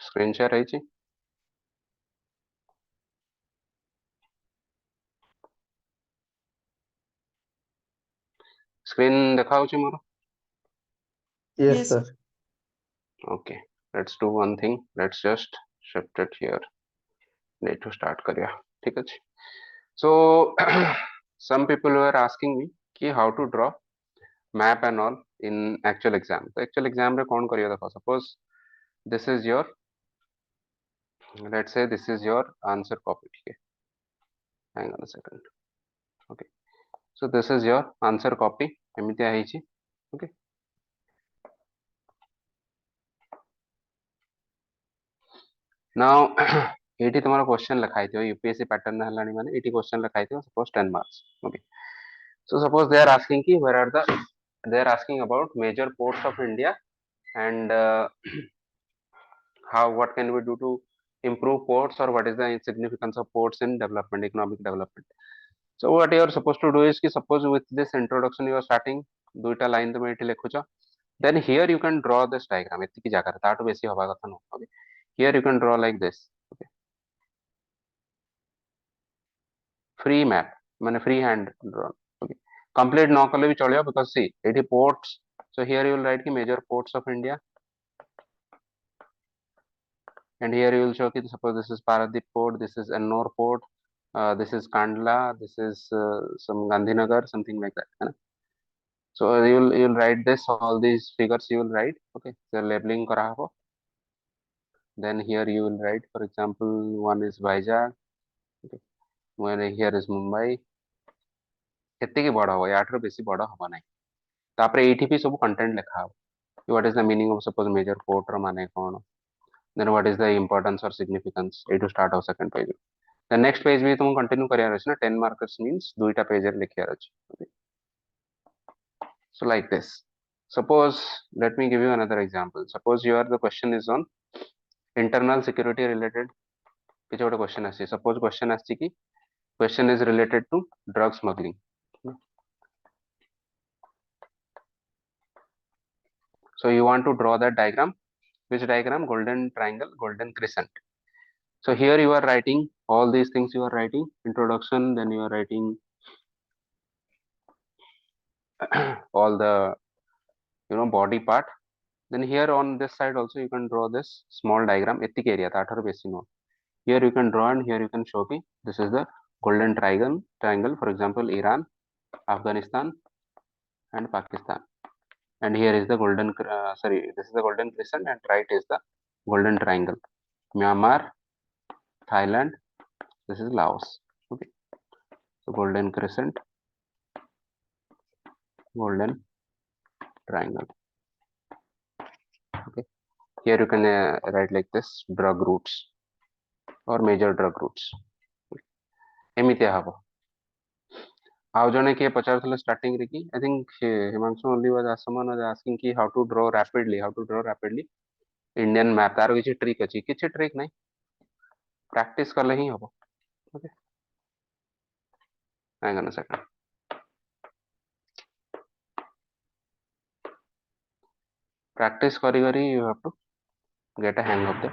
Screen share है screen देखा मोर Yes, Yes, sir. okay, let's do one thing, let's just shift it here, need to start करिया ठीक है so some people were asking me कि how to draw map and all in actual exam तो actual exam रे कौन करियो देखो suppose this is your let's say this is your answer copy ठीक है hang on a second okay so this is your answer copy एमितिया ହେଇଛି okay now एठी तुम्हारा क्वेश्चन लिखा है यूपीएससी पैटर्न हलानी माने एठी क्वेश्चन लिखा है suppose 10 marks okay so suppose they are asking ki where are the they are asking about major ports of India and how what can we do to improve ports or what is the significance of ports in development economic development so what you are supposed to do is ki suppose with this introduction you are starting duita line तुम एठी लिखुछ then here you can draw this diagram एतिकी जागा रे ताटो बेसी हवा कथा न okay here you can draw like this okay free map माने free hand drawn okay complete न कले भी चलियो because see एठी ports so here you will write ki major ports of India and here you will show ki suppose this is Paradip port this is Ennore port this is Kandla this is some Gandhinagar something like that है ना so you'll write this all these figures you will write okay so labeling करा हबो then here you will write for example one is Vizag okay when here is Mumbai ଏତିକି ବଡ ହବ ୟାଠାରୁ ବେଶୀ ବଡ ହବ ନାହିଁ ତାପରେ ଏଇଠି ବି ସବୁ कंटेंट ଲେଖା ହବ what is the meaning of suppose major port ର ମାନେ କଣ then what is the importance or significance ଏଇଠୁ start ହବ second page the next page ବି ତୁମକୁ continue କରିବାର ଅଛି ନା 10 markers means ଦୁଇଟା page ରେ ଲେଖିବାର ଅଛି okay? so like this suppose let me give you another example suppose your the question is on internal security related କିଛି ଗୋଟେ question ଆସିଛି suppose question ଆସିଛି କି question is related to drug smuggling so you want to draw that diagram which diagram golden triangle golden crescent so here you are writing all these things you are writing introduction then you are writing all the body part then here on this side also you can draw this small diagram etik area tathar besi no here you can draw and here you can show me this is the golden triangle for example Iran Afghanistan and Pakistan and here is the golden sorry this is the golden crescent and right is the golden triangle Myanmar Thailand this is Laos okay so golden crescent golden triangle okay here you can write like this drug routes or major drug routes एमितिया हबो आउ जने के पचारथले starting रे की I think Himanshu only was asking की how to draw rapidly Indian map तार किछि trick अछि किछि ट्रिक नै प्रैक्टिस करले ही हबो okay hang on a second practice kari kari you have to get a hang of the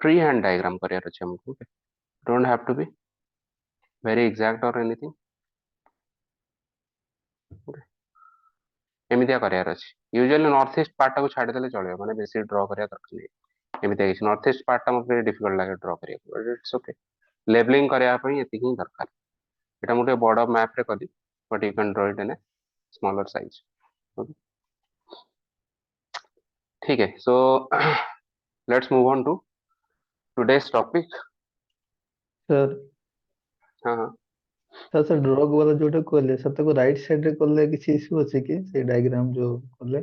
freehand diagram kariar achi हमको okay don't have to be very exact or anything okay एमितिया करियार अछि usually north east part को छाडी देले चलियो माने बेसी draw करिया दरकार नै एमितिया किछ नॉर्थ ईस्ट पार्ट ता मते डिफिकल्ट लागे ड्रॉ करिया बट इट्स ओके लेबलिंग करिया पई एति ही दरकार एटा मोटे बड़ मैप रे कदी but you can draw it in a smaller size okay ठीक है so let's move on to today's topic sir हां हां सर सर ड्रग वाला जोटा कहले सर को राइट साइड रे करले किछि इशू अछि कि से डायग्राम जो करले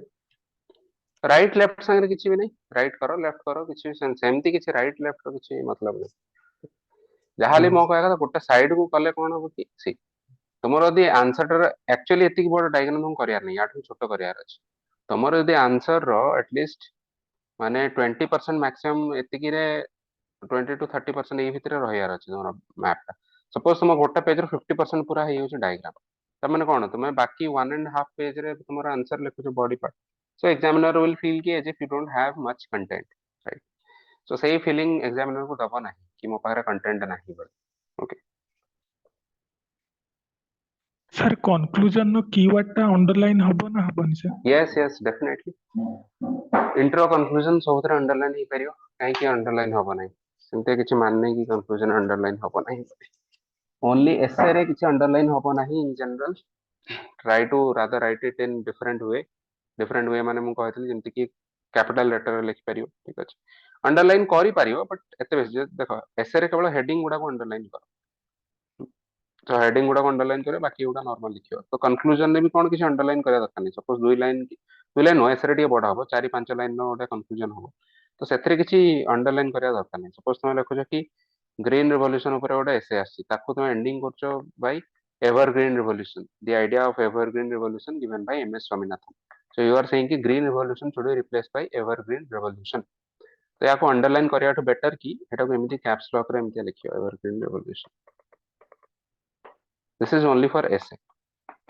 राइट लेफ्ट संगे किछि भी नहीं राइट करो लेफ्ट करो किछि सेमती किछि राइट लेफ्ट रो किछि मतलब नहीं जहाली मो कहया था गोटे साइड को कले कोन हो कि सी तुमर यदि आंसर एक्चुअली एतिक बड़ डायग्राम हम करियार नहीं याठू छोटो करियार अछि तुमर यदि आंसर रो एटलीस्ट माने 20% मैक्सिमम एतिकी रे 20 to 30% ए भितरे रहियार अछि तुमर मैप सपोज तुम गोटे पेज रो 50% पूरा हे होछि डायग्राम तमने कौन तुम्हें बाकी 1.5 पेज रे तुम्हारा आंसर लिखुछ body part so examiner will feel कि as if you don't have much content right so सही फीलिंग एग्जामिनर को दबो नहीं कि मो पाखरे कंटेंट नहीं बोल okay sir conclusion no keyword टा अंडरलाइन हबो ना हबनी sir yes yes definitely intro conclusion सबथरे अंडरलाइन ही परियो काहे कि अंडरलाइन हबो नहीं सेमते किछि मान नहीं कि कंक्लूजन अंडरलाइन हबो नहीं ओनली एसे रे किछि अंडरलाइन हबो नहीं in general try to rather write it in different way माने मु कहथिली जेमति कि कैपिटल लेटर लिख परियो ठीक अछि अंडरलाइन करि परियो बट एते बेस देखो एसे रे केवल हेडिंग गुडा को अंडरलाइन करो तो हेडिंग गुडा को अंडरलाइन करे बाकी गुडा नॉर्मल लिखियो तो कंक्लूजन ने भी कोन किछि अंडरलाइन करे दरकार नहीं सपोज दुई लाइन हो एसे रे टिके बडा हबो 4-5 लाइन नो ओटा कंक्लूजन हबो तो सेथरे किछि अंडरलाइन करे दरकार नहीं सपोज तुम लिखुछ कि ग्रीन रिवॉल्यूशन ऊपर गोटे एसे आसी ताकू तुम एंडिंग करछो by evergreen revolution the idea of evergreen revolution given by MS Swaminathan so you are saying कि green revolution should be replaced by evergreen revolution तो याको अंडरलाइन करियाठु बेटर कि एटा को एमिति कैप्स लॉक रे एमिति लिखियो evergreen revolution this is only for essay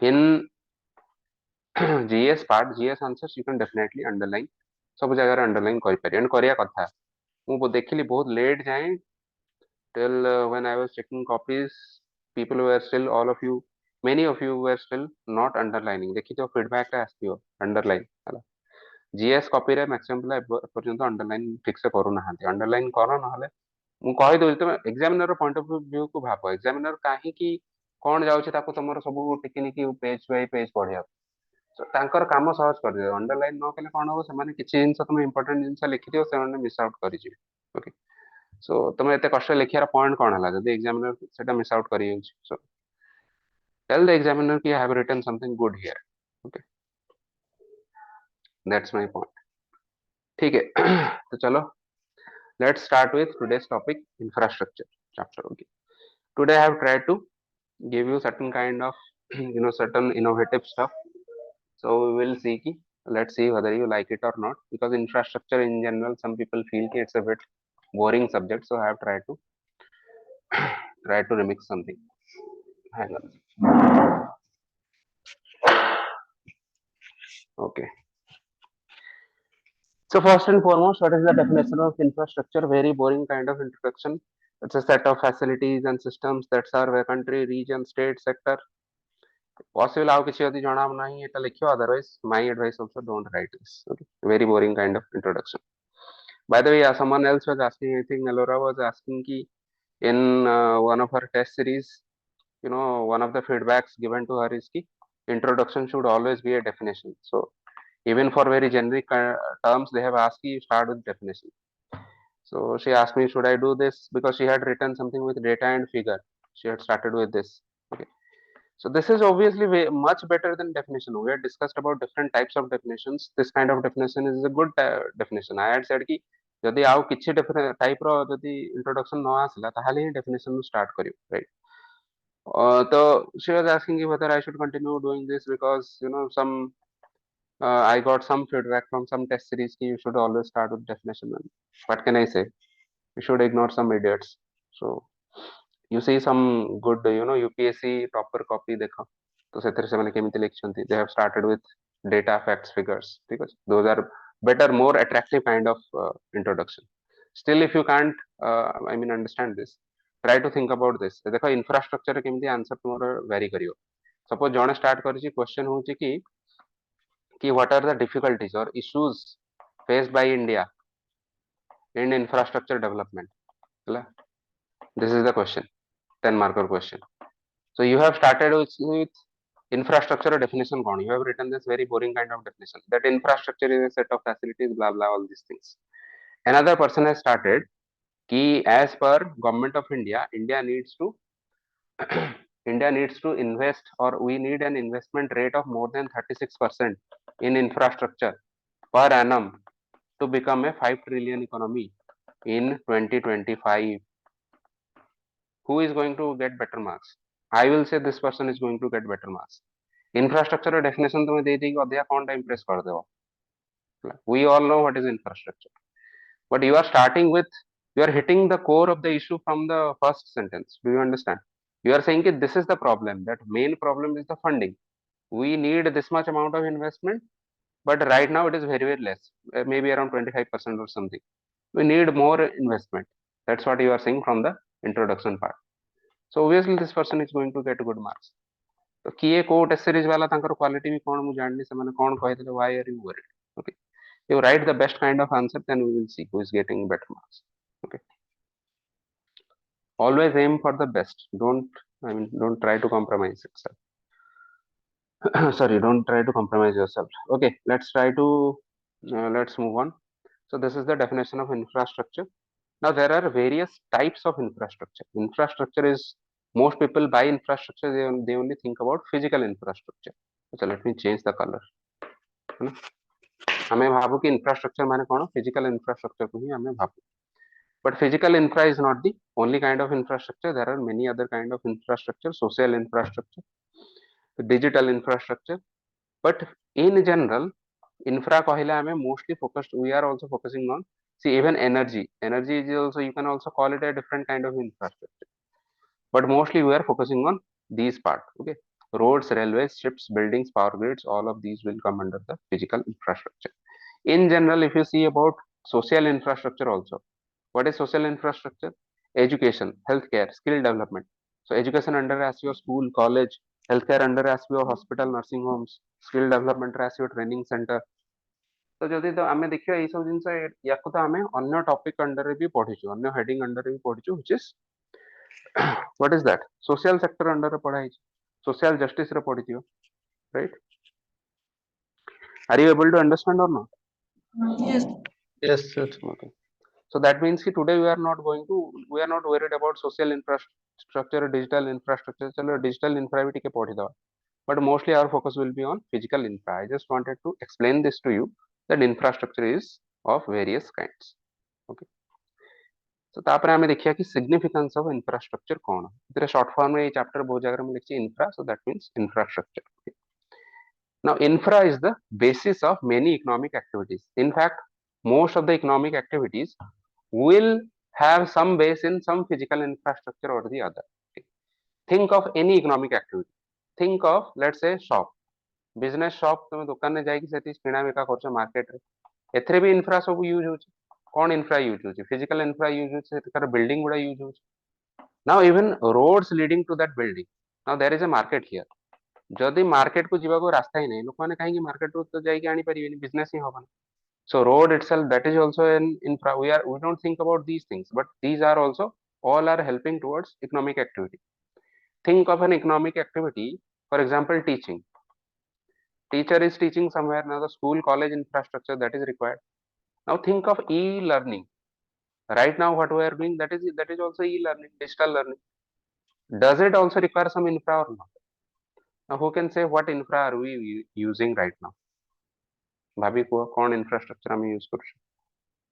in GS part GS answers you can definitely underline सब जगह अंडरलाइन करि पारे एंड करिया कथा मु देखिली बहुत लेट जाए till when I was checking copies, people were still, all of you, many of you were still not underlining. देखिए जो feedback रे आसथियो underline ହେଲା जीएस कॉपी रे मैक्सिमम पिला पर्यंत अंडरलाइन ठीक से करू नाहांती अंडरलाइन करो नहले मु कहि दउ तुम एग्जामिनर पॉइंट ऑफ व्यू को भाबो एग्जामिनर काहे कि कोन जाउछि ताको तमरो सब टेक्निक पेज बाय पेज पढिया सो तांकर काम सहज कर दियो अंडरलाइन न कले कोन हो से माने किछि जिंस तुम इंपोर्टेंट जिंस लिखि दियो से माने मिस आउट करि जिवे ओके सो तुम एते कष्ट लिखियार पॉइंट कौन है जब एग्जामिनर सेटा मिस आउट करी सो टेल द एग्जामिनर कि I have written something good here okay that's my point ठीक है तो चलो let's start with today's topic infrastructure chapter okay today I have tried to give you certain kind of certain innovative stuff so we will see ki let's see whether you like it or not because infrastructure in general some people feel ki it's a bit boring subject so I have tried to try to remix something hang on okay so first and foremost what is the definition of infrastructure very boring kind of introduction it's a set of facilities and systems that serve a country region state sector possible ଆଉ କିଛି ଯଦି ଜଣା ନାହିଁ ଏଟା ଲେଖିବ otherwise my advice also don't write this okay very boring kind of introduction by the way someone else was asking I think Elora was asking ki in one of her test series one of the feedbacks given to her is ki introduction should always be a definition so even for very generic terms they have asked you start with definition so she asked me should I do this because she had written something with data and figure she had started with this okay so this is obviously much better than definition we had discussed about different types of definitions this kind of definition is a good definition I had said ki जदि आउ किछि type रो जदि introduction न आसला ताहाले ही definition start करियो right so she was asking whether I should continue doing this because some I got some feedback from some test series ki you should always start with definition. And what can I say? You should ignore some idiots. So you see some good, UPSC proper copy dekho. तो ସେଥିରେ ସେମାନେ କେମିତି ଲେଖିଛନ୍ତି they have started with data facts figures ठीक ଅଛି those are better more attractive kind of introduction still if you can't I mean understand this try to think about this देखो infrastructure केମିତି answer तुम्हारा vary करियो suppose जणे start करिछि question होछि कि what are the difficulties or issues faced by India in infrastructure development ହେଲା this is the question 10 marker question so you have started with infrastructure definition gone you have written this very boring kind of definition that infrastructure is a set of facilities blah blah all these things another person has started ki as per government of India needs to India needs to invest or we need an investment rate of more than 36% in infrastructure per annum to become a 5 trillion economy in 2025 who is going to get better marks I will say this person is going to get better marks infrastructure definition तुम दे देगी अधिया कौन टा impress कर देबो we all know what is infrastructure but you are starting with you are hitting the core of the issue from the first sentence do you understand You are saying that this is the problem, that main problem is the funding. We need this much amount of investment, but right now it is very, very less, maybe around 25% or something. We need more investment. That's what you are saying from the introduction part. So obviously this person is going to get good marks. तो किए को test series वाला तांकर quality भी कोन मु जाननी से माने कोन कहितले why are you worried. Okay, you write the best kind of answer, then we will see who is getting better marks. Okay, always aim for the best. Don't try to compromise itself. Sorry, don't try to compromise yourself. Okay, let's move on. So this is the definition of infrastructure. Now there are various types of infrastructure. Infrastructure is, most people buy infrastructure, they only think about physical infrastructure. So let me change the color. हमें भावो कि infrastructure माने कौन, physical infrastructure को ही हमें भावो. But physical infra is not the only kind of infrastructure. There are many other kind of infrastructure, social infrastructure, digital infrastructure. But in general, infra कहले हमें mostly focused, we are also focusing on, see, even energy is also, you can also call it a different kind of infrastructure, but mostly we are focusing on these part. Okay, roads, railways, ships, buildings, power grids, all of these will come under the physical infrastructure. In general, if you see about social infrastructure also, what is social infrastructure? Education, healthcare, skill development. So education under as your school, college, healthcare under as your hospital, nursing homes, skill development as your training center. तो जदि तो आमे देखियो एई सब जिंस याकु तो आमे अन्य topic under रे भी पढिछु, अन्य हेडिंग अंडर रे भी पढिछु, which is what is that, social sector under रे पढाई छि, social justice रे पढिथियो, right? Are you able to understand or not? Yes. Yes, sir. Okay, so that means ki today we are not worried about social infrastructure, digital infrastructure. चलो digital infra भी टिके पढि दवा, but mostly our focus will be on physical infra. I just wanted to explain this to you, that infrastructure is of various kinds. Okay, so तापर आमे देखिया कि significance of infrastructure कोन, इतरे short form में ये chapter बहुत जगह में लिखी infra, so that means infrastructure. Okay. Now infra is the basis of many economic activities. In fact, most of the economic activities will have some base in some physical infrastructure or the other. Okay. Think of any economic activity. Think of, let's say, shop, business shop, तुम दुकान में जाएगी सेठी किଣା बिका करछ market रे, एथरे भी infra सब use होची. कौन इंफ्रा यूज होची? फिजिकल इंफ्रा यूज होची, सेठकार बिल्डिंग गुडा यूज होची. Now even roads leading to that building. Now there is a market here. जदि मार्केट को जीवा को रास्ता ही नहीं, लोक माने कहीं मार्केट रो तो जाई के आनी परिबेनी, बिजनेस ही होबा. So road itself, that is also an infra. We don't think about these things, but these are also, all are helping towards economic activity. Think of an economic activity, for example, teaching. Teacher is teaching somewhere. Now the school, college infrastructure, that is required. Now think of e-learning. Right now what we are doing, that is also e-learning, digital learning. Does it also require some infra or not? Now who can say what infra are we using right now? भाभी को कौन infrastructure हम use कर?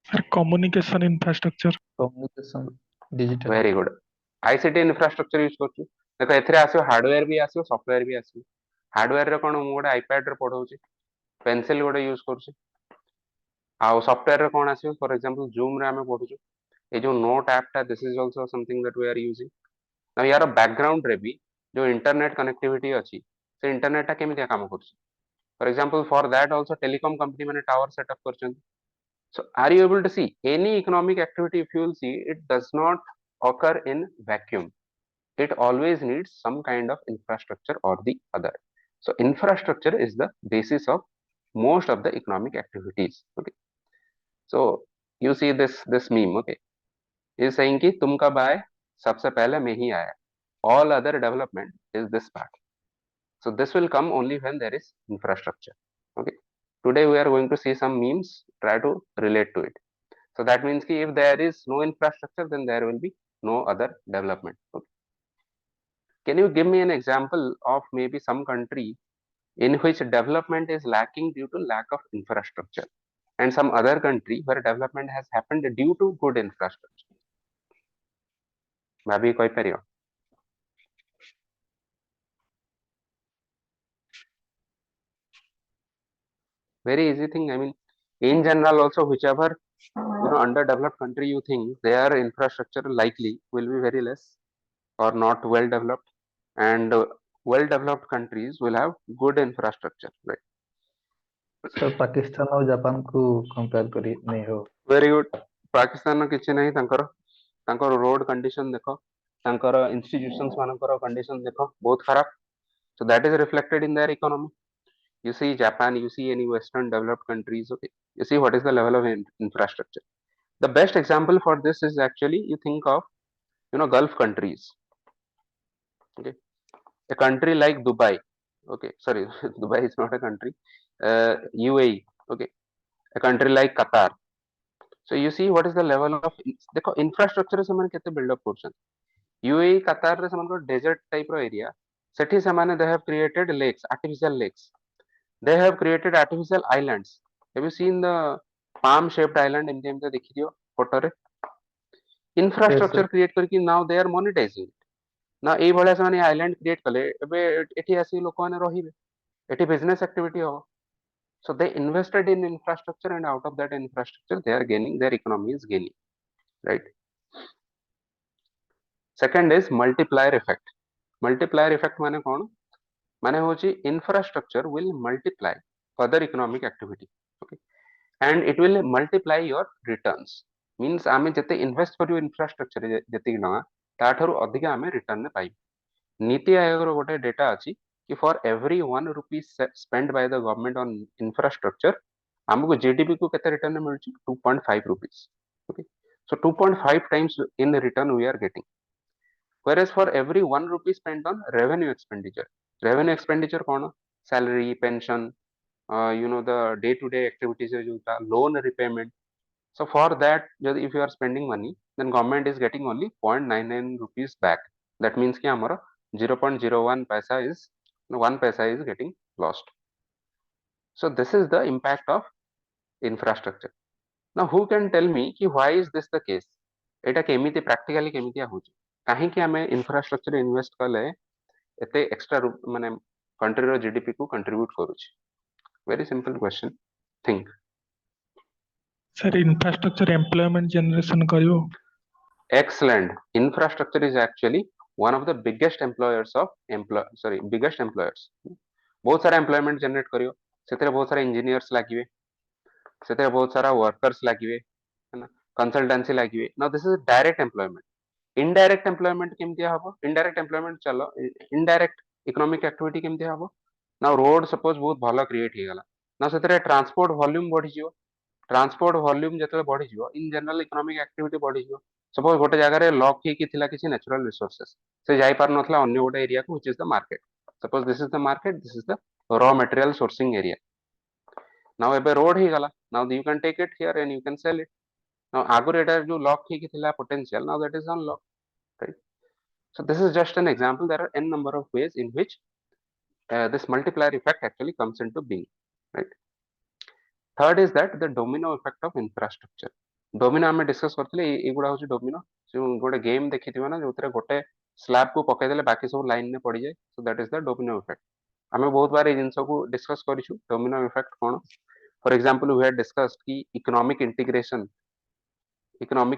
Sir, communication infrastructure. Communication, digital. Very good. ICT infrastructure use कर छु. देखो एथरे आसियो hardware भी आसियो, software भी आसियो. हार्डवेयर रे कोन मु गोटे आईपैड रे पढौछि, पेंसिल गोटे यूज करछि. आ सॉफ्टवेयर रे कोन आसियो, फॉर एग्जांपल जूम रे हमें पढुछु. ए जो नोट ऐप टा, this is also something that we are using. Now यार बैकग्राउंड रे भी जो इंटरनेट कनेक्टिविटी अछि, से इंटरनेट टा केमितिया काम करछि. For example, for that also telecom company mane tower set up करछन. So are you able to see any economic activity? If you will see, it does not occur in vacuum. It always needs some kind of infrastructure or the other. So infrastructure is the basis of most of the economic activities. Okay, so you see this meme. Okay, is saying कि तुम कब आए, सबसे पहले मैं ही आया. All other development is this part. So this will come only when there is infrastructure. Okay, today we are going to see some memes, try to relate to it. So that means ki if there is no infrastructure, then there will be no other development. Okay. Can you give me an example of maybe some country in which development is lacking due to lack of infrastructure, and some other country where development has happened due to good infrastructure? भाभी कोई परियो? Very easy thing. I mean, in general also, whichever underdeveloped country you think, their infrastructure likely will be very less. or not well developed, and well developed countries will have good infrastructure, right? Sir Pakistan और Japan को compare करी नहीं हो। Very good. Pakistan କିଛି ନାହିଁ ତାଙ୍କର road condition ଦେଖ, ତାଙ୍କର institutions ମାନଙ୍କର condition ଦେଖ ବହୁତ ଖରାପ, so that is reflected in their economy. You see Japan, you see any western developed countries, okay, you see what is the level of infrastructure. The best example for this is actually, you think of, Gulf countries, okay, a country like Dubai, okay, sorry, Dubai is not a country, UAE, okay, a country like Qatar. So you see what is the level of देखो infrastructure ସେମାନେ କେତେ build up କରୁଛନ୍ତି. UAE Qatar ରେ ସେମାନଙ୍କର desert type ର area, ସେଠି ସେମାନେ they have created lakes, artificial lakes, they have created artificial islands. Have you seen the palm shaped island? ଏମିତି ଏମିତି ଦେଖିଦିଅ photo ରେ, यस infrastructure सर। create କରିକି now they are monetizing it. ନା ଏଇଭଳିଆ ସେମାନେ ଆଇଲାଣ୍ଡ କ୍ରିଏଟ କଲେ, ଏବେ ଏଠି ଆସିକି ଲୋକମାନେ ରହିବେ, ଏଠି ବିଜନେସ ଆକ୍ଟିଭିଟି ହବ। So they invested in infrastructure, and out of that infrastructure they are gaining, their economy is gaining, right? Second is multiplier effect. Multiplier effect माने कौन? माने होची infrastructure will multiply other economic activity, okay, and it will multiply your returns. Means आमे जते invest करियो infrastructure जते ना ताठारु अधिक आमे return ने पाई। नीति आयोग रो गोटे डेटा अछि कि for every 1 rupee spent by the government on infrastructure, हमको जीडीपी को केते return मिलछि 2.5 rupees, okay, so 2.5 times in return we are getting. Whereas for every 1 rupee spent on revenue expenditure कौन? Salary, pension, the day to day activities है जोटा, loan repayment. So for that, if you are spending money, then government is getting only 0.99 rupees back. That means कि हमारा 0.01 paisa is 1 paisa is getting lost. So this is the impact of infrastructure. Now who can tell me कि why is this the case? एटा केमिति practically केमितिया होची? काहेकि हमें infrastructure invest कले एते extra माने country रो GDP को contribute करूची? Very simple question. Think. Sir infrastructure employment generation करियो। Excellent. Infrastructure is actually one of the biggest employers of biggest employers. बहुत सारा employment generate करियो, सेतेरे बहुत सारा engineers लागिवे, सेतेरे बहुत सारा workers लागिवे, है ना, consultancy लागिवे. Now this is direct employment. Indirect employment केमतिया हबो? Indirect employment चलो, indirect economic activity केमतिया हबो? Now road suppose बहुत भलो create हेगला. Now सेतेरे transport volume बढ़ी जियो, ट्रांसपोर्ट वॉल्यूम जतले बढ़ी जिवो, इन जनरल इकोनॉमिक एक्टिविटी बढ़ी जिवो। सपोज गोटे जगह रे लॉक हेकी थिला किसी नेचुरल रिसोर्सेस, से जाई पार नथला अन्य गोटे एरिया को, which is the market. Suppose this is the market, this is the raw material sourcing area. Now एबे रोड ही गला, now you can take it here and you can sell it. Now आगुर एटा जो lock हेकी थिला potential, now that is unlock, right? So this is just an example. There are n number of ways in which this multiplier effect actually comes into being, right? Third is that the domino effect of infrastructure. Domino आमे discuss करथिले, एगुडा होची domino, जो गोटे game देखिथिबो ना, जोतरे गोटे slab को पकाई देले बाकी सब लाइन ने पड़ी जाए, so that is the domino effect. आमे बहुत बार ए जिंस को डिस्कस करिछु domino effect कोन. For example we had discussed की economic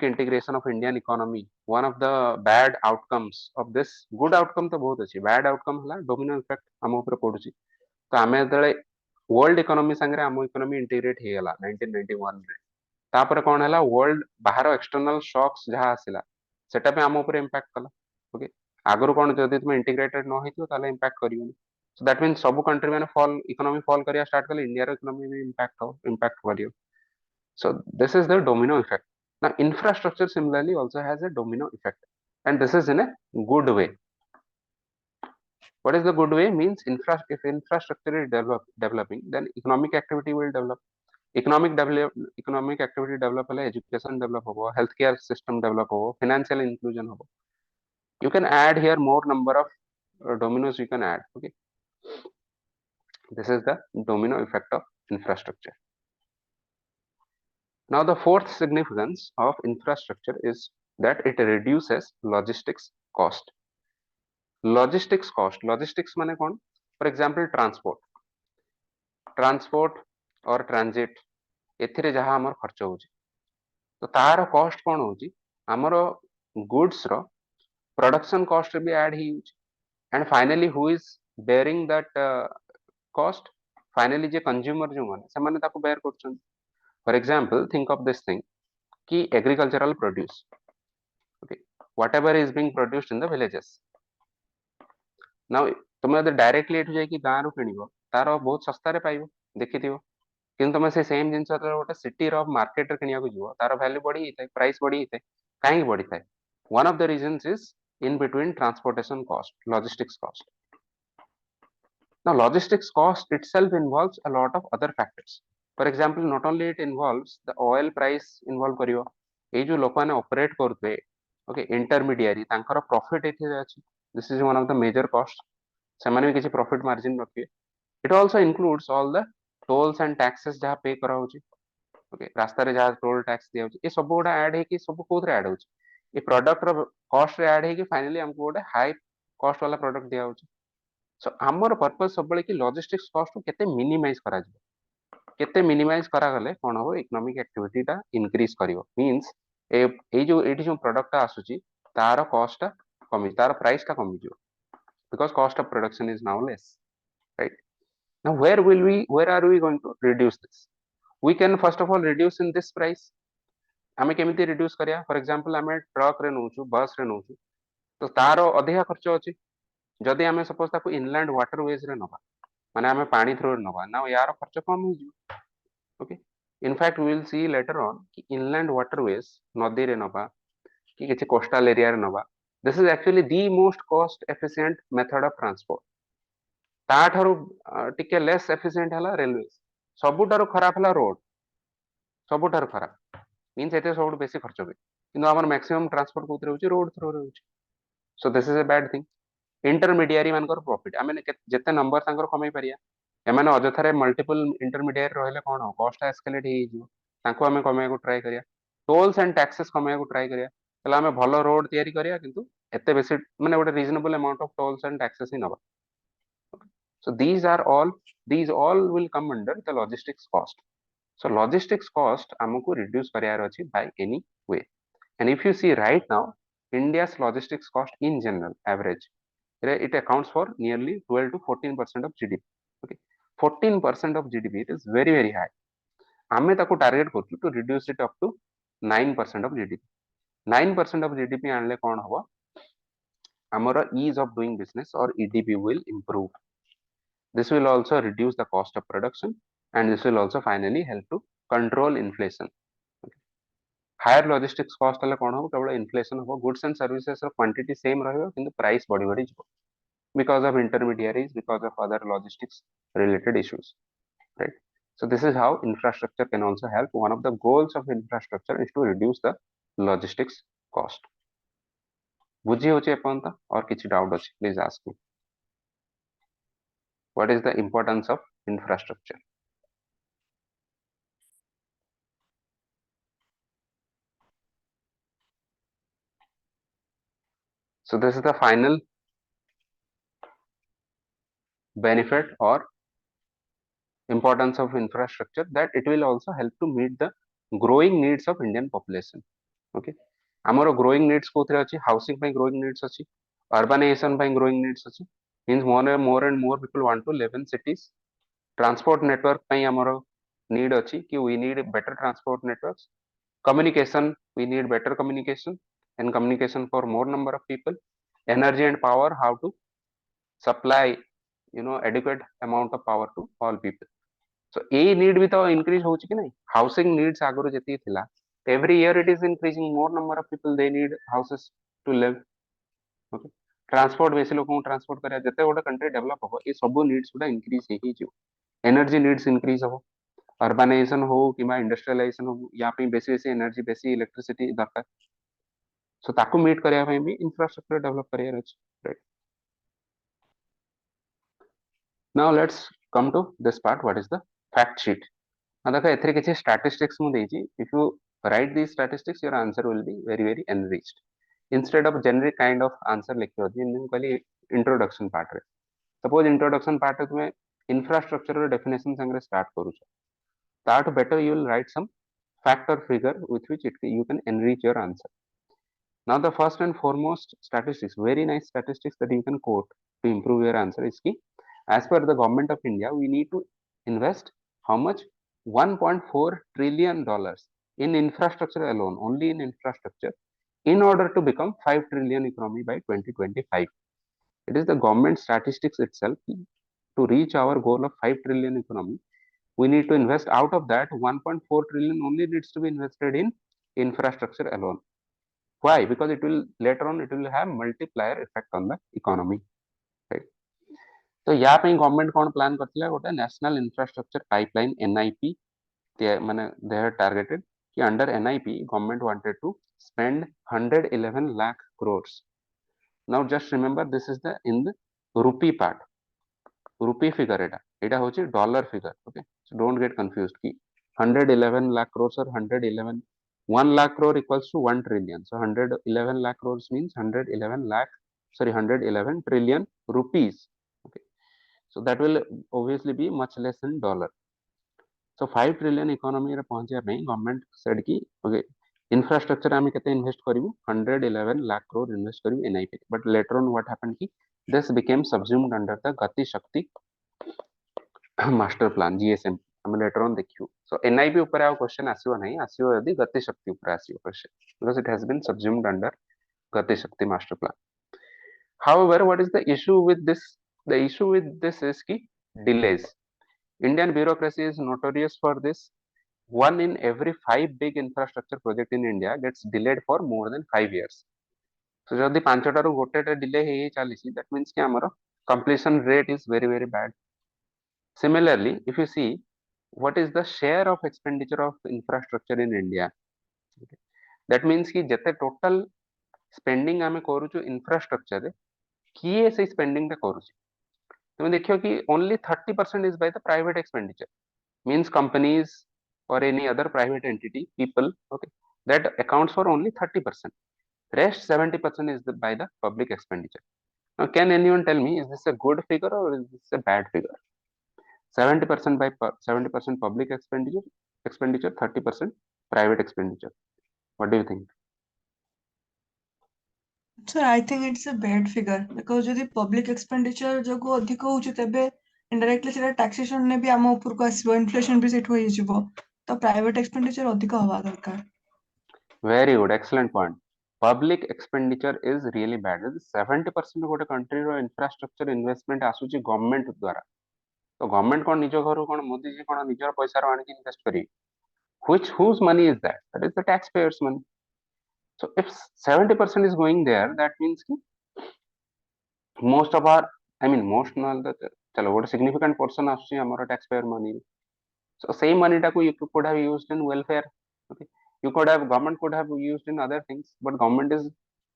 integration of Indian economy. One of the bad outcomes of this, good outcome तो बहुत अछि, bad outcome हला domino effect हम ऊपर पडुची. तो आमे जळे वर्ल्ड इकोनॉमी संगे आम इकोनॉमी इंटीग्रेट हे गला 1991 रे, तापर कोन हला वर्ल्ड बाहर एक्सटर्नल शॉक्स जहा आसिला सेटा पे आम ऊपर इंपैक्ट कला, ओके। आगरु कोन जदि तुम इंटीग्रेटेड न होइतो ताले इंपैक्ट करियोनी, सो दैट मींस सब कंट्री माने फॉल, इकोनॉमी फॉल करिया स्टार्ट कले, इंडिया रो इकोनॉमी में इंपैक्ट करियो। So this is the domino effect. Now infrastructure similarly also has a domino effect, and this is in a good way. What is the good way? Means if infrastructure is developing, then economic activity will develop. Economic activity develop hole, education develop hobo, healthcare system develop hobo, financial inclusion hobo. You can add here more number of dominoes you can add, okay. This is the domino effect of infrastructure. Now the fourth significance of infrastructure is that it reduces logistics cost. Logistics cost, logistics माने कौन? For example transport or transit, एथिरे जहाँ हमर खर्च होची, तो तार cost कौन होची? हमरो गुड्स रो production cost रे भी add he and finally who is bearing that cost? Finally J consumer जो माने ସେମାନେ ତାକୁ bear କରୁଛନ୍ତି. For example, think of this thing कि agricultural produce, okay, whatever is being produced in the villages. Now तुम यदि directly एठु जाई कि गाँ रू किनिबो तारो बहुत सस्ता रे पाइबो देखिथिबो, କିନ୍ତୁ ତମେ ସେ ସେମ୍ ଜିନିଷ ଯେତେବେଳେ ଗୋଟେ ସିଟିର ମାର୍କେଟରେ କିଣିବାକୁ ଯିବ ତାର ଭ୍ୟାଲ୍ୟୁ ବଢି ଯାଇଥାଏ, ପ୍ରାଇସ୍ ବଢି ଯାଇଥାଏ. କାହିଁକି ବଢିଥାଏ? one of the reasons is in between transportation cost, logistics cost. Now logistics cost itself involves a lot of other factors. For example, not only it involves the oil price involve करियो, एई जो लोकमाने operate करथबे, okay, intermediary तांकर profit एथे अछि. This is one of the major costs. ସେମାନେ भी କିଛି profit margin रखिए. It also includes all the tolls and taxes जहाँ पे करा होची, ओके, रास्ता रे जहाँ टोल टैक्स दिया होची, ये सब गुडा ऐड है कि सब कोथरे ऐड होची, ये प्रोडक्ट रो कॉस्ट रे ऐड है कि फाइनली हमको गोटे हाई कॉस्ट वाला प्रोडक्ट दिया होची. सो हमर पर्पस सब बळे कि लॉजिस्टिक्स कॉस्ट को केते मिनिमाइज करा जाय, केते मिनिमाइज करा गले कोन हो इकोनॉमिक एक्टिविटी टा इंक्रीज करिवो. मींस ए जो एठी जो प्रोडक्ट टा आसुची तार कॉस्ट टा कमी, तार प्राइस टा कमी जो, because cost of production is now less, right? Now where are we going to reduce this? We can first of all reduce in this price. आमे केमिति रिड्यूस करिया? फॉर एग्जांपल आमे ट्रक रे नउछु, बस रे नउछु, तो तार अधिका खर्च अछि. जदि आमे सपोज ताको इनलैंड वाटरवेज रे नबा, माने आमे पानी थ्रू रे नबा, नाउ यार खर्च कम हो जी. Okay, in fact we will see later on कि इनलैंड वाटरवेज नदी रे नबा कि किछि कोस्टल एरिया रे नबा, this is actually the most cost efficient method of transport. ताठारु टिके लेस एफिशिएंट हला रेलवे. सबुठारु खराब हला रोड, सबुठारु खराब मीन्स एते सबुठु बेसी खर्च हुए, किंतु हमर मैक्सिमम ट्रांसपोर्ट कोथरे होची, रोड थ्रू रे होची. सो this is a bad thing. Intermediary मानकर प्रॉफिट आमे जेते नंबर तांकर कमाई परिया, एमाने अजथारे मल्टीपल इंटरमीडिएट रहले कोन हो कॉस्ट एस्केलेट हे जिवो, तांको आमे कमाय को ट्राई करिया. टोल्स एंड टैक्सेस कमाय को ट्राई करिया, तला आमे भलो रोड तयारी करिया, किंतु एते बेसी माने गोटे reasonable amount of tolls and taxes ही नबा. So these all will come under the logistics cost. So logistics cost हमको reduce करियार अछि by any way. And if you see right now, India's logistics cost in general average, it accounts for nearly 12 to 14% of GDP. Okay, 14% of GDP, it is very very high. आमे ताको target करछु to reduce it up to 9% of GDP. 9% of GDP आनले कोन हबो, हमर ease of doing business or EDB will improve. This will also reduce the cost of production, and this will also finally help to control inflation. Higher logistics cost हेले कोन हो, केवल inflation हो, goods and services ର quantity same रहइबो किंतु price बढ़ी बढ़ी ଯିବ because of intermediaries, because of other logistics related issues, right? So this is how infrastructure can also help. One of the goals of infrastructure is to reduce the logistics cost. बुझी होचे एपंत और किछि doubt अछि, please ask me. What is the importance of infrastructure? So this is the final benefit or importance of infrastructure, that it will also help to meet the growing needs of Indian population. Okay, amaro growing needs kothre achi, housing by growing needs achi, urbanization by growing needs achi, means more and more people want to live in cities. Transport network by amaro need achi ki we need better transport networks. Communication, we need better communication and communication for more number of people. Energy and power, how to supply adequate amount of power to all people. So a need भी तो increase हो चुकी नहीं. Housing needs आगुरु जति थिला, every year it is increasing, more number of people they need houses to live. Okay, transport बेसी लोगों को transport करिया, जते गोटे country develop हो, ये सब needs गुडा increase ही जो. Energy needs increase हो, urbanization हो किंबा industrialization हो, यहाँ पे बेसी बेसी energy, बेसी electricity दरकार. So ताकू meet करिया ପାଇଁ भी infrastructure develop करिया अछि, right? Now let's come to this part. What is the fact sheet? now देखो एथरे किछि statistics मु देछि. If you write these statistics, your answer will be very very enriched. Instead of generic kind of answer लिखियो जे ମୁଁ कहली introduction part रे, suppose introduction part रे तुमे infrastructure ର definition संगे start करूछ, that better you will write some fact or figure with which you can enrich your answer. Now the first and foremost statistics, very nice statistics that you can quote to improve your answer is key. As per the government of India, we need to invest how much? $1.4 trillion in infrastructure alone, only in infrastructure, in order to become 5 trillion economy by 2025. It is the government statistics itself. To reach our goal of 5 trillion economy, we need to invest out of that 1.4 trillion only needs to be invested in infrastructure alone. Why? Because it will later on it will have multiplier effect on the economy. Right? तो यहाँ पे government कौन plan करथिला गोटे national infrastructure pipeline NIP माने they have targeted कि under NIP government wanted to spend 111 lakh crores. Now just remember this is the in the rupee part, rupee figure এটা হচ্ছে dollar figure. Okay, so don't get confused कि 111 lakh crores or 111 1 lakh crore equals to 1 trillion. So 111 lakh crores means 111 lakh, sorry, 111 trillion rupees. Okay, so that will obviously be much less in dollar. So 5 trillion economy रे पहुंचे ପାଇଁ government said कि okay, infrastructure आमे केते invest करिवु 111 lakh crore invest करिवु NIP. But later on what happened कि this became subsumed under the gati shakti master plan GSM. ଆମେ later on ଦେଖିବୁ. So NIP ଉପରେ ଆଉ question ଆସିବ ନାହିଁ, ଆସିବ ଯଦି ଗତି ଶକ୍ତି ଉପରେ ଆସିବ question, because it has been subsumed under gati shakti master plan. However, what is the issue with this? The issue with this is ki delays. Indian bureaucracy is notorious for this. One in every 5 big infrastructure project in India gets delayed for more than 5 years. So जदि पांचटारू गोटेटा delay hay चालीसी, that means कि हमरो completion rate is very very bad. Similarly, if you see what is the share of expenditure of infrastructure in India, okay, that means कि जते total spending आमे करूछु infrastructure रे, किए से spending टा करूछु. तुम देखियो कि only 30% is by the private expenditure, means companies or any other private entity, people, okay, that accounts for only 30%. Rest 70% is by the public expenditure. Now can anyone tell me, is this a good figure or is this a bad figure? 70% by 70% public expenditure, 30% private expenditure. What do you think? Sir, I think it's a bad figure because ଯଦି public expenditure ଯୋଗୁ ଅଧିକ ହଉଛି ତେବେ indirectly ସେଟା taxation ରେ ବି ଆମ ଉପରକୁ ଆସିବ, inflation ବି ସେଠୁ ହେଇଯିବ, ତ private expenditure ଅଧିକ ହବା ଦରକାର. Very good, excellent point. Public expenditure is really bad. 70% गोटे country रो infrastructure investment आसुची government द्वारा. तो government कौन निज घर कौन मोदी जी कौन निजर पैसा रो आनिक invest करी? Whose money is that? That is the taxpayers' money. So if 70% is going there, that means ki most of our, I mean most not the chalo what significant portion आसुची हमारा taxpayer money. So same money टाको you could have used in welfare. Okay, you could have, government could have used in other things, but government is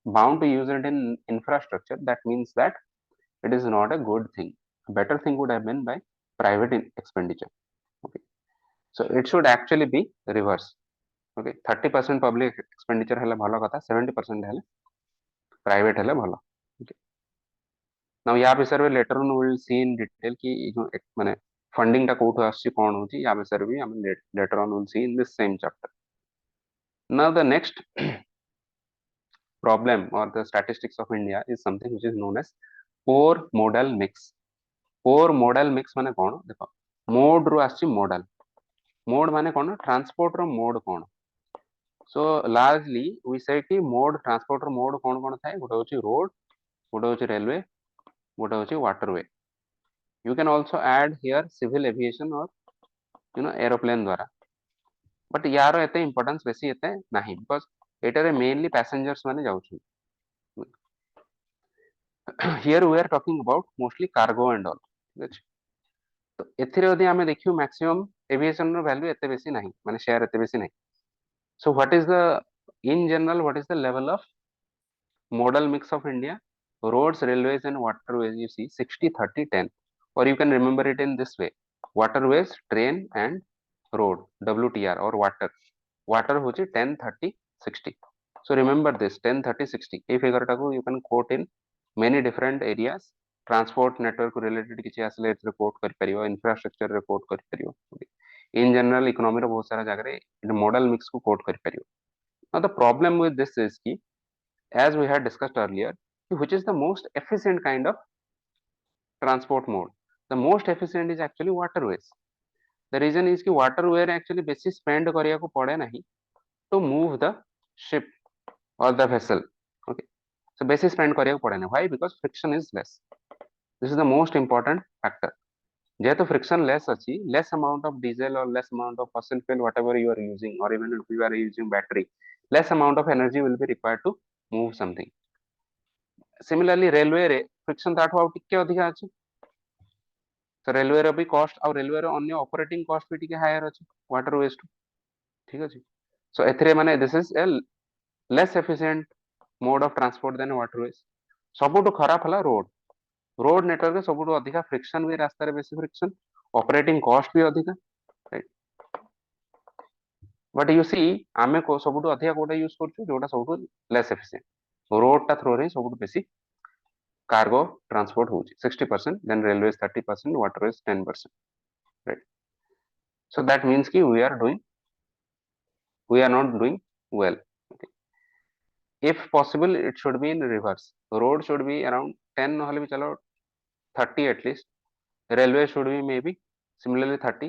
bound to use it in infrastructure. That means that it is not a good thing. A better thing would have been by private expenditure. Okay, so it should actually be reverse. Okay, 30% public expenditure हेले भलो कथा, 70% हेले private हेले भलो. Okay, now या विषय रे later on we will see in detail कि जो माने funding टा कोठो आसी कोन होची, या विषय रे भी हम later on will see in this same chapter. Now the next problem or the statistics of India is something which is known as poor modal mix. Poor modal mix माने कोन? देखो, mode रो आसी modal. Mode माने कोन? Transport row mode cone? So largely we say कि mode, transport रो mode कोन कोन थाए? गोटे होची road, गोटे होची railway, गोटे होची waterway. You can also add here civil aviation or aeroplane द्वारा. But यार एते importance बेसी एते नहीं, because एटारे mainly passengers माने जाउछु. Here we are talking about mostly cargo and all. तो एथिरे यदि आमे देखियो maximum aviation रो value एते बेसी नहीं, माने share एते बेसी नहीं. So what is the, in general, what is the level of modal mix of India? Roads, railways and waterways, you see 60-30-10, or you can remember it in this way: waterways, train and road, WTR, or water होची 10-30-60. So remember this 10-30-60. ये figure टाको you can quote in many different areas. Transport network related किछि आसले एथरे quote करि परियो, infrastructure रे quote करि परियो. In general economy रो बहुत सारा जगह रे modal mix को quote करि परियो. Now the problem with this is कि as we had discussed earlier, which is the most efficient kind of transport mode. The most efficient is actually waterways. The reason is कि waterway actually बेसी spend କରିବାକୁ पड़े नहीं to move the ship or the vessel. Okay, so बेसी spend କରିବାକୁ पड़े नहीं. Why? Because friction is less. This is the most important factor. जेहेतु friction less अच्छी, less amount of diesel or less amount of fossil fuel whatever you are using, or even if you are using battery, less amount of energy will be required to move something. Similarly railway रे friction ताठू आउ टिके अधिका अछि. So railway रो भी cost और railway रो अन्य operating cost भी टिके higher अछि waterways टू. ठीक अछि. So एथिरे माने this is a less efficient mode of transport than waterways. सबुठु खराब हला रोड नेटवर्क रे सबुठु अधिका फ्रिक्शन भी रास्ता रे बेसी फ्रिक्शन ऑपरेटिंग कॉस्ट भी अधिका राइट बट यू सी आमे को सबुठु अधिका कोटा यूज करछु जोटा सबुठु लेस एफिशिएंट रोड ता थ्रो रे सबुठु बेसी कार्गो ट्रांसपोर्ट होची 60% then railways 30% waterways 10% right so that means ki we are not doing well okay. If possible it should be in reverse road should be around 10 নহলে भी चलो 30 at least railway should be maybe similarly 30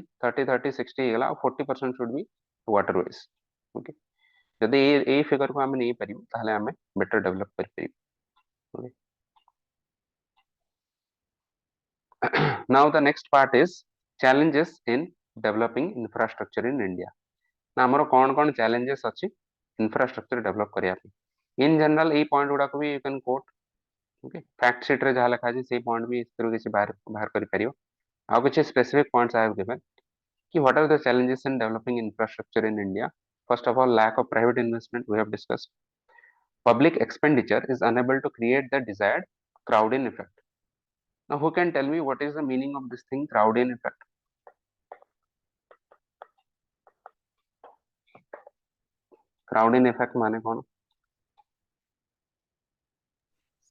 60 ହେଇଗଲା ଆଉ 40% should be waterways okay ଯଦି ଏଇ figure କୁ ଆମେ ନେଇ ପାରିବୁ ତାହେଲେ ଆମେ ବେଟର ଡେଭଲପ କରିପାରିବୁ okay now the next part is challenges in developing infrastructure in India ना हमरो कोन कोन challenges अछि infrastructure develop करिया पे in general एई पॉइंट गुडा को भी you can quote okay fact sheet रे जहा लिखा अछि सेई पॉइंट भी इस किसी बाहर करि परियो आउ कुछ specific points I have given कि what are the challenges in developing infrastructure in India? First of all, lack of private investment we have discussed. Public expenditure is unable to create the desired crowd-in effect. Now, who can tell me what is the meaning of this thing, crowd-in effect? Crowd-in effect माने कौन?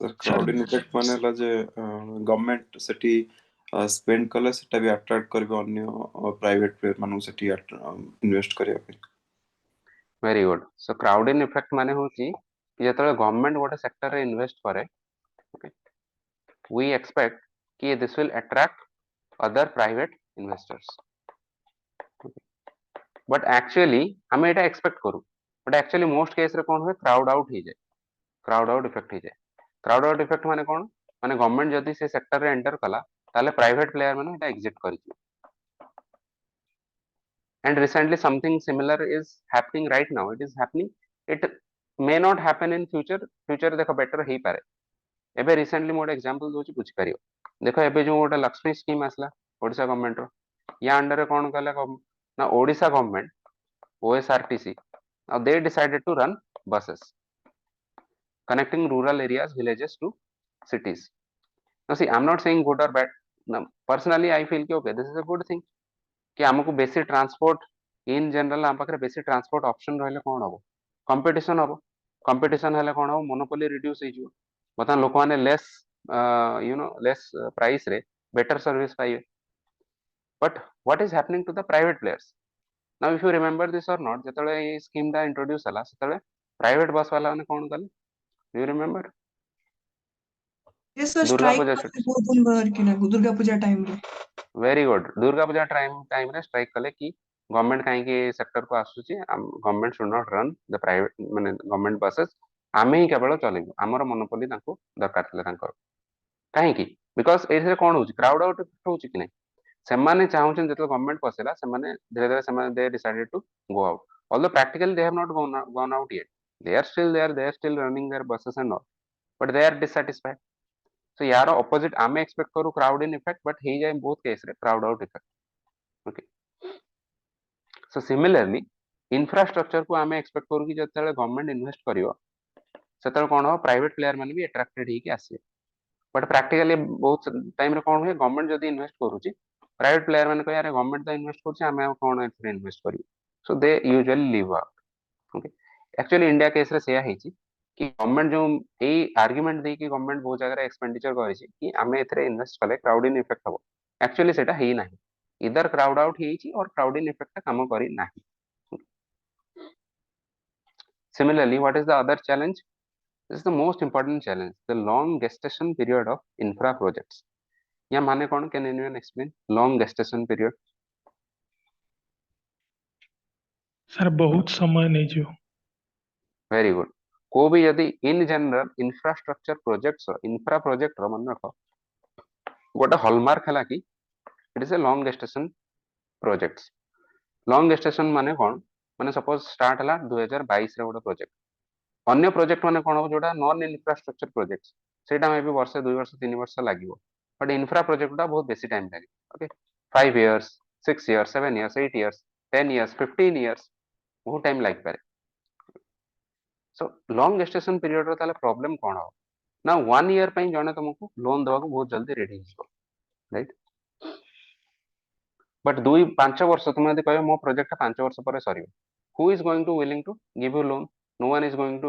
Sir crowd effect माने ला जे government सेठी spend कले सेटा भी attract करबे अन्य private player मानु सेठी invest करिया पे Very good. So crowd-in effect माने होची कि जेतले गवर्नमेंट गोटे सेक्टर रे इन्वेस्ट करे okay we expect कि this will attract other private investors okay. But actually हमें एटा एक्सपेक्ट करू but actually most case रे कोन होय crowd out ही जाय crowd out effect ही जाय crowd out effect माने कोन माने गवर्नमेंट जदी से सेक्टर रे एंटर कला ताले प्राइवेट प्लेयर माने एटा exit करिछि and recently something similar is happening right now it is happening it may not happen in future देखो better ही पारे एबे recently मोड एग्जांपल दोछि बुझ करियो देखो एबे जो गोटा लक्ष्मी स्कीम आसला ओडिसा गवर्नमेंट रो या अंडर रे कोन कले ना Odisha government OSRTC now they decided to run buses connecting rural areas villages to cities now see I'm not saying good or bad now, personally I feel कि okay this is a good thing कि हमको बेसी transport in general हम पाखरे बेसी transport option रहले कोन हबो competition हेले कोन हबो मोनोपोली रिड्यूस हे जिवो बता लोक माने less you know less price रे बेटर सर्विस पाइबे but what is happening to the private players now if you remember this or not जेतले ए स्कीम दा इंट्रोड्यूस हला सेतले प्राइवेट बस वाला ने कोन कले do you remember yes sir Durga strike Puja कले छुट्टी बहुत दिन बाहर कि ना दुर्गा पूजा टाइम रे very good Durga Puja time रे स्ट्राइक कले कि गवर्नमेंट काहे कि सेक्टर को आसुची government should not run the private माने गवर्नमेंट बसेस आमे ही केवल चलेबु हमर मोनोपोली तांको दरकार थिले तांकर काहे कि बिकॉज़ एथे कोन होची क्राउड आउट होची कि नै सेमाने चाहुचन जेतो गवर्नमेंट पसेला सेमाने धीरे धीरे सेमाने they decided to go out although practically they have not gone out yet they are still running their buses and all but they are dissatisfied so यार ऑपोजिट आमे एक्सपेक्ट करू क्राउड इन इफेक्ट बट हे जाय both case रे crowd out effect okay so similarly infrastructure को आमे expect करू कि जतले government invest करियो सेतले कोन हो प्राइवेट प्लेयर माने भी अट्रैक्टेड ही कि आसे बट प्रैक्टिकली बहुत टाइम रे कोन होय गवर्नमेंट जदी इन्वेस्ट करूची प्राइवेट प्लेयर माने को यार गवर्नमेंट तो इन्वेस्ट करछि आमे कोन एथरे इन्वेस्ट करियो so they usually leave out okay actually India case रे सेया हेची कि गवर्नमेंट जो ए आर्गुमेंट दे कि गवर्नमेंट बहुत जगह एक्सपेंडिचर करिछि कि आमे एथरे इन्वेस्ट कले क्राउड इन इफेक्ट हबो एक्चुअली सेटा हेई नाही इधर क्राउड आउट हेची और क्राउड इन इफेक्ट काम करी नाही similarly what is the other challenge This is the most important challenge, the long gestation period of infra projects. या माने कौन, can anyone explain long gestation period? Sir बहुत समय नहीं जो Very good. को भी यदि in general infrastructure projects infra project मन रख गोटे हॉलमार्क है कि it is a long gestation projects. Long gestation माने कौन, माने सपोज स्टार्ट हला 2022 रे गोटे प्रोजेक्ट, अन्य प्रोजेक्ट माने कौन हो जोटा नॉन इंफ्रास्ट्रक्चर प्रोजेक्ट्स सेटा मे भी वर्ष 2 वर्ष 3 वर्ष लागिवो, बट इंफ्रा प्रोजेक्ट टा बहुत बेसी टाइम लागे. Okay 5 years 6 years 7 years 8 years 10 years 15 years बहुत टाइम लाग पारे. सो लॉन्ग gestation पीरियड रो ताले प्रॉब्लम कोन हो ना, 1 year पई जने तुमको लोन देवा को बहुत जल्दी रेडी हो, राइट. बट 2 5 वर्ष तुम यदि कह मो प्रोजेक्ट 5 वर्ष पर sir, who is going to willing to give you loan, no one is going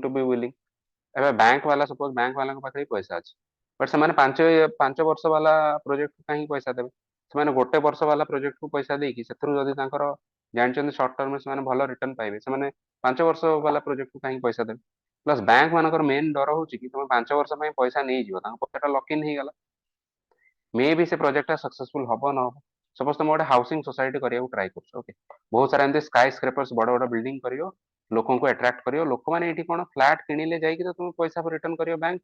to be willing. एबे बैंक वाला सपोज बैंक वाला पाखे पैसा अच्छे, बट से 5 वर्ष वाला प्रोजेक्ट को कहीं पैसा देवे, से गोटे वर्ष वाला प्रोजेक्ट को पैसा देकी जदि जानते सर्ट टर्म से भल रिटर्न पाइबे, से 5 वर्ष वाला प्रोजेक्ट को कहीं पैसा देवे. प्लस बैंक मानकर मेन डर हूँ कि तुम 5 वर्ष पैसा नहीं जीव, पैसा लॉक इन हो गला, मे भी से प्रोजेक्ट सक्सेसफुल हम न हो. सपोज तुम गोटे हाउसिंग सोसाइटी करिया ट्राई कर, ओके बहुत सारा एमती स्काई स्क्रेपर्स बड़ बड़ बिल्डिंग कर लोक अट्राक्ट कर, लोक मैंने ये कौन फ्लाट किणिले जाइए तो तुम पैसा रिटर्न कर बैंक,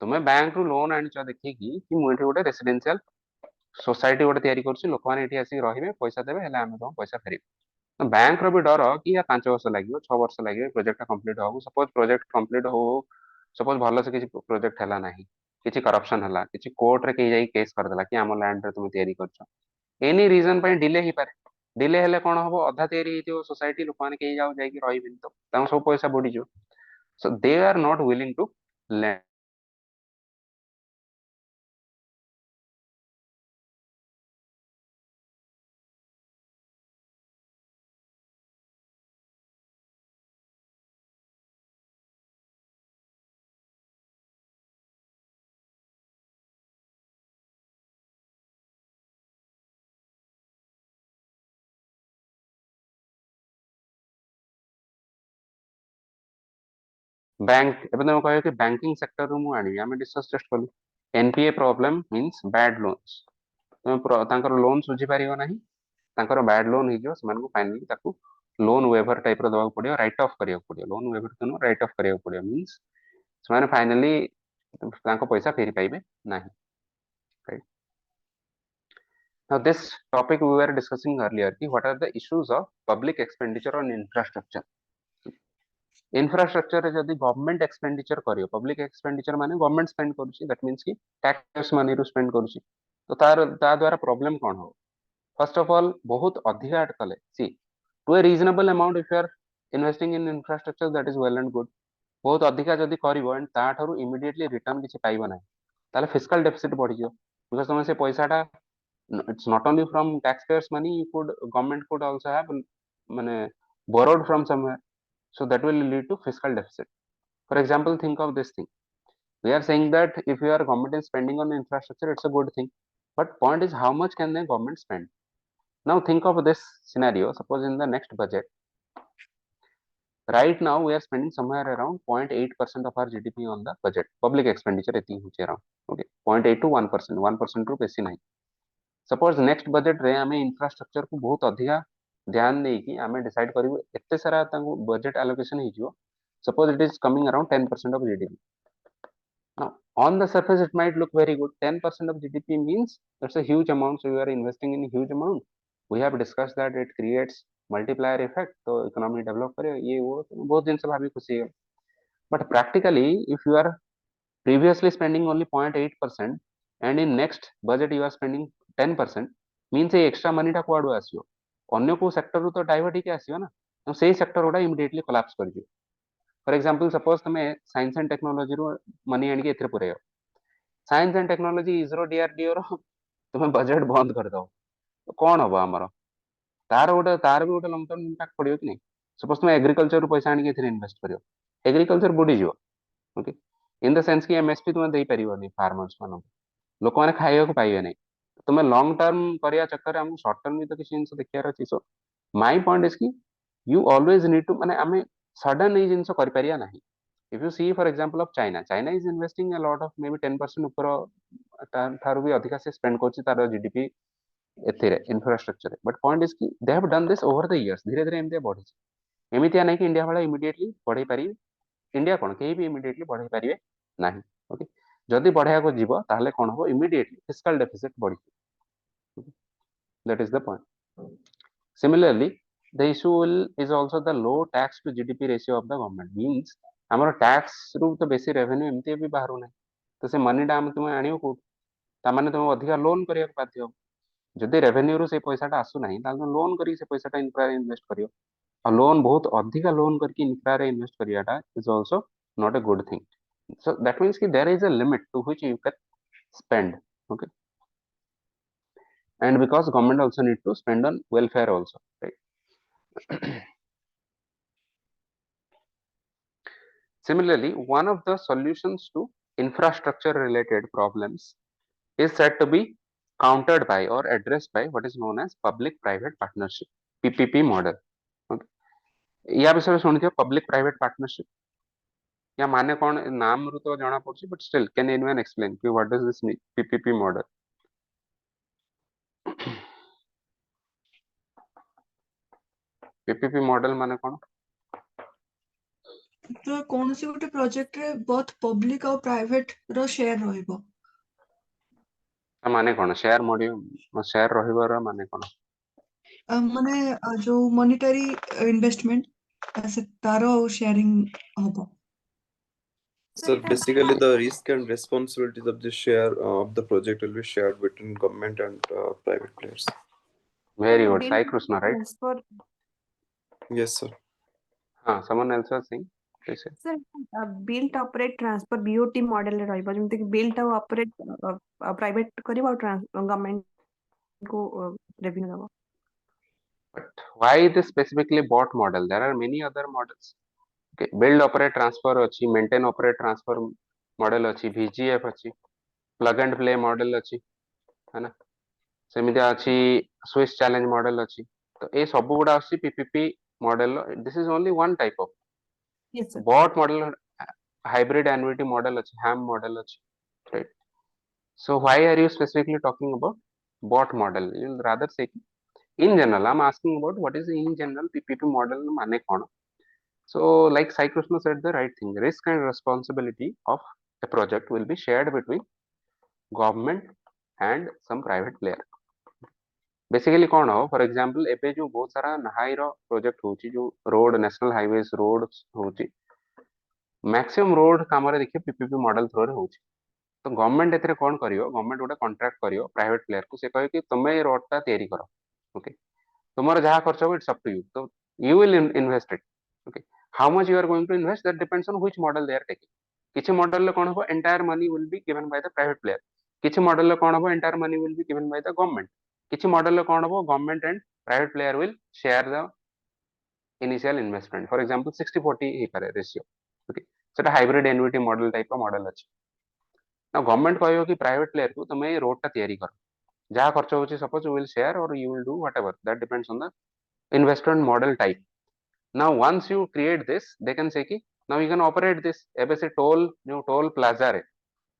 तुम्हें बैंक रु लोन आनी देखिए कि मुझे गोटे रेसिडेंशियल सोसाइटी गोटे तैयारी कर, लोक मैंने आसिक रे पैसा देवे आम तुम पैसा फेर. बैंक रो भी डर कि या 5 वर्ष लगे 6 वर्ष लगे प्रोजेक्ट कंप्लीट हो, सपोज प्रोजेक्ट कंप्लीट हो, सपोज भल से किसी प्रोजेक्ट है ना, किसी करप्शन है, किसी कोर्ट रे कहीं जाई केस करदेला कि आम लैंड रे तुम तैयारी कर, एनी रीजन पे डिले ही पारे. डिले हेले कौन हम अधा तैयारी हो सोसाइटी, लोक मैंने कहीं जाओ जाकि रही तो सब पैसा बुड़ी जो. So they are not willing to lend. Bank एबे तुम कह कि बैंकिंग सेक्टर रू मु आनी आम डिस्कस जस्ट कलु, NPA problem means bad loans, तुम लोन सुझी पार ना, बैड लोन हो फाइनली लोन वेवर टाइप दवा पड़ो, राइट ऑफ करिया पड़ो, लोन वेवर तो राइट ऑफ करिया पड़ो, मींस से फाइनली पैसा फेरी पाइबे नहीं, right. Now this topic we were discussing earlier कि what are the issues of public expenditure on infrastructure. Infrastructure जदि गवर्नमेंट एक्सपेंडिचर करियो, पब्लिक एक्सपेंडिचर माने गवर्नमेंट स्पेंड करूची, दैट मींस कि टैक्स मनी रू स्पेंड करूची, तो ता द्वारा प्रॉब्लम कौन हो. फर्स्ट ऑफ ऑल बहुत अधिक ऐड कले, see to a reasonable amount if you are investing in infrastructure that is well and good, बहुत अधिका जदि करिवो एंड ता ठारू इमीडिएटली रिटर्न किछि पाइबो नाही, ताले फिस्कल डेफिसिट बढ़ी जो, बिकॉज़ तुम से पैसाटा it's not only from taxpayers money, you could government could also have mane borrowed from somewhere, so that will lead to fiscal deficit. For example, think of this thing, we are saying that if your government is spending on infrastructure, it's a good thing, but point is how much can the government spend. Now think of this scenario, suppose in the next budget right now we are spending somewhere around 0.8% of our GDP on the budget, public expenditure एती होचे around, okay 0.8 to 1%, 1% रू बेसी नहीं. Suppose next budget रे आमे infrastructure को बहुत अधिका ध्यान दे कि आमे डिसाइड करिवो, एते सारा तांको बजेट एलोकेशन ही जिवो, suppose it is coming around 10% of GDP. Now on the surface it might look very good, 10% of GDP means that's a huge amount, so you are investing in a huge amount. We have discussed that it creates multiplier effect, तो economy develop करे ये वो, तो बहुत दिन से भाभी खुशी है. But practically if you are previously spending only 0.8% and in next budget you are spending 10%, means ये extra money टा कुआडू आसियो, अन्य को सेक्टर रू तो डाइवर्ट ही आसियो ना, तो सेही सेक्टर उडा इमीडिएटली कोलैप्स कर दियो. फॉर एग्जांपल सपोज तुमे साइंस एंड टेक्नोलॉजी रू मनी आनी के एथरे पुरेयो, science and technology ISRO DRDO रो तुमे बजेट बंद कर दो, तो कौन हबो हमरो, तार भी गोटे लॉन्ग टर्म इंपैक्ट पड़ियो कि नहीं. सपोज तुमे एग्रीकल्चर रू पैसा आनी के एथरे इन्वेस्ट करियो, एग्रीकल्चर बुडी जिवो, ओके इन द सेंस कि एमएसपी तुमे देई परिबोनी फार्मर्स मानको, लोक माने खाइयो को पाइबे नहीं, तुमे लॉन्ग टर्म करिया चक्कर हम शॉर्ट टर्म भी तो किसी जिनस देखियार अछि. सो माय पॉइंट इज कि यू ऑलवेज नीड टू माने आमे सडन ए जिनस करि परिया नाही, If you see for example of China is investing a lot of maybe 10% ऊपर ଠାରୁ ବି ଅଧିକା ସେ spend କରୁଛି ତାର GDP ଏଥିରେ infrastructure ରେ, but point is କି they have done this over the years, ଧୀରେ ଧୀରେ ଏମିତି ବଢିଛି, ଏମିତିଆ ନାହିଁ କି ଇଣ୍ଡିଆ ଭଳିଆ immediately ବଢେଇ ପାରିବେ, ଇଣ୍ଡିଆ କଣ କେହି ବି immediately ବଢେଇ ପାରିବେ ନାହିଁ, ଓକେ, ଯଦି ବଢେଇବାକୁ ଯିବ ତାହେଲେ କଣ ହବ, immediately fiscal deficit ବଢିଯିବ, that is the point. Similarly, the issue is also the low tax to GDP ratio of the government, means ଆମର tax ରୁ ତ ବେଶୀ revenue ଏମିତି ବି ବାହାରୁ ନାହିଁ, ତ ସେ money ଟା ଆମେ ତୁମେ ଆଣିବ କୋଉଠୁ, ତାମାନେ ତୁମେ ଅଧିକା ଲୋନ୍ କରିବାକୁ ବାଧ୍ୟ ହବ, ଯଦି revenue ରୁ ସେ ପଇସାଟା ଆସୁନାହିଁ ତାହେଲେ ତୁମେ ଲୋନ୍ କରିକି ସେ ପଇସାଟା ଇନଫ୍ରାରେ ଇନଭେଷ୍ଟ କରିବ, ଆଉ ଲୋନ୍ ବହୁତ ଅଧିକା ଲୋନ୍ କରିକି ଇନଫ୍ରାରେ ଇନଭେଷ୍ଟ କରିବାଟା is also not a good thing. So that means ki there is a limit to which you can spend, okay, and because government also need to spend on welfare also, right? Similarly, one of the solutions to infrastructure related problems is said to be countered by or addressed by what is known as public private partnership, PPP model, okay. या विषय शुणिथियो public private partnership, या माने कौन नाम रु तो जाना पड़छि, but still can anyone explain कि what does this mean, PPP model? PPP model माने कौन? ତ କୌଣସି ଗୋଟେ ପ୍ରୋଜେକ୍ଟ ରେ both public ଆଉ private ର share ରହିବ, माने कौन शेयर मॉड्यूल शेयर रहिବାର माने कौन? ମାନେ ଯୋଉ monetary investment ସେ ତାର sharing ହବ। So basically, the risk and responsibilities of the share of the project will be shared between government and private players. Very good, Sai Krishna, right? Transfer, Yes, sir. Someone else was saying, please say. sir, built operate transfer BOT model ରେ ରହିବ, ଯେମିତି କି built ଆଉ operate private କରିବ ଆଉ government କୁ revenue ଦବ। But why this specifically bot model? There are many other models. Okay, build, operate, transfer अच्छी, maintain, operate, transfer model अच्छी, VGF अच्छी, plug and play model अच्छी, है ना? सेमिति अच्छी, Swiss challenge model अच्छी. तो ये सब गुड़ा अच्छी PPP model. This is only one type of Yes, sir. bot model, hybrid annuity model अच्छी, ham model अच्छी, right? So why are you specifically talking about bot model? You'll rather say in general. I'm asking about what is in general PPP model माने कौन? So like Sai Krishna said the right thing, risk and responsibility of a project will be shared between government and some private player. Basically कौन हो, for example एबे जो बहुत सारा नहाई रो project होची, जो रोड नेशनल हाईवेज रोड होची, मैक्सिमम रोड काम रे देखिए PPP मॉडल थ्रू रे होची, तो गवर्नमेंट एतरे कौन करियो, गवर्नमेंट गोटे कॉन्ट्रैक्ट करियो प्राइवेट प्लेयर को, से कहे कि तुमे रोड टा तैयारी करो, ओके, तुम्हारा जहाँ खर्च हो इट्स अप टू यू, तो you will invest it, okay, how much you are going to invest that depends on which model they are taking. किछि मॉडल ले कोन हो, entire money will be given by the private player, किछि model ले कोन हो, entire money will be given by the government, किछि model ले कोन हो, government and private player will share the initial investment. For example 60-40 ही पारे रेशियो, ओके, सेटा हाइब्रिड एन्युटी मॉडल टाइप का मॉडल अछि. ना गवर्नमेंट कहयो कि प्राइवेट प्लेयर को तुम ये रोड टा तैयारी करो, जहाँ खर्च होची सपोज यू विल शेयर और you will do whatever, that depends on the investment model type. Now once you create this, they can say कि now you can operate this. एबे से टोल जो टोल प्लाजा रे,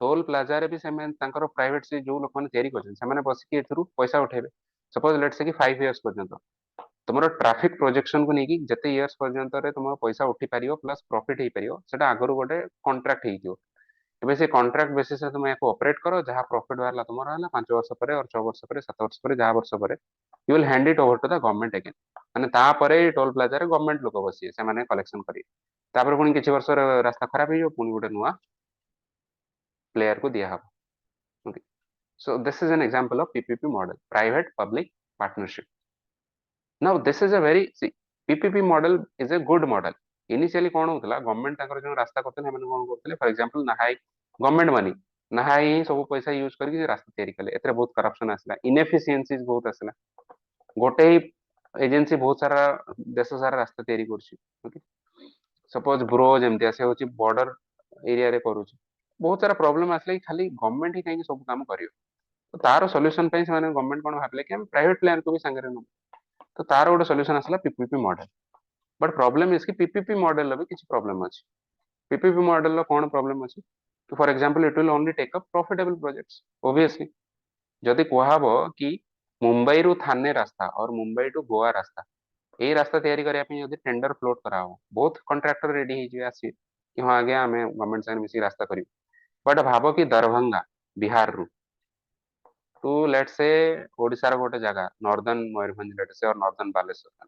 toll plaza रे भी semen तांकर private से जो लोक माने तयारी करछन, सेमाने बसी के थ्रू पैसा उठेबे. सपोज लेट्स से कि 5 इयर्स पर्यंत तुमरो ट्रैफिक प्रोजेक्शन को नेकी जते इयर्स पर्यंत रे तुम पैसा उठी पारियो प्लस प्रॉफिट हे पारियो, सेटा आगरु गोटे कॉन्ट्रैक्ट हे जियो. एबे से कॉन्ट्रैक्ट बेसिस से तुम याको ऑपरेट करो, जहाँ प्रॉफिट बाहरला तुमरो हला 5 वर्ष परे और 6 वर्ष परे 7 वर्ष परे जहाँ वर्ष परे you will hand it over to the government again. माने ता परे टोल प्लाजा रे गवर्नमेंट लोक बसिए, से माने कलेक्शन करिए, तापर पुनी किछि वर्ष रास्ता खराब हे जो पुनी गोटे नुवा प्लेयर को दिया हबो, okay. So this is an example of PPP model, private public partnership. Now this is a very PPP model is a good model. Initially कोन होतला, गवर्नमेंट ताकर जो रास्ता करथले हमन कोन करथले, फॉर एग्जांपल नहाई गवर्नमेंट मनी, नहाई ही सब पैसा यूज करके जे रास्ता तैयारी कले, एतरे बहुत करप्शन आसला, इनएफिशिएंसीज बहुत आसला, गोटे ही एजेंसी बहुत सारा देश सारा रास्ता तैयारी करछि, ओके. सपोज ब्रो जेमति आसे होछि बॉर्डर एरिया रे करूछि, बहुत सारा प्रॉब्लम आसले कि खाली गवर्नमेंट ही काहे सब काम करियो, तो तारो सॉल्यूशन पे से माने गवर्नमेंट कोन भाबले कि हम प्राइवेट प्लेयर को भी संगे रे, तो तारो गोटे सॉल्यूशन आसला PPP model. But problem is कि PPP मॉडल रे भी किछि प्रॉब्लम अछि. पीपीपी मॉडल कौन प्रॉब्लम अच्छी for example it will only take up profitable projects obviously जदि कहब कि मुंबई रु थाने रास्ता और मुंबई टू गोवा रास्ता यही रास्ता तैयारी करने टेंडर फ्लोट करा बहुत कंट्राक्टर रेडी हो आसी कि हाँ आज्ञा आम गवर्नमेंट साथ मिसिक रास्ता करूँ बट भाव कि दरभंगा बिहार रु टू लेट से ओडिशार गोटे जगह नॉर्दर्न मयूरभंज लेट से और नॉर्दर्न बालेश्वर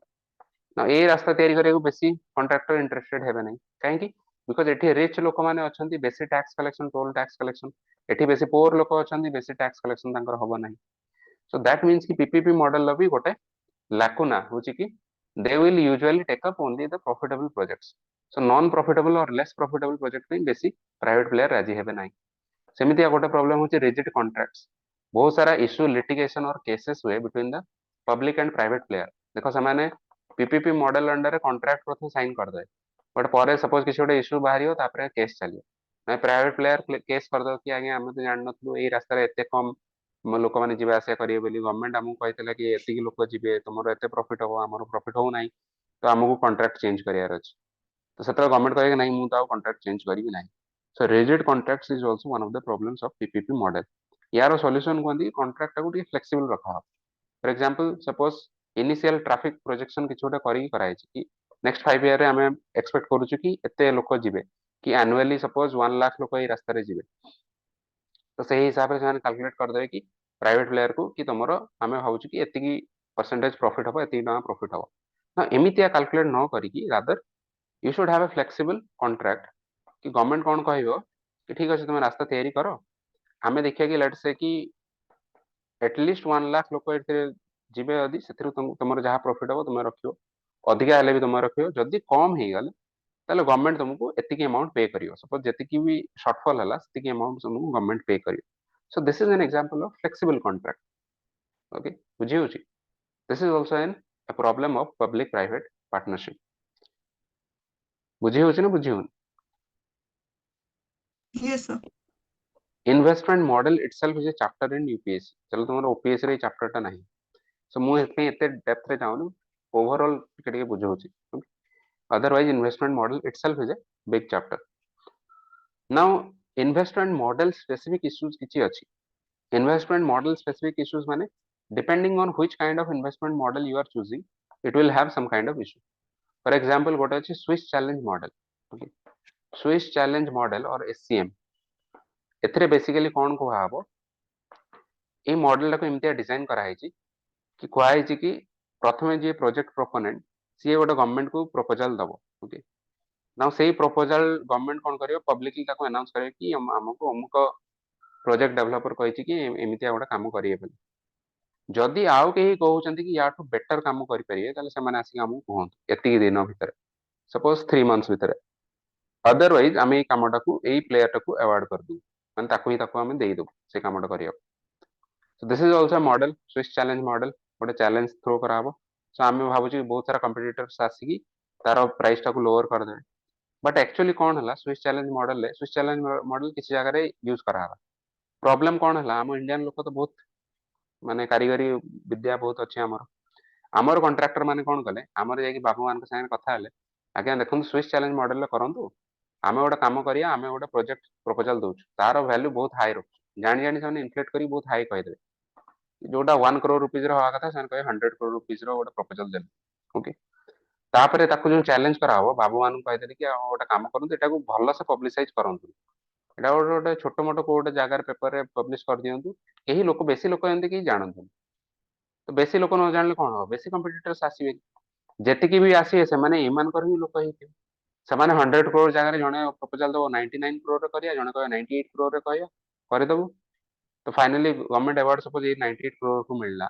ना ये रास्ता तैयारी करने बेसी कंट्राक्टर इंटरेस्टेड हेबे नहीं कहीं बिकज एठी रिच लोक माने अछंती बेसी tax collection toll tax collection एठी बेसी पोअर लोक अछंती बेसी टैक्स कलेक्शन तांकर होबो नहीं सो दैट मीन्स कि पीपीपी मॉडल भी गोटे लाकुना होची कि they will usually take up only the profitable projects so non profitable और लेस प्रॉफिटेबल प्रोजेक्ट में बेसी प्राइवेट प्लेयर राजी हेबे नहीं सेमितिया गोटे प्रॉब्लम होची रिजिड कॉन्ट्रैक्ट्स बहुत सारा इश्यू लिटिगेशन और केसेस हुए between the public and private player देखो से पीपीपी मॉडल अंडर कॉन्ट्रैक्ट प्रथम साइन करदे बट पर सपोज किसी गोटे इश्यू बाहर तापर केस चलियो ना प्राइवेट प्लेयर केस करदो कि आज्ञा आम तो जान नथलु एई रास्ता एते कम लोक मैंने जीवा आसा करेंगे बोली गवर्नमेंट आमको कहते कि एतिक लोक जी तुम एत प्रॉफिट हम आम प्रॉफिट हो ना तो आमको कॉन्ट्रैक्ट चेंज करार अच्छे तो से गवर्नमेंट कहे ना मुझे कॉन्ट्रैक्ट चेंज करी ना so rigid contracts is also one of the problems of PPP model यार सॉल्यूशन कहते कॉन्ट्रैक्ट को फ्लेक्सिबल रखा for example suppose initial traffic projection किसी गोटे कराई कि नेक्स्ट 5 ईयर आम एक्सपेक्ट करूँ कि एते लोक जी कि एनुअली सपोज 1 लाख लोक ये रास्तार जी तो से हिसाब से कैलकुलेट करदे कि प्राइवेट प्लेयर को कि तुम आम भावुँ कि एति परसेंटेज प्रॉफिट हम एति प्रॉफिट हम ना एमतिया कैलकुलेट न करी rather you should have a flexible contract कि गवर्नमेंट कौन कह कि ठीक अच्छे तुम रास्ता तैयारी कर आम देखिए कि लेट से कि एटलिस्ट 1 लाख लोक जी जदि से तुम जहाँ प्रॉफिट हम तुम रख अधिका हेल्ले भी तुम रख जदि कम हो गले ताले गवर्नमेंट तुमको एतिक अमाउंट पे करियो सपोज जतिकी भी शॉर्टफॉल है सेतिकी अमाउंट तुमको गवर्नमेंट पे करियो सो this is an example of flexible contract okay बुझी होची this is also an a problem of public private partnership बुझी होची ना बुझी होनी Yes, sir. Investment model itself is A chapter in UPSC चलो तुम्हारा ओपीएससी रे चैप्टर टा नहीं सो मु एते एते डेप्थ रे जाऊनी ओवरऑल टिके बुझौची otherwise investment model itself is a big chapter now investment model specific issues किछि अछि investment model specific issues माने depending on which kind of investment model you are choosing it will have some kind of issue for example गोटे अछि swiss challenge model okay swiss challenge model और scm एथिरे basically कोन को हाबो ए model को इमतिया design करा हैछि कि कोआ हैछि कि प्रथमे जे प्रोजेक्ट प्रोपोनेंट सी गोटे गवर्नमेंट को प्रपोजल दबो ओके नाउ सेही प्रपोजल गवर्नमेंट कोन करियो पब्लिकली ताको अनाउंस करियो कि हमको अमुक प्रोजेक्ट डेवलपर कहिछि कि एमितिया गोटे काम करिए बोली जदि आउ कहीं कहते कि या बेटर कम करेंगे आसिक आमको कहतु एति दिन भितर सपोज 3 मंथ्स भितर अदरवाइज आम कमटा को यही प्लेयर टाक अवार्ड करदू मैंने आम देदेबू से कमटा करने सो this is also model Swiss challenge model गोटे चैलेंज थ्रो कराब सो आम भावुँ बहुत सारा कंपिटिटर्स आसिक तार प्राइस टाक लोअर करदे बट एक्चुअली कौन है Swiss challenge model Swiss challenge model किसी जगह यूज करा प्रॉब्लम कौन है आम इंडियन लोक तो बहुत माने कारीगरी विद्या बहुत अच्छे आमर कंट्राक्टर माने कौन कले आमर जाकि बाबू मान संगे कथा हेले आज्ञा देखो स्विस चैलेंज मॉडल करंतु आमे गोटे काम करिया आमे गोटे प्रोजेक्ट प्रपोजल दउछु तार वैल्यू बहुत हाई रखु जानि जानि से इनफ्लेट करी बहुत हाई कहिदेबे जोटा 1 करोड़ रुपीज रो हवा कथा से कहे 100 करोड़ रुपीज रो गोटे प्रपोजल देले ओके तापरे ताकू जो चैलेंज करा हो बाबू मान कहिदेले कि गोटे काम करंतु एटा को भलो से पब्लिसाइज करंतु एटा गोटे छोटो मोटो को गोटे जगार पेपर रे पब्लिश कर दियंतु केही लोक बेसी लोक एंती कि जानंतु तो बेसी लोक न जानले कौन हो बेसी कंपिटिटर्स आसीबे जेतिकी भी आसीबे से माने ईमानकर ही लोक हेते से माने 100 करोड़ जगह जने प्रपोजल दो 99 करोड़ रे करिया जने कहे 98 करोड़ रे कहिया करे दबु तो फाइनली गवर्नमेंट अवार्ड सपोज ये 98 करोड़ को मिलला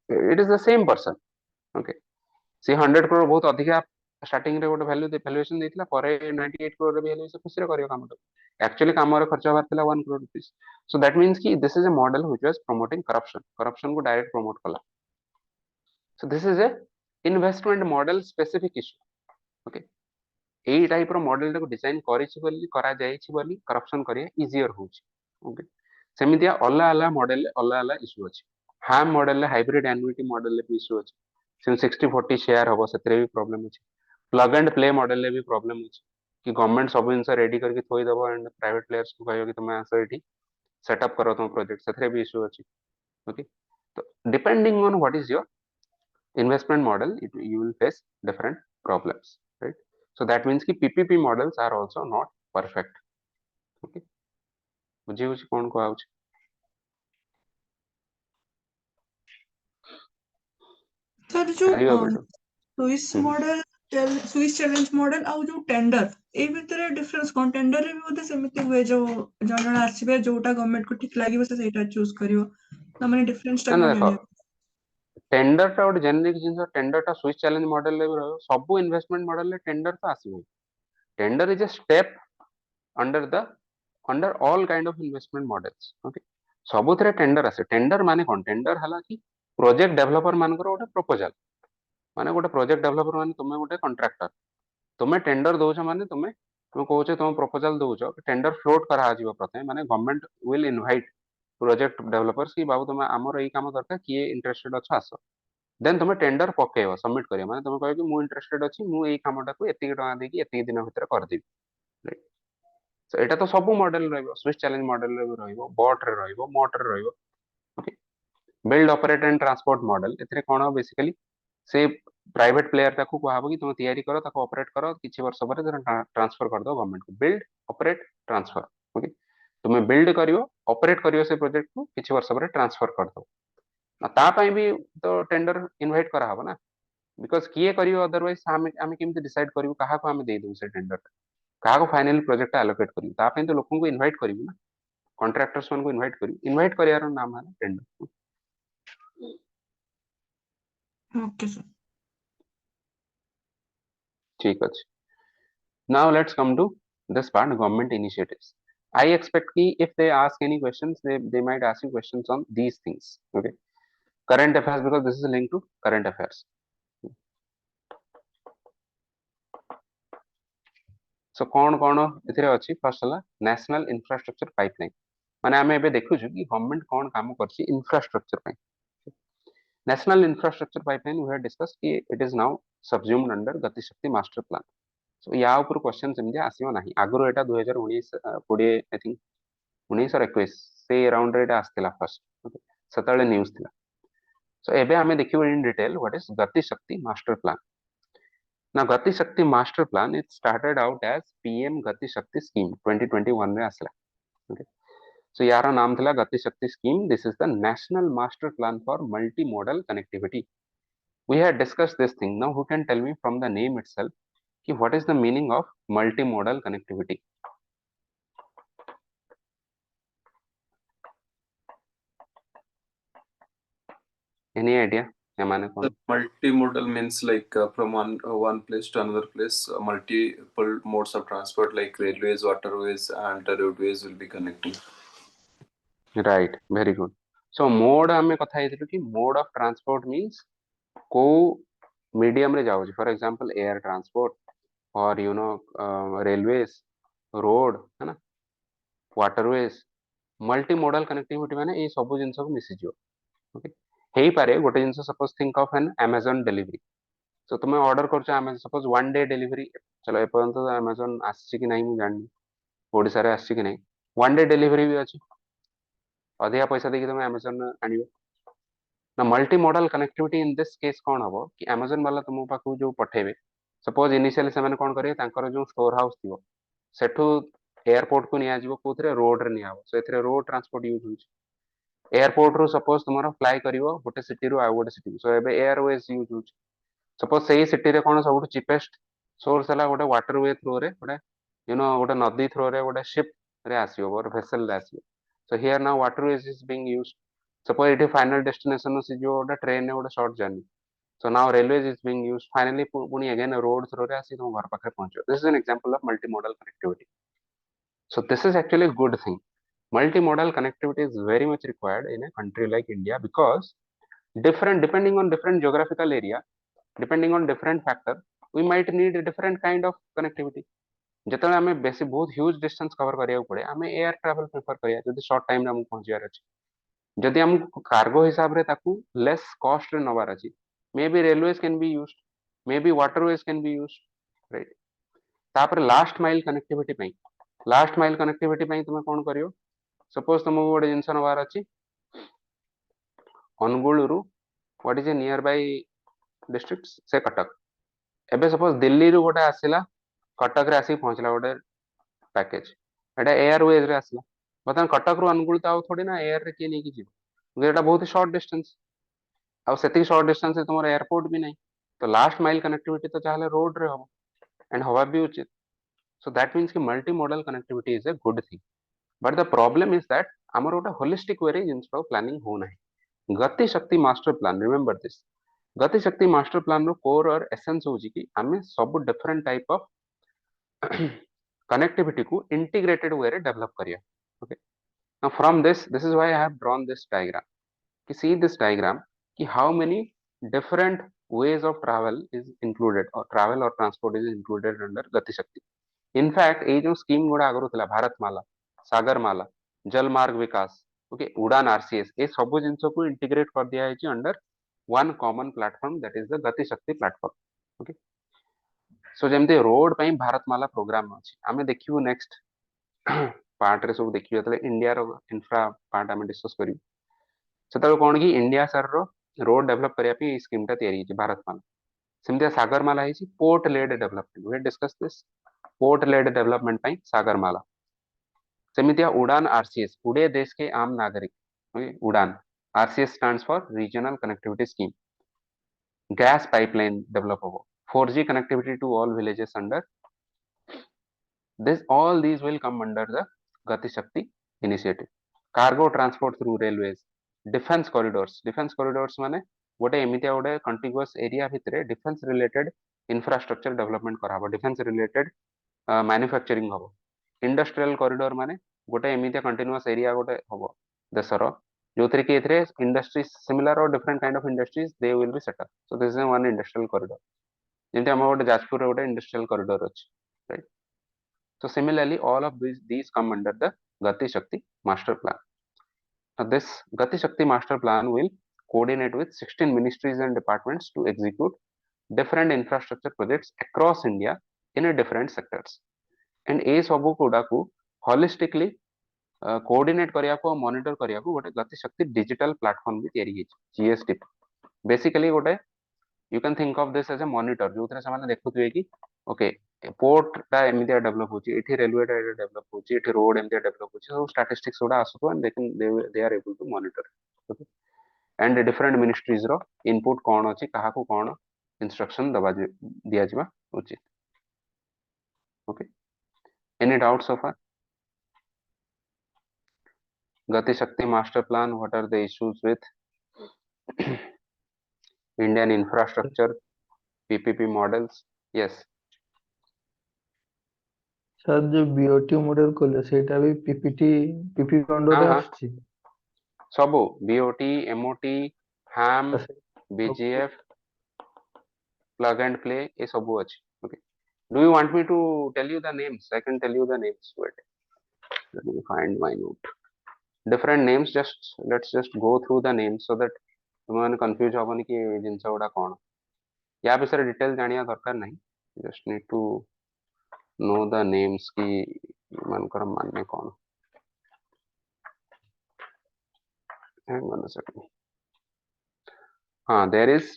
it is the same person okay से 100 करोड़ बहुत अधिका स्टार्टिंग रे गोटे वैल्यू वैल्यूएशन देथिला परे 98 करोड़ रे भी हेले से खुशी रे करियो काम एक्चुअली काम रे खर्च होबार थिला 1 crore rupees so that means कि this is a model which was promoting corruption को डायरेक्ट प्रमोट कला so this is a investment model specific issue okay एई टाइप रो मॉडल को डिजाइन करिछि बोली करा जाइछि बोली करप्शन करिया इजियर होछि ओके सेमितिया अल्ला अल्ला मॉडल अल्ला अल्ला इश्यू अछि HAM model hybrid annuity model भी इश्यू अछि सिम 60-40 शेयर हबो सेतरे भी प्रॉब्लम अछि प्लग एंड प्ले मॉडल भी प्रॉब्लम अछि कि गवर्नमेंट सब जिन रेडी करके थोईदेव एंड प्राइवेट प्लेयर्स को कह कि तुम आस ये सेटअप करो तुम प्रोजेक्ट से भी इश्यू अच्छी ओके तो depending on what is your investment model you will face different problems right so that means ki ppp models are also not perfect okay बुझी होची कोन को आउछ सर जो are you able to Swiss model Swiss challenge model आउ जो tender ए भितर difference कोन tender रे भी बोधे सेमिति हुए जो जन जन आसीबे जोटा गवर्नमेंट को ठीक लागिबो से सेटा चूज करियो ना माने डिफरेंस टा ना ना कोन देखो जानियो टेंडर टा ଗୋଟେ जेनेरिक जिंस टेंडर टा स्विस चैलेंज मॉडल रे रहयो सब इन्वेस्टमेंट मॉडल रे टेंडर तो आसीबो tender is a step under the under all kind of investment models okay सबुथरे टेंडर आसे टेंडर माने कोन टेंडर हला कि प्रोजेक्ट डेवलपर मानकर गोटे प्रपोजल माने गोटे प्रोजेक्ट डेवलपर माने तुमे गोटे कॉन्ट्रैक्टर तुम्हें टेंडर दौच माने तुम्हें तुम कौचे तुम प्रपोजल दौच टेंडर फ्लोट करा प्रथम माने government will invite project developers कि बाबू तुम आमर यही काम दरकार किए इंटरेस्टेड अच्छा आस देन तुम्हें टेंडर पकेइब सबमिट कर माने तुम कह कि मु इंटरेस्टेड अच्छी मु यही कामटा को एतिक टका देकी एतिक दिन भितर करदेबी राइट सो एटा तो सब मॉडल रहइबो स्विस चैलेंज मॉडल रे भी रहइबो बॉट रे रहइबो मोट रे रहइबो okay build operate and transport model एथरे कोन बेसिकली से प्राइवेट प्लेयर ताकू कहब कि तुम तैयारी करो ताको ऑपरेट करो किछि वर्ष पर ट्रांसफर कर दो गवर्नमेंट को बिल्ड ऑपरेट ट्रांसफर ओके तुम्हें बिल्ड करियो ऑपरेट करियो से प्रोजेक्ट को किछि वर्ष पर ट्रांसफर कर दो ता पई भी तो टेंडर इनवाइट करा हबो ना बिकॉज किए करियो अदरवाइज आमे केमति डिसाइड करियो कहा को आमे दे दउ से टेंडर कहा को फाइनली प्रोजेक्ट एलोकेट करियो ता पई तो लोकन को इनवाइट करियो ना कॉन्ट्रैक्टर्स मन को इनवाइट करियार नाम है टेंडर ओके सर ठीक अछि now let's come to this part government initiatives I expect ki if they ask any questions they might ask you questions on these things okay current affairs because this is linked to current affairs so कौन एथिरे अछि first हला national infrastructure pipeline माने आमे एबे देखु छु कि गवर्नमेंट कौन काम करछि इंफ्रास्ट्रक्चर पे national infrastructure pipeline we have discuss कि it is now subsumed under Gati Shakti master plan so या ऊपर क्वेश्चन सेमजे आसीबो नाही आगरो एटा 2019 20 आई थिंक 19 और 21 से अराउंड रेट आस्थिला फर्स्ट ओके सतळे न्यूज़ थिला सो एबे हमें देखिबो in detail what is Gati Shakti master plan ना Gati Shakti master plan it started out as PM Gati Shakti scheme 2021 में आसला ओके सो यार नाम थिला गति Shakti scheme this is the national master plan for multi modal connectivity we had discussed this thing now who can tell me from the name itself ki what is the meaning of multimodal connectivity any idea yamane kon Multimodal means like from one place to another place, multiple modes of transport like railways, waterways, and roadways will be connecting. right very good so mode hame katha heiଥିଲୁ ki mode of transport means को medium रे जाउची for example air transport और you know railways road है ना waterways multi modal connectivity माने ए सब जिंस को मिसि जियो okay हेई पारे गोटे जिंस suppose think of an Amazon delivery so तुम ऑर्डर करछ Amazon suppose one day delivery चलो ए पर्यंत तो अमेज़न आछि कि नहीं मु जानि ओडिसा रे आछि कि नहीं वन डे डिलीवरी भी अछि अधिया पैसा देकी तुम अमेज़न आनिबो ना multi modal connectivity in this case कौन हम कि अमेज़न वाला तुम पाखु जो पठेबे सपोज इनिशियली से कौन करेंगे तांकर जो स्टोर हाउस थी सेठू एयरपोर्ट को निया कौन रोड रे निया सो एथिरे रोड ट्रांसपोर्ट यूज हो एयरपोर्ट रू सपोज तुम फ्लाई कर गोटे सिटी रू आ गोटे सिटी सो एबे एयरवेज यूज हो सपोज सही सिटी रे कौन सब चीपेस्ट सोर्स है गोटे वाटरवे थ्रू रे गोटे यू नो गोटे नदी थ्रू रे गोटे शिप रे आसीबो भेसल रे आसीबो so here now waterways is being used suppose it final destination से जो गोटे ट्रेन गोटे short journey so now railways is being used finally puni again a road through re asi tum ghar pakhre pahuncho this is an example of multimodal connectivity so this is actually a good thing multimodal connectivity is very much required in a country like India because different depending on different geographical area depending on different factor we might need a different kind of connectivity ଯେତେବେଳେ ଆମେ ବେଶୀ ବହୁତ huge distance cover କରିବାକୁ पड़े ଆମେ air travel prefer करिया ଯଦି short time रे हमକୁ पहुंचिବାର ଅଛି ଯଦି हमକୁ कार्गो हिसाब रे ताकू लेस कॉस्ट रे नवार अछि may be railways can be used may be waterways can be used right तापर लास्ट माइल कनेक्टिविटी तुम कौन करियो सपोज तुमको गोटे जिनस नबार अच्छी अनुगुल रु what is a near by district से कटक एबे सपोज दिल्ली रु गोटे आसिला कटक रे आसी पहुंचला गोटे पैकेज एटा एयरवेज रे आसिला बर्तमान कटक रु अनुगुल तो थोड़ी ना एयर रे किए नहीं जीव एटा बहुत शॉर्ट डिस्टेंस आ सेति शॉर्ट डिस्टेंस तुम एयरपोर्ट भी नहीं तो लास्ट माइल कनेक्टिविटी तो चाहे रोड रे हम एंड हवा भी उचित so that means कि multi modal connectivity is a good thing but the problem is that आमर गोटे होलिस्टिक वे रे जिनस प्लानिंग हो नाही गति Shakti master plan remember this गति शक्ति मास्टर प्लान रो कोर और एसेंस होची कि आमे सब डिफरेंट टाइप ऑफ कनेक्टिविटी को इंटीग्रेटेड वे रे डेवलप करिया okay now from this is why I have drawn this diagram कि see this diagram कि how many different ways of travel is included or travel or transport is included under गति शक्ति in fact ये जो scheme गुड़ा आगु थिला भारतमाला सागरमाला जल मार्ग विकास ओके उड़ान आरसीएस ये सब जिनस को इंटीग्रेट कर दिया है under one common platform that is the गति शक्ति प्लेटफॉर्म ओके सो जमते रोड पई भारतमाला प्रोग्राम अछि आमे देखिबो नेक्स्ट पार्ट रे सब देखिबो तले इंडिया रो इंफ्रा पार्ट आमे डिस्कस करिबो सेतबे कोन कि इंडिया सर रो रोड डेवलप करिया पे स्कीम ता तयारी छै भारतमाला सेमते सागरमाला है port led development we discuss this port led development पई सागरमाला सेमितिया उड़ान आरसीएस उड़े देश के आम नागरिक ओके उड़ान RCS stands for regional connectivity scheme gas pipeline develop हो 4G connectivity to all villages under this all these will come under the gati shakti initiative cargo transport through railways defense corridors माने गोटे एमितिया गोटे कंटिग्युअस area भितरे defence related infrastructure development कराबो defence related manufacturing हबो industrial corridor माने गोटे एमितिया continuous area गोटे हबो देशर जोथरे कि एथरे industries similar or different kind of industries they will be set up so this is one industrial corridor जेंति हम गोटे जाजपुर रे गोटे इंडस्ट्रियल कॉरिडोर अछि right so similarly all of these come under the gati shakti master plan now this gati shakti master plan will coordinate with 16 ministries and departments to execute different infrastructure projects across India in a different sectors and ए सब गुडा को holistically coordinate करिया को monitor करिया को गोटे गति शक्ति digital platform भी तयारी जीएसटी बेसिकली गोटे you can think of this as a monitor जो से माने देखुथिबे कि ओके पोर्ट ता एमितिया डेवलप होची एठी रेलवे ता डेवलप होची एठी रोड एमितिया डेवलप होची सो स्टैटिस्टिक्स ओडा आसुतो and they are able to monitor okay and different ministries रो इनपुट कोन अछि काहा को कोन इंस्ट्रक्शन दबा दिया जिबा उचित okay any doubt so far Gati Shakti master plan what are the issues with Indian infrastructure PPP models yes sir जो बीओटी मॉडल कहले सेटा भी पीपीपी अंडर हाँ रे हाँ आछि सबो BOT MOT ham okay BGF plug and play ये सब अच्छी okay do you want me to tell you the names I can tell you the names wait let me find my note different names just let's just go through the names so that तुम confuse हबनी कि जिनस गुडा कौन या विषय detail जानिया दरकार नहीं just need to know the names की मानकर माने कौन hang on a second हाँ there is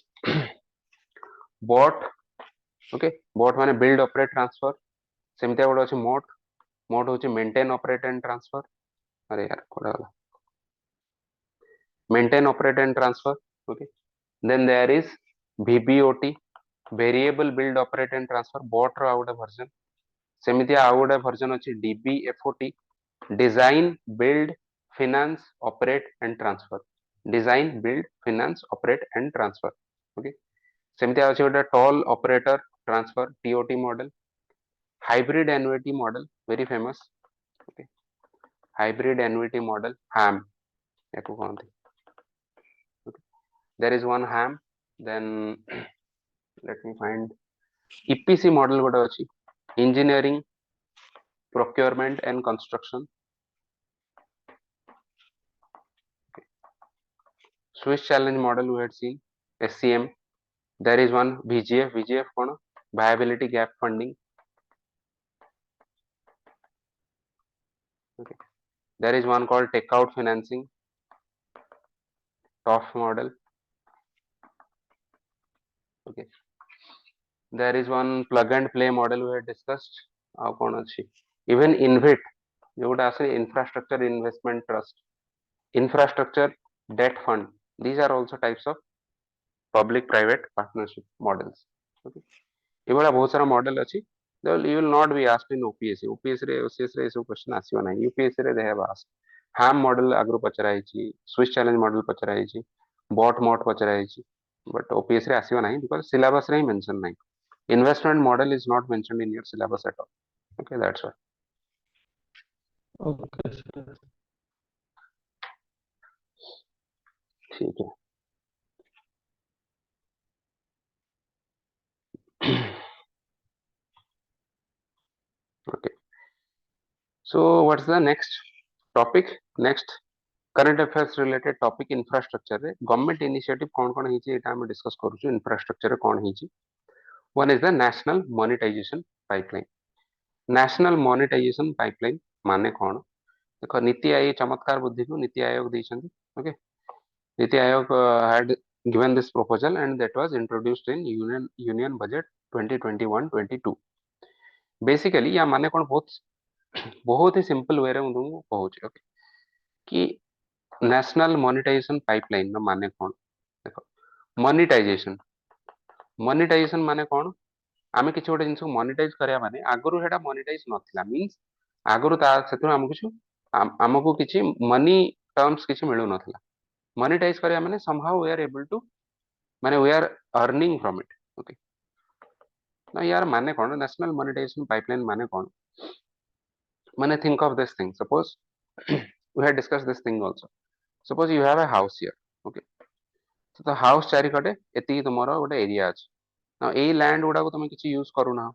bot okay bot माने build operate transfer सेमते गोटे अछि मोड होछि मेंटेन ऑपरेट एंड ट्रांसफर अरे यार कोडा वाला maintain operate and transfer okay then there is vbot variable build operate and transfer bot रो आउट वर्जन सेमिति आउट वर्जन अछि dbfot design build finance operate and transfer design build finance operate and transfer okay सेमिति अछि गोटे toll operator transfer tot model hybrid annuity model very famous okay hybrid annuity model ham याको कहंती there is one ham then let me find EPC model गोटे अछि engineering procurement and construction Swiss challenge model we had seen SCM there is one VGF cone viability gap funding Okay, there is one called takeout financing, TOF model. Okay, there is one plug and play model we had discussed. Even INVIT, infrastructure investment trust, infrastructure debt fund. These are also types of public private partnership models. Okay, ଏଭଳିଆ बहुत सारा model अच्छी. You will not be asked in OPSC. OPSC रे OCS रे सब question आसीबो नाही. UPSC रे they have asked. ham model आगरो पचरा हैची, स्विच चैलेंज मॉडल पचरा हैची, बॉट मॉड पचरा हैची, बट OPSC रे आसीबो नाही बिकॉज़ सिलेबस रे ही मेंशन नाही. Investment model is not mentioned in your syllabus at all. Okay, that's why. Okay, sir. ठीक है. Okay. So what's the next topic? Next current affairs related topic infrastructure रे government initiative कौन कौन ହେଇଛି एटा हम discuss करूछु. infrastructure रे कौन ହେଇଛି. One is the national monetization pipeline. national monetization pipeline माने कौन. देखो नीति आयोग चमत्कार बुद्धि को NITI Aayog देइछन्ति. Okay, NITI Aayog had given this proposal and that was introduced in union budget 2021-22. Basically या माने कौन बहुत ही सिंपल वे रे तुमको कहूची. ओके, कि नेशनल मोनेटाइजेशन पाइपलाइन माने कौन. देखो मोनेटाइजेशन माने कौन. आमे किछ गोटे जिंस मोनेटाइज करिया माने आगरु हेडा मोनेटाइज नथिला. मींस आगरु ता सेतु हमकु किछ मनी टर्म्स किछ मिलु नथिला. मोनेटाइज करिया माने somehow we are able to माने we are earning from it. Okay, ना यार माने कौन. नेशनल मोनेटाइजेशन पाइपलाइन माने कौन. माने think of this thing. Suppose we had discussed this thing also. Suppose you have a house here. Okay, so the house चारि कटे एति तुमरो गोटे एरिया अछि. now ए लैंड गुडा को तुम किछ यूज करू ना.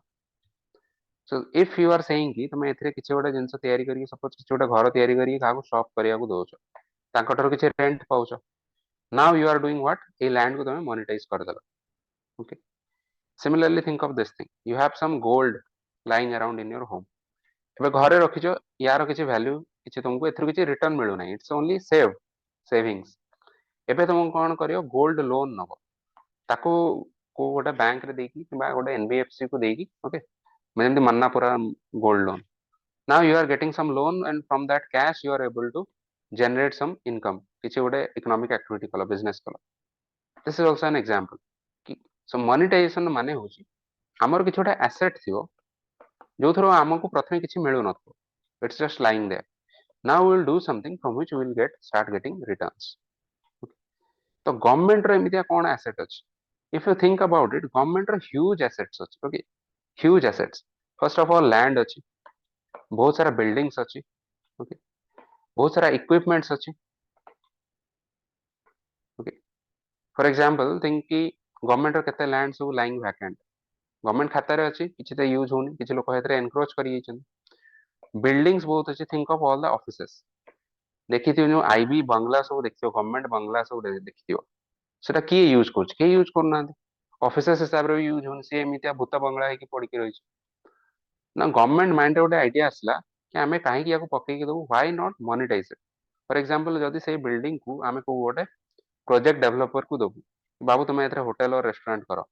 so if you are saying कि तुम एथरे किछ गोटे जिंस तयारी करी, सपोज किछ गोटे घर तयारी करी काको शॉप करिया को दोछ, तांकटर किछ रेंट पाउछ. now you are doing what, ए लैंड को तुम मोनेटाइज कर देलो. okay, similarly think of this thing. you have some gold lying around in your home. एबे घरे रखिछो, यार किछ वैल्यू किछ तुमको एथरे किछ रिटर्न मिलु नाही. It's only savings. एबे तुम कोन करियो, गोल्ड लोन नबो, ताको को गोटे बैंक रे देकी किबा गोटे एनबीएफसी को देकी. ओके, जेमति Manappuram gold loan. now you are getting some loan and from that cash you are able to generate some income. किछि गोटे इकोनॉमिक एक्टिविटी कलो, बिजनेस कलो. this is also an example. so monetization माने होची हमर किछि गोटे एसेट थियो जो थरो हमको प्रथमे किछि मिलु नथो. it's just lying there. now we will do something from which we will start getting returns. तो गवर्नमेंट रो एमितिया कोन एसेट अछि. if you think about it, government रो ह्यूज एसेट्स अछि. Okay, huge assets. First of all land अछि, बहुत सारा बिल्डिंग्स अछि. ओके, बहुत सारा इक्विपमेंट्स अछि. ओके, फॉर एग्जांपल थिंक कि गवर्नमेंट रो केते लैंड सब लाइंग वैकेंट गवर्नमेंट खाता रे अछि, किछि ते यूज होनी, किछि लोक हेतरे एनक्रोच करि छन. बिल्डिंग्स बहुत अछि. Think of all the offices. देखिथियो जो आईबी बंगला सब देखियो, गवर्नमेंट बंगला सब देखिथियो, सेटा किए यूज करछ, के यूज करना. ऑफिसेस हिसाब रे यूज होन, से एमितिया भूत बंगला है कि पड़ी के रही. ना गवर्नमेंट माइंड रे गोटे आइडिया आसला कि आमे काहे कि याको पक्के के दबु, why not monetise it. For example जदी से बिल्डिंग को आमे को गोटे प्रोजेक्ट डेवलपर को दबु, बाबू तुम एथरे होटल और रेस्टोरेंट करो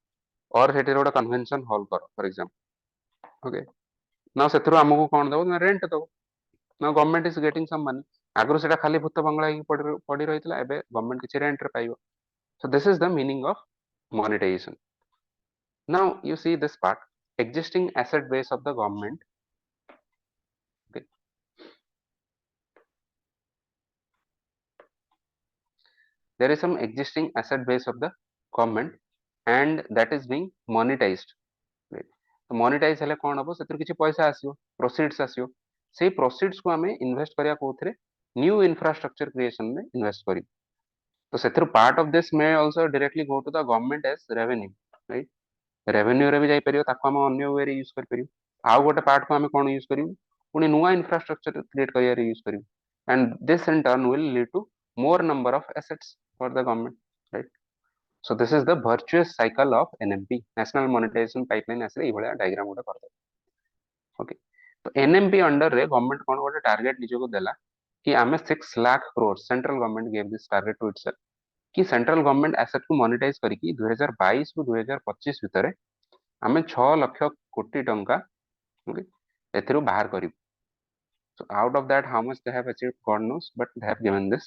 और सेटे गोटे कन्वेंशन हॉल करो फॉर एग्जांपल. ओके, ना सेथरो हमको कोन दबो ना रेंट दबो. ना government is getting some money. आगरो सेटा खाली भूत बंगला ही पड़ी रहितला, एबे गवर्नमेंट किछि रेंट रे पाइबो. so this is the meaning of monetization. now you see this part, existing asset base of the government. Okay, there is some existing asset base of the government and that is being monetized. Right, तो monetize हेले कोन हबो, सेतिर किछि पैसा आसियो, proceeds आसियो. से proceeds को हमें invest करिया कोथरे, न्यू इंफ्रास्ट्रक्चर क्रिएशन में इन्वेस्ट करी. तो सेतिर part of this may also directly go to the government as revenue. Right, revenue रे भी जाई परियो, ताको हम अन्य वे रे यूज कर परियो. आउ गोटे पार्ट को हम कोन यूज करियो, पुनी नुवा इंफ्रास्ट्रक्चर क्रिएट करिया रे यूज करियो. And this in turn will lead to more number of assets for the government. Right, so this is the virtuous cycle of NMP, national monetization pipeline. ऐसे ही बड़ा डायग्राम उड़ा करते हैं. ओके, तो NMP under रे government कोन गोटे target निजो को देला कि आमे 6 lakh crore central government gave this target to itself कि सेंट्रल गवर्नमेंट एसेट को मोनेटाइज करिकी 2022 ରୁ 2025 ଭିତରେ ଆମେ 6 ଲକ୍ଷ କୋଟି ଟଙ୍କା ଏଥିରୁ ବାହାର କରିବୁ। So out of that, how much they have achieved, God knows, but they have given this.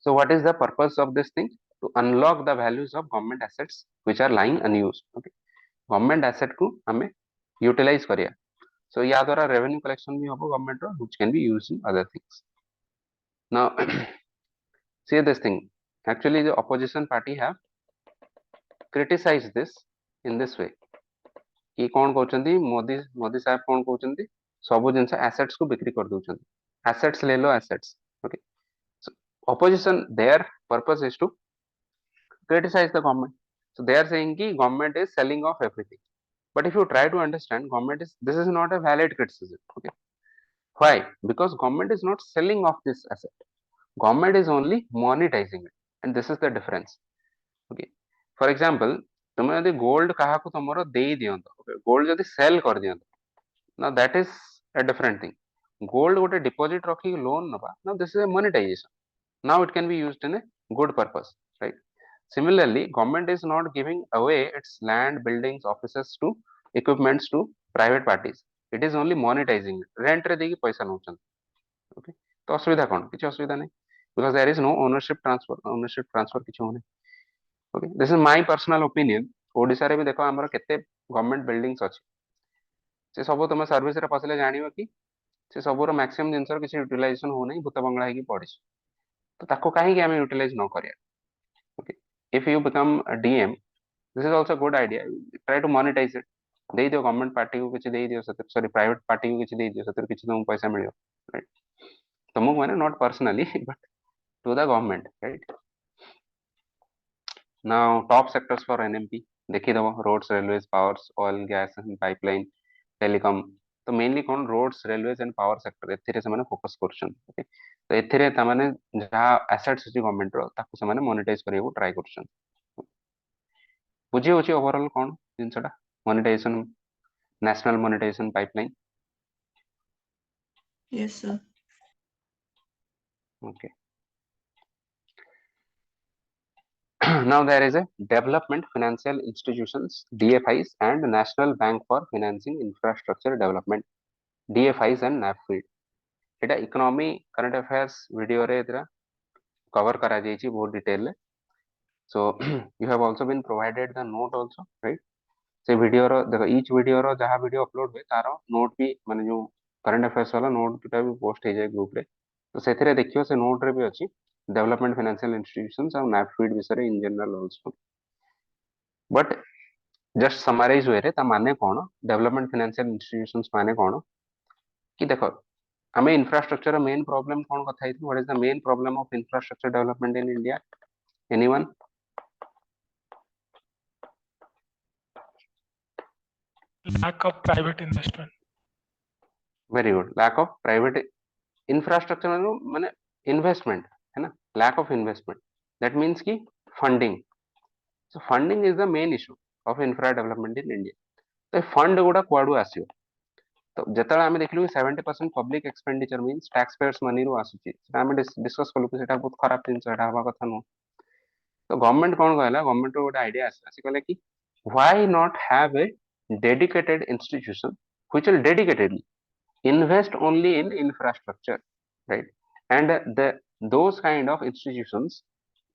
So what is the purpose of this thing? To unlock the values of government assets which are lying unused. Okay, government asset को हमें utilize करिया। So या द्वारा revenue collection भी होगा government row, which can be used in other things. Now see this thing. Actually, the opposition party have criticized this in this way. कि कौन कहते मोदी मोदी साहब कौन कहते सब जिन एसेट्स को बिक्री कर दौरान एसेट्स ले लो assets okay opposition their purpose is to criticize the government, so they are saying ki government is selling off everything, but if you try to understand government is this is not a valid criticism. Okay, why? Because government is not selling off this asset, government is only monetizing it, and this is the difference. Okay, for example तुम यदि gold क्या तुम दे दिंत gold जब cell कर दिंत now that is a different thing. Gold गोटे deposit रखी loan नबा now this is a monetization, now it can be used in a good purpose, right? Similarly, government is not giving away its land, buildings, offices to equipments to private parties, it is only monetizing it, rent रे देगी पैसा नौचन. Okay, तो असुविधा कौन? किसी असुविधा नहीं, because there is no ownership transfer किसी होने. Okay, this is my personal opinion. Odisha रे भी देखो हमर केते गवर्नमेंट बिल्डिंग्स अछि, से सब तुम सर्विस रे पसले जानिबो कि से सबरो मैक्सिमम जिंसर किसी यूटिलाइजेशन हो नहीं, भूत बंगला है कि पड़िस, तो ताको काहे कि हमें यूटिलाइज न करिया. Okay, if you become a DM, this is also a good idea, try to monetize it, दे दियो गवर्नमेंट पार्टी को किछि दे दियो, सॉरी प्राइवेट पार्टी को किछि दे दियो, सतर किछि तुमको पैसा मिलियो, राइट? तुमको माने not personally but to the government, right? Now top sectors for NMP देखि दबो, roads, railways, powers, oil, gas and pipeline, telecom. तो मेनली कौन roads, railways and power sector एथिरे से माने फोकस करछन. ओके, तो एथिरे त माने जहा एसेट्स अछि गवर्नमेंट रो ताको से माने मोनेटाइज करियो ट्राई करछन. बुझी होची ओवरऑल कौन जिनसटा monetisation, national monetisation pipeline. Yes, sir. Okay. Now there is a development financial institutions, DFIs, and National Bank for Financing Infrastructure Development, DFIs and NAFID. एटा इकोनॉमी करंट अफेयर्स वीडियो रे इतरा cover करा जायछि बहुत detail ले. So you have also been provided the note also, right? से video रो देखो, ईच वीडियो रो जहां वीडियो अपलोड हुए तारो नोट भी माने जो करंट अफेयर्स वाला नोट किटा भी पोस्ट हो जाए ग्रुप रे, तो सेथिरे देखियो से नोट रे भी अछि डेवलपमेंट फाइनेंशियल इंस्टीट्यूशंस और नैफिड विषय in general also. But just summarize हुए रे ता माने कोन, डेवलपमेंट फाइनेंशियल इंस्टीट्यूशंस माने कोन कि देखो हमें इंफ्रास्ट्रक्चर मेन प्रॉब्लम कौन कथा है, what is the main problem of infrastructure development in India? Anyone? lack of private investment. Very good, lack of private infrastructure माने इन्वेस्टमेंट है ना, lack of investment, that means की funding. So funding is the main issue of infra development in India. तो fund गुडा कुआडू आसियो, तो जतला आमे देखलु 70% public expenditure means taxpayers money रो आसुची, सेटा आमे डिस्कस कलु कि सेटा बहुत खराब थिंग, सेटा हवा कथा नो. तो गवर्नमेंट कौन कहला, गवर्नमेंट रो गोटे आइडिया आसला, से कहले कि why not have a dedicated institution which will dedicatedly invest only in infrastructure, right? And those kind of institutions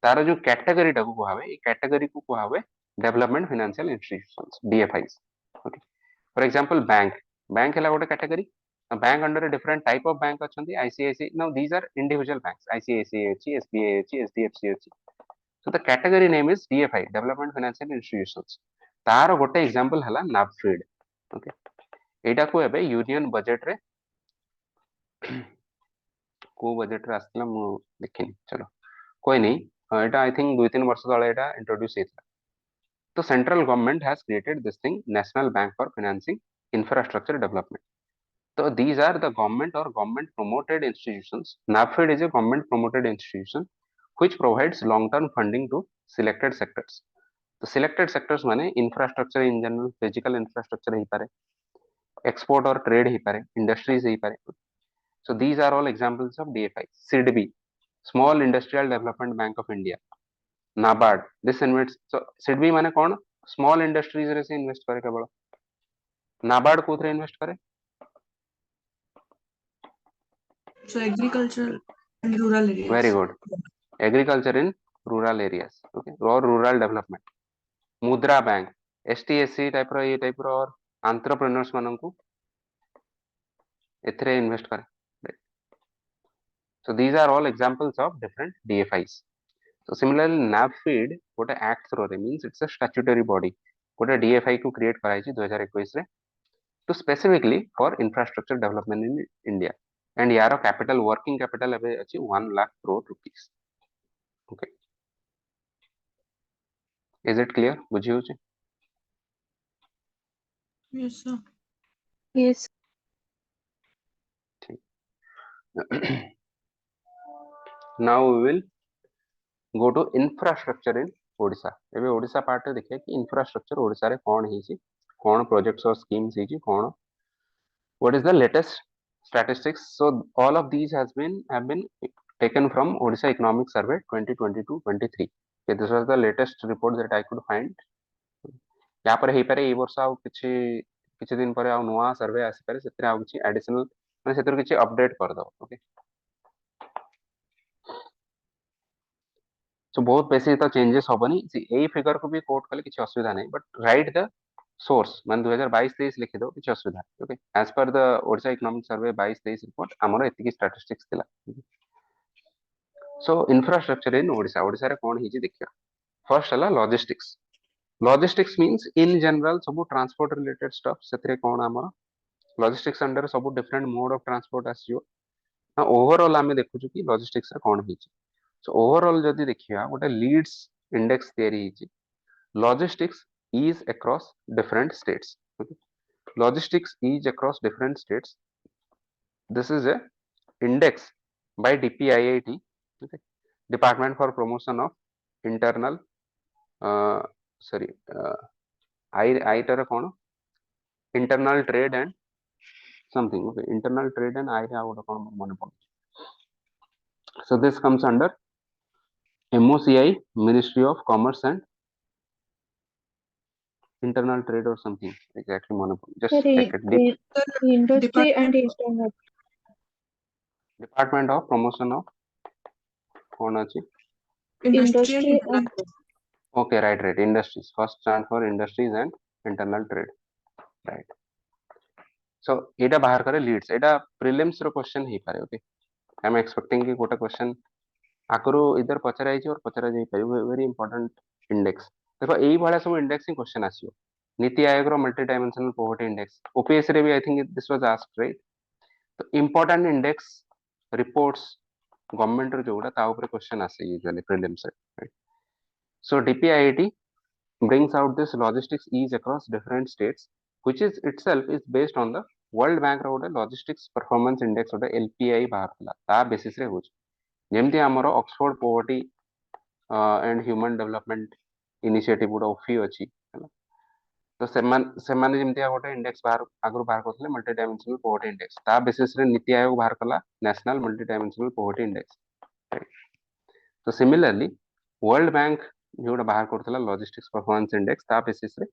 तार जो कैटेगरी टाको कुहावे, ए कैटेगरी को कुहावे development financial institutions, DFIs. Okay, for example bank हैला गोटे category. Bank under different type of bank अछंती, ICICI, now these are individual banks, ICICI अछि, SBI अछि, HDFC अछि. So the category name is DFI, development financial institutions. तार गोटे example हैला नाफिड. Okay, एटा को एबे यूनियन बजट रे को बजट रे आसला मु देखिनी, चलो कोई नहीं, एटा आई थिंक 2-3 वर्ष तळे एटा इंट्रोड्यूस हेतला. तो central government has created this thing, national bank for financing infrastructure development. So these are the government or government promoted institutions. NAFID is a government promoted institution which provides long term funding to selected sectors. तो selected sectors माने infrastructure in general, physical infrastructure ही पारे, export और trade ही पारे, industries ही पारे. So these are all examples of DFI. SIDB, Small Industrial Development Bank of India. NABARD, this invests. So SIDB माने कौन? Small industries रे से invest करे केवल. NABARD कोथरे invest करे? So agricultural and rural areas. Very good. Agriculture in rural areas. Okay. Or rural development. मुद्रा bank, STSC type रो ये type रो और entrepreneurs मानंकु एथरे invest करे. Right. So these are all examples of different DFIs. So similarly, NABFED गोटे act through रे means it's a statutory body. गोटे DFI को create कराई छी 2021 रे to specifically for infrastructure development in India. And यारो capital working capital अबे अछि 1 lakh crore rupees. Okay. Is it clear? बुझियो छी? Yes, sir. Yes. Now we will go to infrastructure in Odisha. एबे ओडिशा पार्ट रे देखिए कि infrastructure ओडिशा रे कोन हे छी, कोन projects और schemes हे छी, कोन what is the latest statistics. So all of these have been taken from Odisha Economic Survey 2022-23. Okay, this was the latest report that I could find. या पर हे पारे ए वर्ष आउ किछि दिन पर आउ नवा सर्वे आसी पारे, सेतरे आउ किछि एडिशनल माने सेतर किछि अपडेट कर दो. ओके. सो बहुत बेसी तो चेंजेस होबनी. ए फिगर को भी कोट कले किछि असुविधा नै, बट राइट द सोर्स मान 2022-23 लिखि दो, किछि असुविधा. Okay. As per the Odisha economic survey 22-23 report हमर एतिकी स्टैटिस्टिक्स थिला. So infrastructure in Odisha, Odisha रे कोन हिची देखियो. फर्स्ट हला logistics. Logistics means in general सब ट्रांसपोर्ट रिलेटेड स्टफ. सेतरे कोन हमर लॉजिस्टिक्स अंडर सब डिफरेंट मोड ऑफ ट्रांसपोर्ट आसियो. ना ओवरऑल आमे देखुछु कि लॉजिस्टिक्स रे कोन हिची. सो ओवरऑल जदि देखिया गोटे लीड्स इंडेक्स तयारी हिची. Logistics is across different states. Okay. Logistics is across different states. This is a index by DPIIT, okay. Department for Promotion of Internal I tar kono internal trade and something. Okay, internal trade and I have kono mone padu. So this comes under MOCI, Ministry of Commerce and Internal Trade or something. Exactly mone padu. Just check it. Industry and Department internal. Department of Promotion of कौन अछि? industry and Industry internal and trade. Okay, right. Industries. First stand for industries and internal trade. Right. So एटा बाहर करे leads. एटा prelims रो question ही पारे. Okay. I am expecting कि Kota question आकरो इधर पचरा आइछि और पचरा जाई पारे. Very important index. देखो एई भला सब index ही question आसियो. नीति आयोग रो multidimensional poverty index. OPS रे भी I think this was asked, right? तो important index reports गवर्नमेंट रो जोडा ता ऊपर क्वेश्चन आसे यूजुअली प्रीलिम्स रे, right. So DPIIT brings out this logistics ease across different states, which is itself is based on the World Bank रो logistics performance index LPI बाहर थला ता basis रे होछ. जेमति हमरो Oxford Poverty and Human Development Initiative गुडा OPHI अछि, हैला. तो सेमान जेमति गोटे इंडेक्स बाहर आगु बाहर करथले मल्टी डायमेंशनल पोवर्टी इंडेक्स ता बेसिस रे नीति आयोग बाहर कला national multi dimensional poverty index. तो सिमिलरली वर्ल्ड बैंक जोड़ा बाहर करथला लॉजिस्टिक्स परफॉर्मेंस इंडेक्स ता बेसिस रे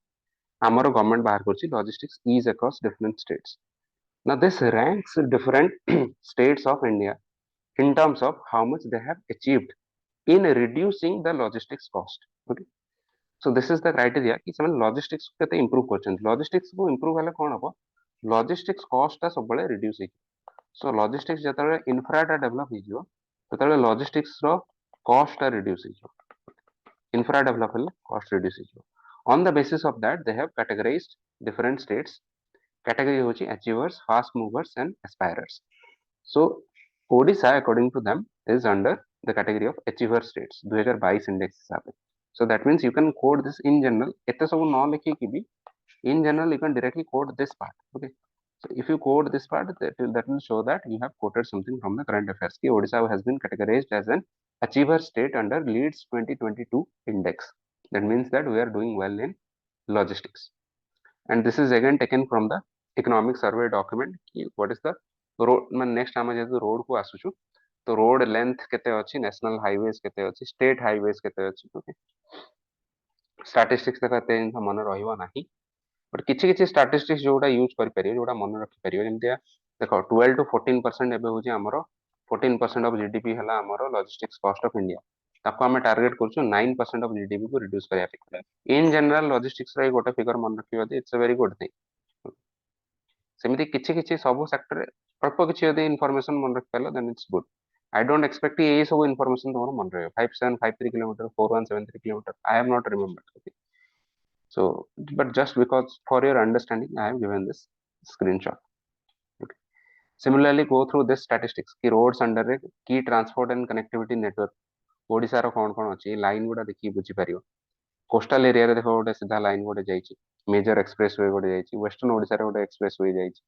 हमर गवर्नमेंट बाहर करछि logistics is across different states. Now this ranks different states of India in terms of how much they have achieved in reducing the logistics cost. Okay. So this is the criteria कि ସେମାନେ logistics को केते improve करछन. Logistics को improve हले कोन हबो, logistics cost ता सब बळे reduce हे. So logistics जतले infra ता develop हे जिवो ततले logistics रो cost ता reduce हे जिवो. Infra develop हले cost reduce हे जिवो. On the basis of that they have categorized different states. Category होची achievers, fast movers and aspirers. So Odisha according to them is under the category of achiever states 2022 index हिसाब से. So that means you can code this in general. एते सब न लिखे कि भी in general you can directly code this part. Okay. So if you code this part, that will show that you have quoted something from the current affairs. Ki Odisha has been categorized as an achiever state under Leeds 2022 index. That means that we are doing well in logistics. And this is again taken from the economic survey document. What is the road? Next आम जेहेतु road को आसुछु तो road length केते अछि, national highways केते अछि, state highways केते अछि, ओके स्टैटिस्टिक्स देखते हैं मन रहिबो नाही, बट किछि किछि स्टैटिस्टिक्स जोटा यूज करि परियो, जोटा मन रखि परियो, जेमतिया देखो 12 to 14% एबे होची हमरो 14% ऑफ जीडीपी हला हमरो लॉजिस्टिक्स कॉस्ट ऑफ इंडिया, ताको हमें टारगेट करछु 9% ऑफ जीडीपी को रिड्यूस करिया पे। इन जनरल लॉजिस्टिक्स रे गोटे फिगर मन रखियो दे, it's a very good thing. सेमिति किछि किछि सब सेक्टर अल्प किछि यदि इन्फॉर्मेशन मन रखि पालो then it's good. I don't expect ये सब इन्फॉर्मेशन तमरो मन रहे 5753 kilometre 4173 kilometre, I have not remembered. So, but just because for your understanding, I have given this screenshot. Okay. Similarly, go through this statistics. Ki roads under a key transport and connectivity network. Odisha रो कोन कोन अछि line गुडा देखि बुझी पारियो। Coastal area रे देखो गोटे सीधा लाइन गोटे जाइछि, मेजर एक्सप्रेस वे गोटे जाइछि, वेस्टर्न ओडिसा रे गोटे एक्सप्रेस वे जाइछि,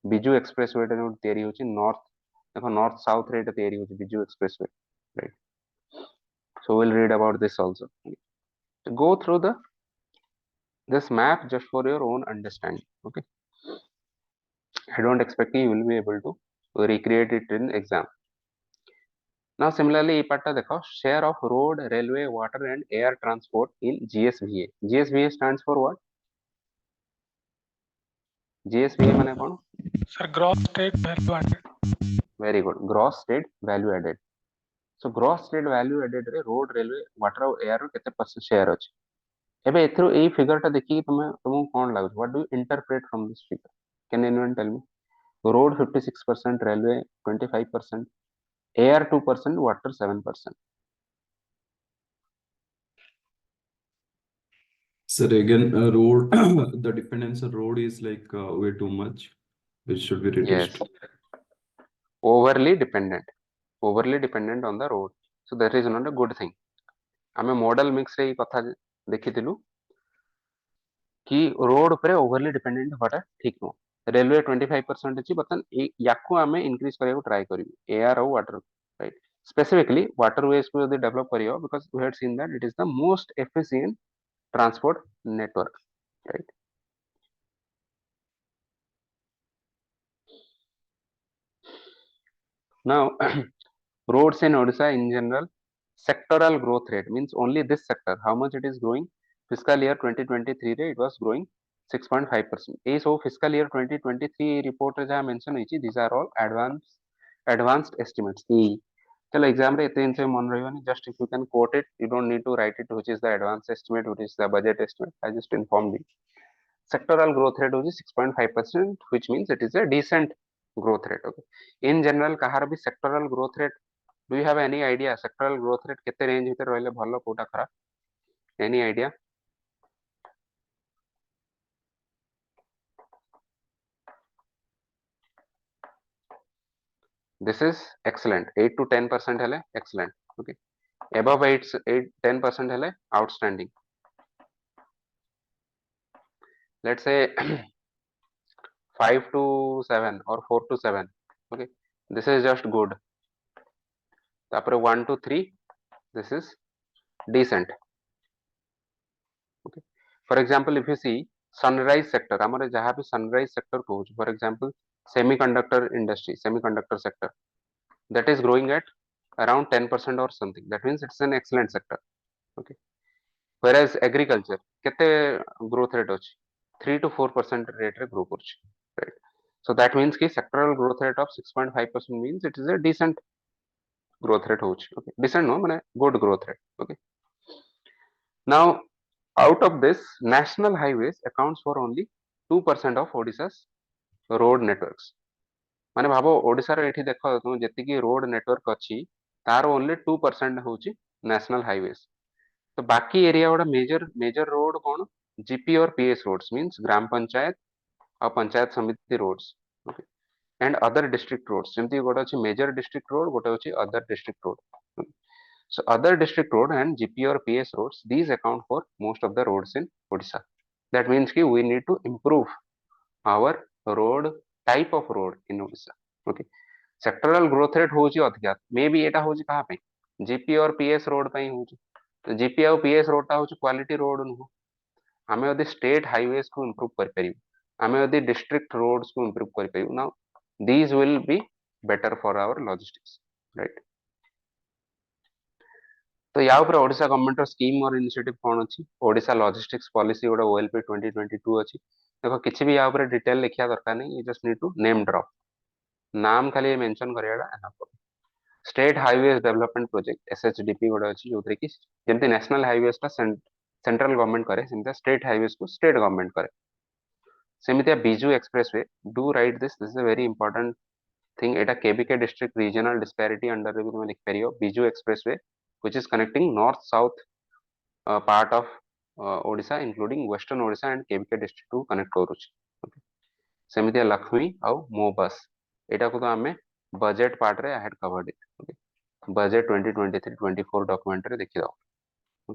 बिजू एक्सप्रेस वे टे जोट तयारी होछि नॉर्थ, देखो नॉर्थ साउथ रे टे तयारी होछि Biju expressway, right. So we'll read about this also. So go through this map just for your own understanding, okay. I don't expect you will be able to recreate it in exam. Now similarly, part देखो share of road, railway, water and air transport in GSVA. GSVA stands for what? GSVA माने कौन? Sir, gross state value added. Very good. Gross state value added. So gross state value added रे road, railway, water और air रो केते percent share अछि? एबे एथरो एई figure टा देखि तुमको कोन लागु? What do you interpret from this figure? Can anyone tell me? Road 56%, railway 25%, air 2%, water 7%. Sir, again, road, the dependence on road is like way too much, which should be reduced. Yes, overly dependent on the road. So that is not a good thing. आमे model mix रे कथा देखिथिलु कि road ऊपर overly dependent होटा ठीक no. Railway 25% अछि, बतन याकू आमे increase करियो try करियो एयर और वाटर, राइट। स्पेसिफिकली वाटरवेज को यदि डेवलप करियो, because we had seen that it is the most efficient transport network, right. Now roads in Odisha in general, sectoral growth rate means only this sector how much it is growing. Fiscal year 2023 रे it was growing 6.5%. A so fiscal year 2023 report रे जहाँ mention होइछि, these are all advanced estimates. चलो exam रे एते इनसे मन रहिबनी, just if you can quote it, you don't need to write it which is the advanced estimate, which is the budget estimate. I just informed you. Sectoral growth rate होछि 6.5%, which means it is a decent growth rate. Okay. In general कहार भी sectoral growth rate, do you have any idea sectoral growth rate केते range भितर रहले भलो कोटा खराब? Any idea? This is excellent. 8 to 10% हेले excellent. Okay. Above 10% हेले outstanding. Let's say 5 to 7 or 4 to 7. Okay. This is just good. तापर 1 to 3, this is decent. Okay. For example, if you see sunrise sector, हमारे जहाँ भी sunrise sector को, for example, semiconductor industry, semiconductor sector, that is growing at around 10% or something. That means it's an excellent sector. Okay. Whereas agriculture, केते growth rate होची? 3 to 4% rate रे grow करची, right? So that means कि sectoral growth rate of 6.5% means it is a decent growth rate होची. Okay. Decent no, माने good growth rate. Okay. Now, out of this, national highways accounts for only 2% of Odisha's road networks. माने भाबो ओडिसा रे एठी देखो तुम जति की road network अछि तार ओनली 2% होची नेशनल हाईवेज। तो बाकी एरिया वाला मेजर रोड कौन? जीपी और PS roads means gram panchayat और panchayat samiti roads, okay, and other district roads, जेमति गोटे अछि मेजर डिस्ट्रिक्ट रोड, गोटे अछि other district road. So other district road and GP or PS roads, these account for most of the roads in Odisha. That means कि we need to improve our road type of road in Odisha. Okay. Sectoral growth rate होची अधिका, maybe एटा होची कहाँ पे? GP और PS road पे ही होची, तो जीपी आउ पीएस रोडटा हूँ क्वालिटी रोड नुह आम यदि स्टेट हाईवेज को इम्प्रूव कर आम यदि डिस्ट्रिक्ट रोड्स को इम्प्रूव कर now these will be better for our logistics right. तो या ऊपर ओडिशा गवर्नमेंट स्कीम और इनिशिएटिव कौन अच्छी ओडिशा लॉजिस्टिक्स पॉलिसी गोटे ओएलपी 2022 अच्छी देखो किसी भी या ऊपर डिटेल लिखा दरकार नहीं, you just need to name drop नाम खाली मेंशन करियाडा state highways development project SHDP गोटे अच्छी जो कि जमती नेशनल हाईवेज टा सेंट्रल गवर्नमेंट करे सेमती स्टेट हाईवेज को स्टेट गवर्नमेंट करे सेमती Biju expressway do write this is a very important thing एटा KBK district regional disparity under रे भी तुम लिख परियो Biju expressway which is connecting north south part of Odisha including western Odisha and KBK district को कनेक्ट करूची सेमती लक्ष्मी आउ मो बस एटा को तो आमे बजेट पार्ट रे I had covered it budget 2023-24 document रे देखि दाओ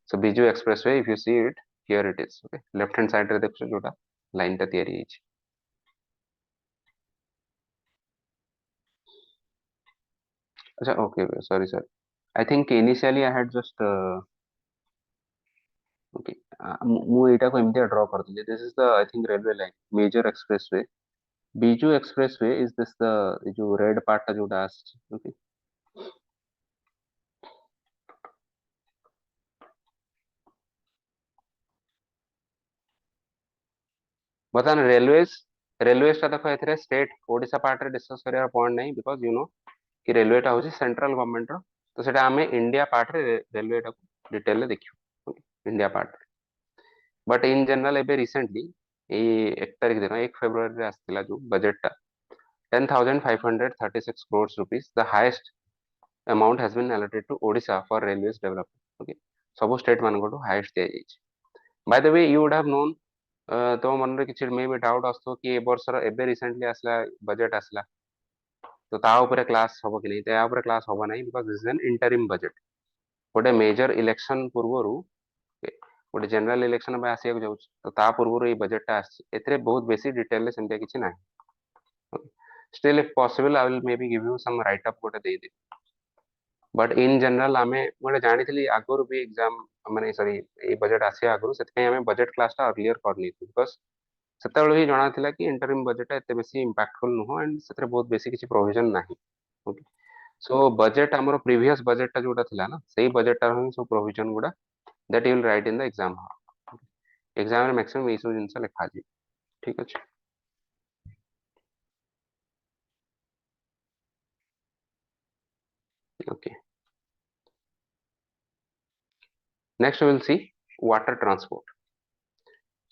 so Biju expressway if you see it here it is okay left hand side रे देखो जोटा लाइन टा तयारी हिच अच्छा okay sorry sir I think initially I had just okay मु एटा को एमती ड्रॉ करथि this is the I think railway line major expressway Biju expressway is this the जो रेड पार्ट जोटा आछि ओके बर्तमान रेलवेज टा देखो एथरे स्टेट ओडिशा पार्ट रे डिस्कस करिया पॉइंट नहीं बिकॉज यू नो कि रेलवे टा होची सेंट्रल गवर्नमेंट रो तो सेटा आमे इंडिया पार्ट रे रेलवे टा को डिटेल रे देखियो okay India part but in general एबे रिसेंटली ए 1 तारिख दिन 1 फेब्रुआरी रे आस्तिला जो बजट टा 10,536 crores rupees the highest amount has been allocated to Odisha for railways development okay सब स्टेट मान को हाईएस्ट दिया जाइए by the way you would have known तो मन रे किछि मे बी डाउट आस्तो कि ए वर्ष रो एबे रिसेंटली आसला बजट आसला तो ता ऊपर क्लास हबो कि नहीं ता ऊपर क्लास हबो नहीं because this is N interim budget गोटे मेजर इलेक्शन पूर्वरु गोटे जनरल इलेक्शन में आसिया जाउछ तो ता पूर्वरु ए बजट टा आछि एतरे बहुत बेसी डिटेल ले सेमते किछि नाही still if possible I will may be give you some write up गोटे दे दे बट इन जनरल आमे गोटे जानिथिली आगुरु भी एग्जाम माने सॉरी ए बजट आसिया आगुरु सेते आमे बजट क्लास टा अर्लियर करनी बिकॉज़ ସେତେବେଳେ ବି ଜଣା ଥିଲା କି ଇଣ୍ଟରିମ୍ ବଜେଟ ଏତେ ବେଶୀ ଇମ୍ପାକ୍ଟଫୁଲ ନୁହଁ ଆଣ୍ଡ ସେଥିରେ ବହୁତ ବେଶୀ କିଛି ପ୍ରୋଭିଜନ ନାହିଁ ଓକେ ସୋ ବଜେଟ ଆମର ପ୍ରିଭିୟସ ବଜେଟଟା ଯୋଉଟା ଥିଲା ନା ସେଇ ବଜେଟଟା ହିଁ ସବୁ ପ୍ରୋଭିଜନ ଗୁଡା that you will write in the exam exam रे मैक्सिमम एई सब जिंस लिखा जी ठीक अछि okay next we will see water transport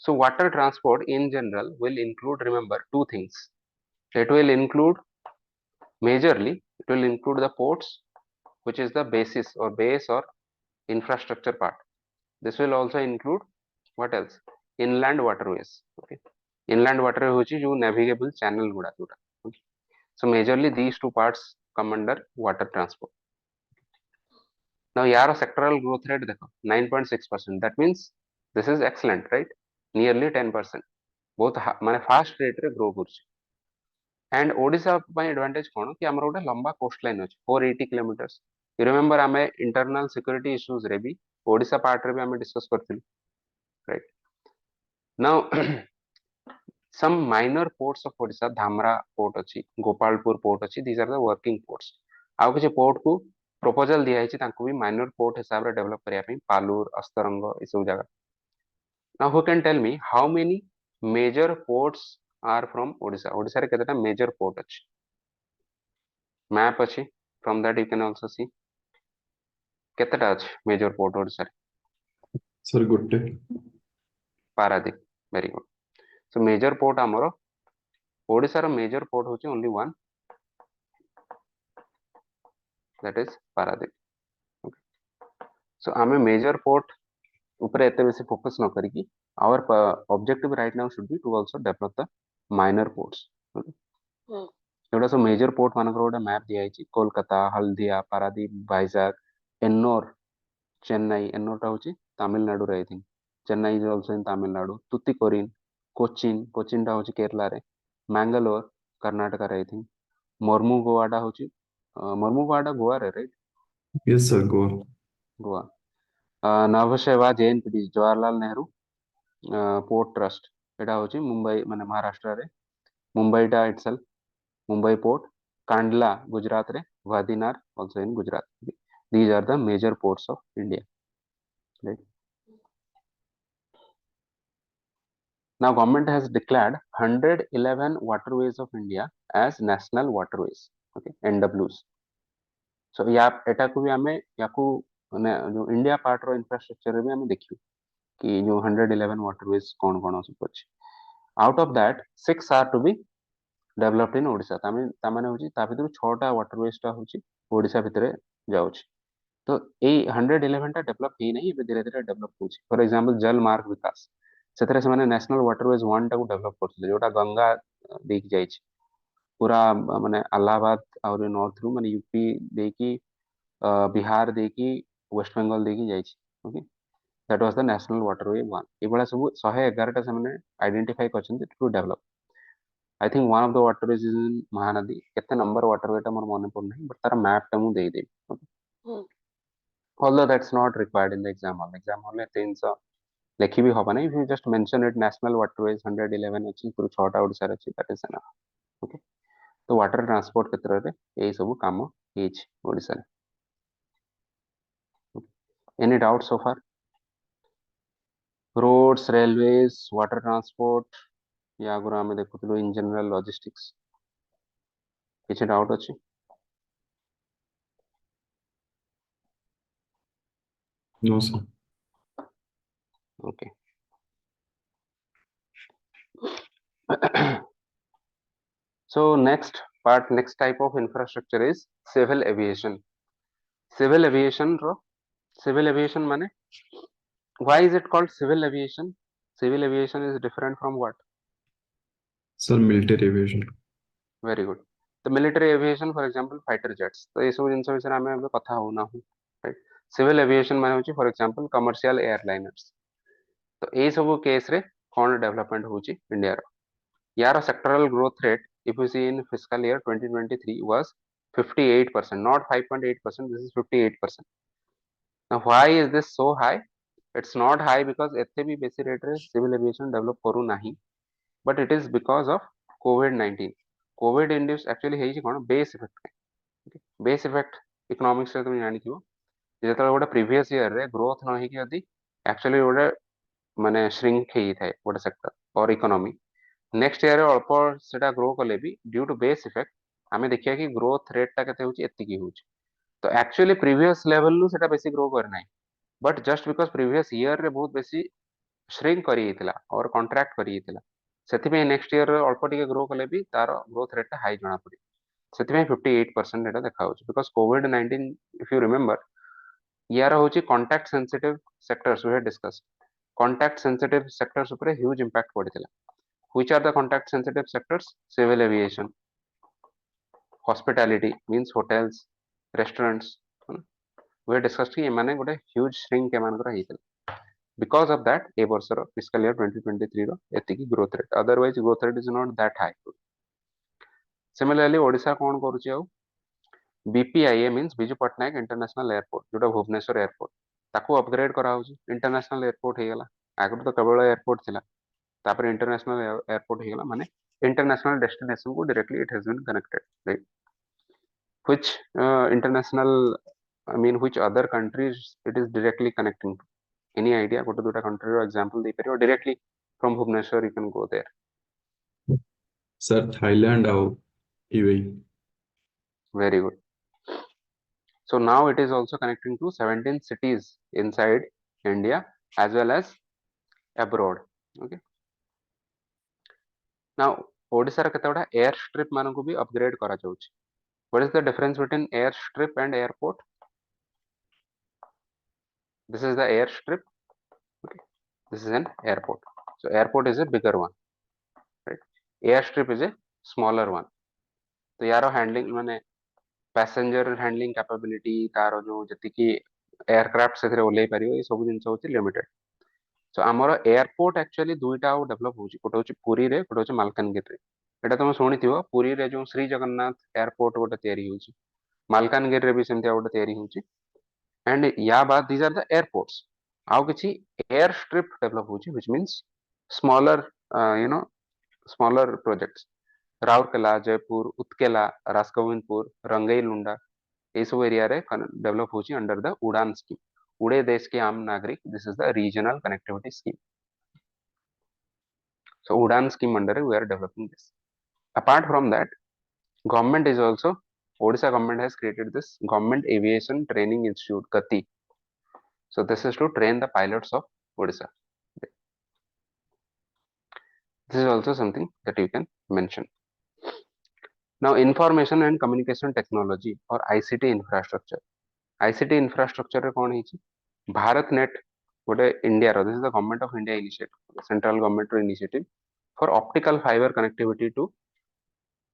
so water transport in general will include remember two things it will include majorly it will include the ports which is the basis or base or infrastructure part this will also include what else inland waterways okay inland waterway hochi jo navigable channel guda jota okay so majorly these two parts come under water transport now yar sectoral growth rate dekho 9.6% that means this is excellent right nearly 10% बहुत माने fast rate रे grow करछि and Odisha पय advantage कोन कि हमर गोटे लंबा coast line अछि 480 किलोमीटर्स यू रिमेंबर हमें इंटरनल सिक्योरिटी इश्यूज रे भी ओडिशा पार्ट रे भी हमें डिस्कस करथिलु right now some minor ports of Odisha Dhamra port अछि गोपालपुर पोर्ट अछि these are the working ports आउ किछ पोर्ट को प्रपोजल दिया अछि तांको भी माइनर पोर्ट हिसाब रे डेवलप करिया पई पालूर अस्तरंग ए सब जगह now who can tell me how many major ports are from Odisha Odisha रे केतेटा मेजर पोर्ट अछि मैप अछि from that you can also see केतेटा अछि मेजर पोर्ट ओडिसा सर गोटे Paradip very good so major port हमरो ओडिसा रो मेजर पोर्ट होची only one that is Paradip so आमे मेजर पोर्ट ऊपर एते बेसी फोकस न करी की our objective right now should be to also develop the minor ports एटा सब मेजर पोर्ट मानकर गोटे मैप दिया आइछि कोलकाता हल्दिया पारादीप वाइजाग एन्नोर चेन्नई एन्नोर टा होची तमिलनाडु रे I think Chennai is also in Tamil Nadu Tuticorin Cochin Cochin टा होची केरला रे मैंगलोर कर्नाटका रे आई थिंक मोर्मुगोवाडा होची मोर्मुगोवाडा गोवा रे राइट यस सर गो Goa Nhava Sheva JNPT Jawaharlal Nehru port trust एटा होची मुंबई माने महाराष्ट्र रे मुंबईटा इटसेल्फ मुंबई पोर्ट कांडला गुजरात रे Vadinar also in Gujarat. These are the major ports of India, right? Now government has declared 111 waterways of India as national waterways, okay, NWs. So या एटा को भी हमें याकू माने जो इंडिया पार्ट रो इंफ्रास्ट्रक्चर भी हमें देखियो कि जो 111 waterways कौन कौन सब अछि. Out of that 6 are to be developed in Odisha. तामाने होची ता भितर 6 टा waterways टा होची ओडिशा भितरे जाउची. तो ए 111 टा डेवलप ही नहीं धीरे धीरे डेवलप होची. फॉर एग्जांपल जल मार्ग विकास सेतरे से माने नेशनल वाटरवेज 1 टा को डेवलप करथिले जोटा गंगा देख जाइछि पूरा माने इलाहाबाद और नॉर्थ रू माने यूपी देकी बिहार देकी वेस्ट बंगाल देकी जाइछि. Okay that was the national waterway 1. एबला सब 111 टा से माने आइडेंटिफाई करछन्ते to develop. I think one of the waterways is in Mahanadi. केते नंबर वाटरवे टा मोर मने पड़ नहीं बट तार मैप टा मु देई देबी. Okay. Although that's not required in the exam hall. Exam hall में 300 लेखी भी होगा नहीं. If you just mention it national waterways 111 अच्छी पूरा 6टा ओडिसा अच्छी that is enough. Okay. तो वाटर ट्रांसपोर्ट क्षेत्र रे एई सब काम हेछि ओडिसा रे. Any doubts so far? Roads, railways, water transport या गुरा में देखुतलो in general logistics किछि डाउट अछि? No, sir. Okay. So next type of infrastructure is civil aviation. Civil aviation माने why is it called civil aviation? Civil aviation is different from what? Sir, military aviation. Very good. The military aviation, for example, fighter jets. तो ये सब जिनसे विषय में हम कथा होना हो, right? Civil aviation माने होची for example commercial airliners. तो ये सब केस रे कौन डेवलपमेंट होची इंडिया रो. यार sectoral growth rate if you see in fiscal year 2023 was 58%, not 5.8%. This is 58%. Now why is this so high? It's not high because एते भी बेसी रेट रे civil aviation डेवलप करू नाही, but it is because of COVID-19. COVID induced actually हेछि कोन base effect. Base effect economics रे तुम जानि थिबो जेतले गोटे प्रीवियस ईयर रे ग्रोथ न हेकि यदि एक्चुअली गोटे माने श्रिंक हेइ थाए गोटे सेक्टर और इकोनॉमी नेक्स्ट ईयर रे अल्प सेटा ग्रो कले भी ड्यू टू बेस इफेक्ट आमे देखिया कि ग्रोथ रेट टा केते होछि एत्ति की होछि. तो एक्चुअली प्रीवियस लेवल नु सेटा बेसी ग्रो कर नाही but just because previous year रे बहुत बेसी श्रिंक करी हितला और कॉन्ट्रैक्ट करी हितला सेथिबे नेक्स्ट ईयर रे अल्प टिके ग्रो कले भी तार ग्रोथ रेट टा हाई जणा पड़ी. सेथिबे 58% एटा देखा होछि बिकॉज कोविड-19 इफ यू रिमेंबर यार होछि contact sensitive sectors we have discussed. Contact sensitive sectors ऊपर ह्यूज इंपैक्ट पड़ितला. Which are the contact sensitive sectors? Civil aviation, hospitality means hotels, restaurants. We have discussed कि एमाने गोटे ह्यूज श्रिंक एमान कर हितला. बिकॉज ऑफ दैट ए वर्षर फिस्कल ईयर 2023 रो एतिकी growth rate. Otherwise growth rate is not that high. Similarly Odisha कोन करूची आउ BPIA means Biju Patnaik international airport जोटा भुवनेश्वर एयरपोर्ट ताको अपग्रेड करा होची इंटरनेशनल एयरपोर्ट हे गेला. आगु तो केवल एयरपोर्ट थिला तापर इंटरनेशनल एयरपोर्ट हे गेला माने इंटरनेशनल डेस्टिनेशन को directly it has been connected, right? Which international I mean which other countries it is directly connecting to? Any idea? Go to the country or example they or directly from Bhubaneswar you can go there. Sir, Thailand or UAE. Very good. So now it is also connecting to 17 cities inside India as well as abroad. Okay. Now Odisha रा केतेटा air strip मानन को भी upgrade करा जाउछ. What is the difference between airstrip and airport? This is the airstrip. Okay. This is an airport. So airport is a bigger one, right? Airstrip is a smaller one. तो यारो handling माने passenger handling capability तारो जो जति की aircraft से ओल्लै परियो ये सब जिंस होची लिमिटेड. सो हमर एयरपोर्ट एक्चुअली दुईटा डेवलप होची. कोटे होची पुरी रे कोटे होची मालकानगिरी रे. एटा तुम सुनिथिबो पुरी रे जो श्री जगन्नाथ एयरपोर्ट गोटे तयारी होची मालकानगिरी रे भी सेमतिया गोटे तयारी होची. एंड या बाद दीज आर द एयरपोर्ट्स. आउ किछि एयर स्ट्रिप डेवलप होछि which means smaller you know smaller projects Rourkela Jeypore Utkela Rajgovindpur Rangeilunda ये सब एरिया रे डेवलप होछि अंडर द उड़ान स्कीम उड़े देश के आम नागरिक this is the regional connectivity scheme so udan scheme under we are developing this apart from that government is also odisha government has created this government aviation training institute gati so this is to train the pilots of odisha this is also something that you can mention now information and communication technology or ict infrastructure infrastructure रे कोन हिची Bharat net गोटे India रो this is the government of India initiative central government रो initiative for optical fibre connectivity to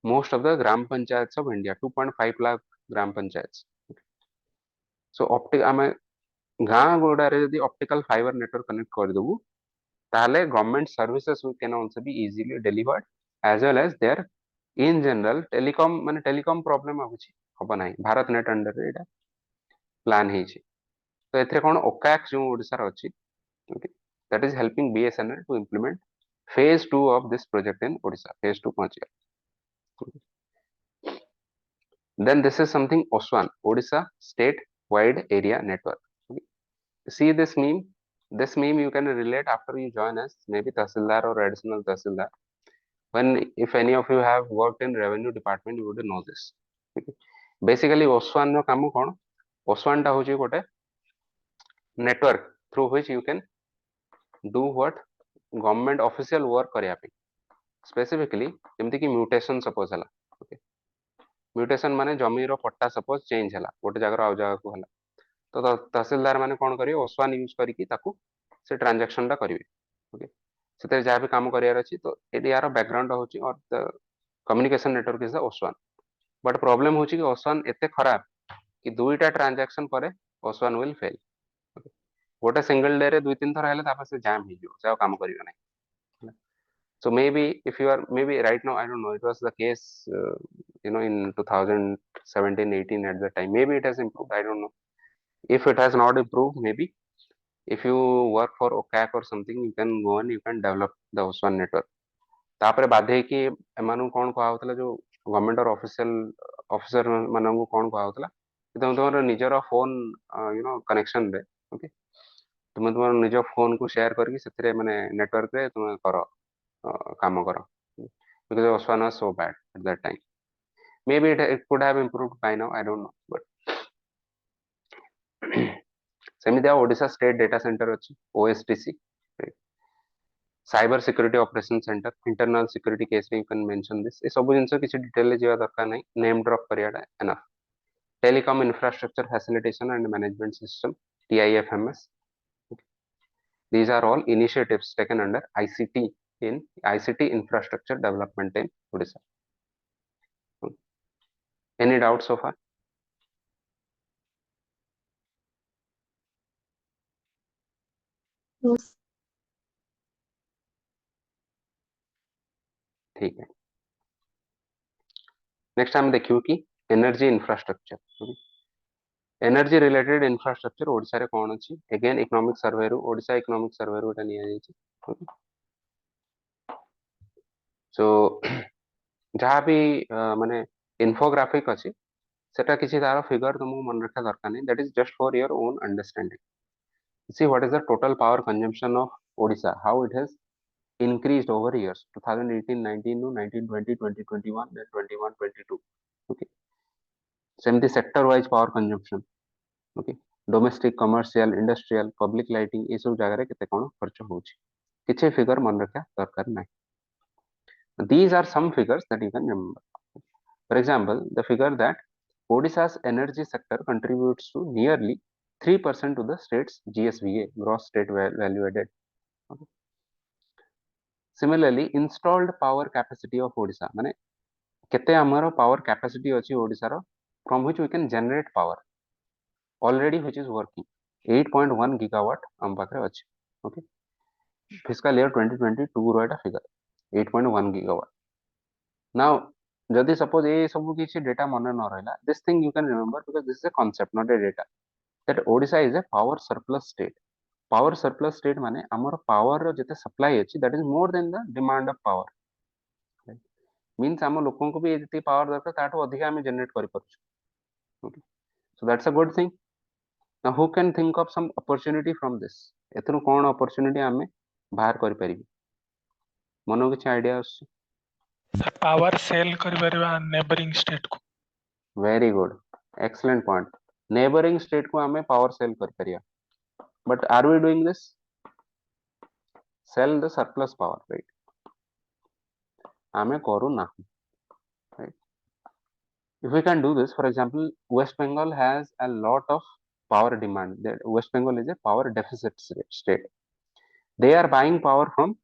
most of the gram panchayats of India, 2.5 lakh gram panchayats. So आम गाँ गुड़ारे जदि optical fibre network connect कर देबू ताहले government services can also be easily delivered as well as there in general telecom माने telecom problem आउछि हबो नाही भारत नेट अंडर रे एटा प्लान हेछि तो एथरे कोन ओकाक जो ओडिसा रो अछि okay that is helping BSNL to implement phase 2 of this project in Odisha phase 2 पहुंच गया then this is something OSWAN Odisha State Wide Area Network okay. See this meme you can relate after you join us maybe Tahsildar or additional Tahsildar when if any of you have worked in revenue department you would know this okay. Basically OSWAN रो काम कोन OSWAN टा होची गोटे network through which you can do what government official work करिया पे specifically जेमति कि mutation suppose हला okay mutation माने जमी रो पट्टा सपोज चेंज हला गोटे जगह आउ जगह को हला तो तहसीलदार माने कोन करियो ओसवान यूज करिकि ताकू से ट्रांजैक्शन टा करिवे ओके सेते जहा भी काम करियार अछि तो एडी यार बैकग्राउंड होची और the communication network is the ओसवान बट प्रॉब्लम होची कि ओसवान एते खराब कि दुईटा ट्रांजैक्शन परे ओसवान विल फेल ओके गोटे सिंगल डे रे दुई तीन थर हेले तापर से जाम ही जो से काम करियो नै so maybe if you are maybe right now I don't know it was the case in 2017 18 at that time maybe it has improved I don't know if it has not improved maybe if you work for OCAC or something you can go and you can develop the OSWAN network तापरे बाधे कि एमानु कोन को आउतला जो government और official officer मानंगु कोन को आउतला कि तुम निजर फोन कनेक्शन रे ओके तुम निज फोन को शेयर करके सेथरे माने नेटवर्क रे तुम करो काम करो because OSWAN was so bad at that time maybe it could have improved by now I don't know but सेमितिया ओडिशा स्टेट डेटा सेंटर अछि OSTC cyber security operation centre internal security case में you can mention this ए सब जिंस किछि detail जीवा दरकार नै नेम ड्रॉप करियाडा enough telecom infrastructure facilitation and management system TIFMS these are all initiatives taken under ICT in ICT infrastructure development in Odisha any doubts so far Yes. ठीक है नेक्स्ट हम देखियो कि energy infrastructure energy related infrastructure Odisha रे कोन अछि again economic survey रो Odisha economic survey रो निया जाय छी सो जहाँ भी माने इन्फोग्राफिक अछि सेटा किसी तार फिगर तुमको मन रखा दरकार नहीं that is just for your own understanding see what is the total power consumption of Odisha how it has increased over years 2018 19 to 19 20 20 21 then 21 22 okay सेमती sector wise power consumption okay domestic commercial industrial public lighting ये सब जगह केते कोन खर्च होची किछे figure मन रखा दरकार नै these are some figures that you can remember for example the figure that Odisha's energy sector contributes to nearly 3% to the state's GSVA gross state value added okay. Similarly installed power capacity of Odisha माने केते हमरो power capacity अछि ओडिसा रो from which we can generate power already which is working 8.1 gigawatt हम पाखरे अछि okay fiscal year 2022 रो एटा फिगर 8.1 गीगावाट नाउ जदि सपोज ए सब किछि डेटा मन न रहला this thing you can remember because this is a concept not a data that Odisha is a power surplus state power surplus state माने हमर power रो जते supply अछि that is more than the demand of power, right? Means हम लोगों को भी जते power दरकार ताठो अधिक हम generate करि परछु, okay? So that's a good thing. Now who can think of some opportunity from this? एतनु cone opportunity हमें बाहर करि परिबी? मनो किछ आइडिया आछि? पावर सेल करिबा नेबरिंग स्टेट को। Very good, excellent point. Neighboring state को हमें power sell करि परिया, but are we doing this? Sell the surplus power, right? हमें करू ना, right? If we can do this, for example, West Bengal has a lot of power demand. West Bengal is a power deficit state. They are buying power from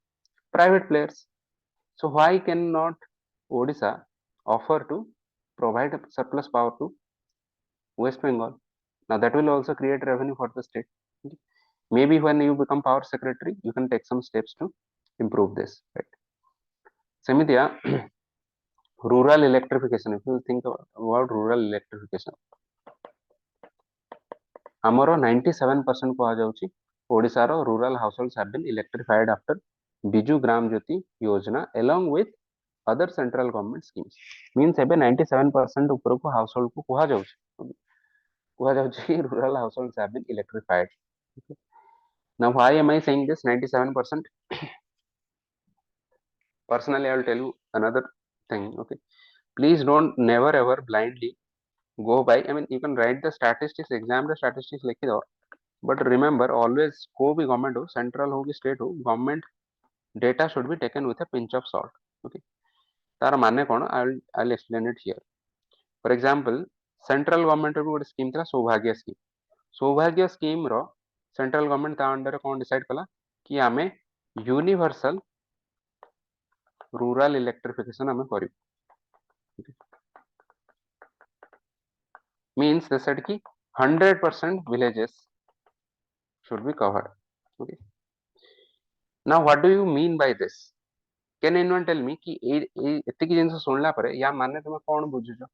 private players. So why cannot Odisha offer to provide surplus power to West Bengal? Now that will also create revenue for the state. Okay. Maybe when you become power secretary, you can take some steps to improve this, right? Semitia, rural electrification. If you think about rural electrification, ଆମର 97% କୁହାଯାଉଛି ଓଡ଼ିଶାର rural households have been electrified after Biju Gram Jyoti Yojana along with other central government schemes. Means ଏବେ 97% ଉପରକୁ household କୁ କୁହାଯାଉଛି rural households have been electrified. Okay. Now why am I saying this 97%? Personally, I will tell you another thing. Okay, please don't never ever blindly go by. I mean, you can write the statistics, exam the statistics लिखी दो, but remember always को भी government हो, central हो कि state हो, government data should be taken with a pinch of salt. Okay, तार माने कौन? I'll explain it here. For example, central government रो ଗୋଟେ scheme था सौभाग्य scheme. सौभाग्य scheme रो central government ता under कौन decide कला कि आमे universal rural electrification आमे करी. Okay. Means they said कि 100% villages should be covered. Okay. Now what do you mean by this? Can anyone tell me कि एतिकी जिनसे सुनला परे या माने तुम कौन बुझुछो?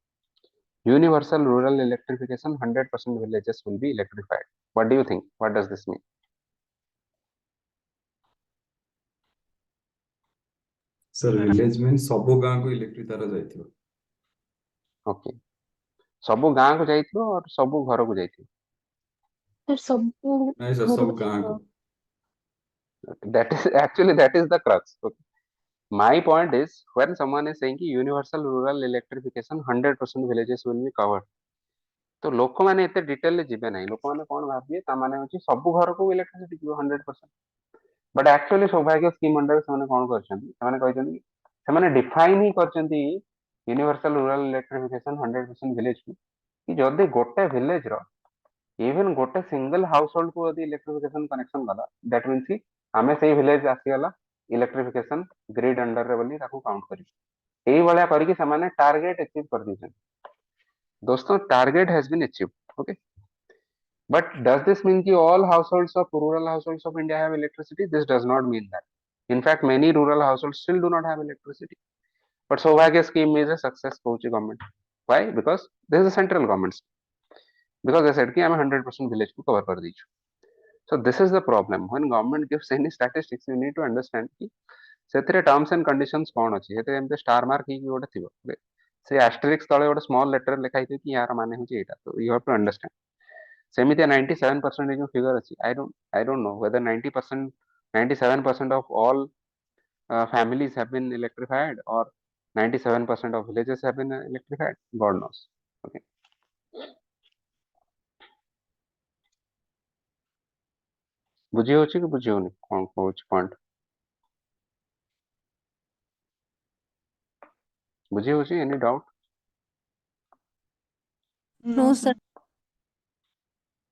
Universal rural electrification, 100% villages will be electrified. What do you think? What does this mean? Sir, village means ସବୁ ଗାଁ କୁ ଇଲେକ୍ଟ୍ରିକ ତାର ଯାଇଥିବ। Okay. ସବୁ ଗାଁ को ଯାଇଥିବ और ସବୁ ଘର को ଯାଇଥିବ। सर ସବୁ ନାଇଁ sir, ସବୁ ଗାଁ କୁ। That is actually that is the crux. Okay. My point is when someone is saying कि universal rural electrification 100% villages will be covered. तो लोक माने एते डिटेल ले जिबे नाही, लोक माने कोन भाबिए ता माने होची सब घर को इलेक्ट्रिसिटी दियो 100%, बट एक्चुअली सौभाग्य स्कीम अंडर से माने कोन करछंती से माने कहछंती से माने डिफाइन ही करछंती यूनिवर्सल रूरल इलेक्ट्रिफिकेशन 100% विलेज कि जदी गोटे विलेज रो इवन गोटे सिंगल हाउस होल्ड को यदि इलेक्ट्रिफिकेशन कनेक्शन गला दैट मींस कि हमें सेही विलेज आसी गला इलेक्ट्रिफिकेशन ग्रिड अंडर रे बोली ताको काउंट करी एई वाला करी कि से माने टारगेट अचीव कर दीछन। दोस्तों target has been achieved, okay, but does this mean कि all households of rural households of India have electricity? This does not mean that. In fact, many rural households still do not have electricity. But Saubhagya scheme is a success for the government. Why? Because this is a central government. Because they said कि हमें 100% village को cover कर दीजिए. So this is the problem. When government gives any statistics, you need to understand कि ସେଥିରେ terms and conditions कौन अछि हेते एमते स्टार मार्क ही गोटे थिबो से asterisk तळे गोटे स्मॉल लेटर लिखा हिते कि यार माने होची एटा, तो you have to understand. सेमितिया 97% जो फिगर अछि I don't know whether 90% 97% of all families have been electrified or 97% of villages have been electrified, god knows. Okay, बुझी होची कि बुझी होनी कोन कोच पॉइंट बुझी होची? Any doubt? No, no sir. Sir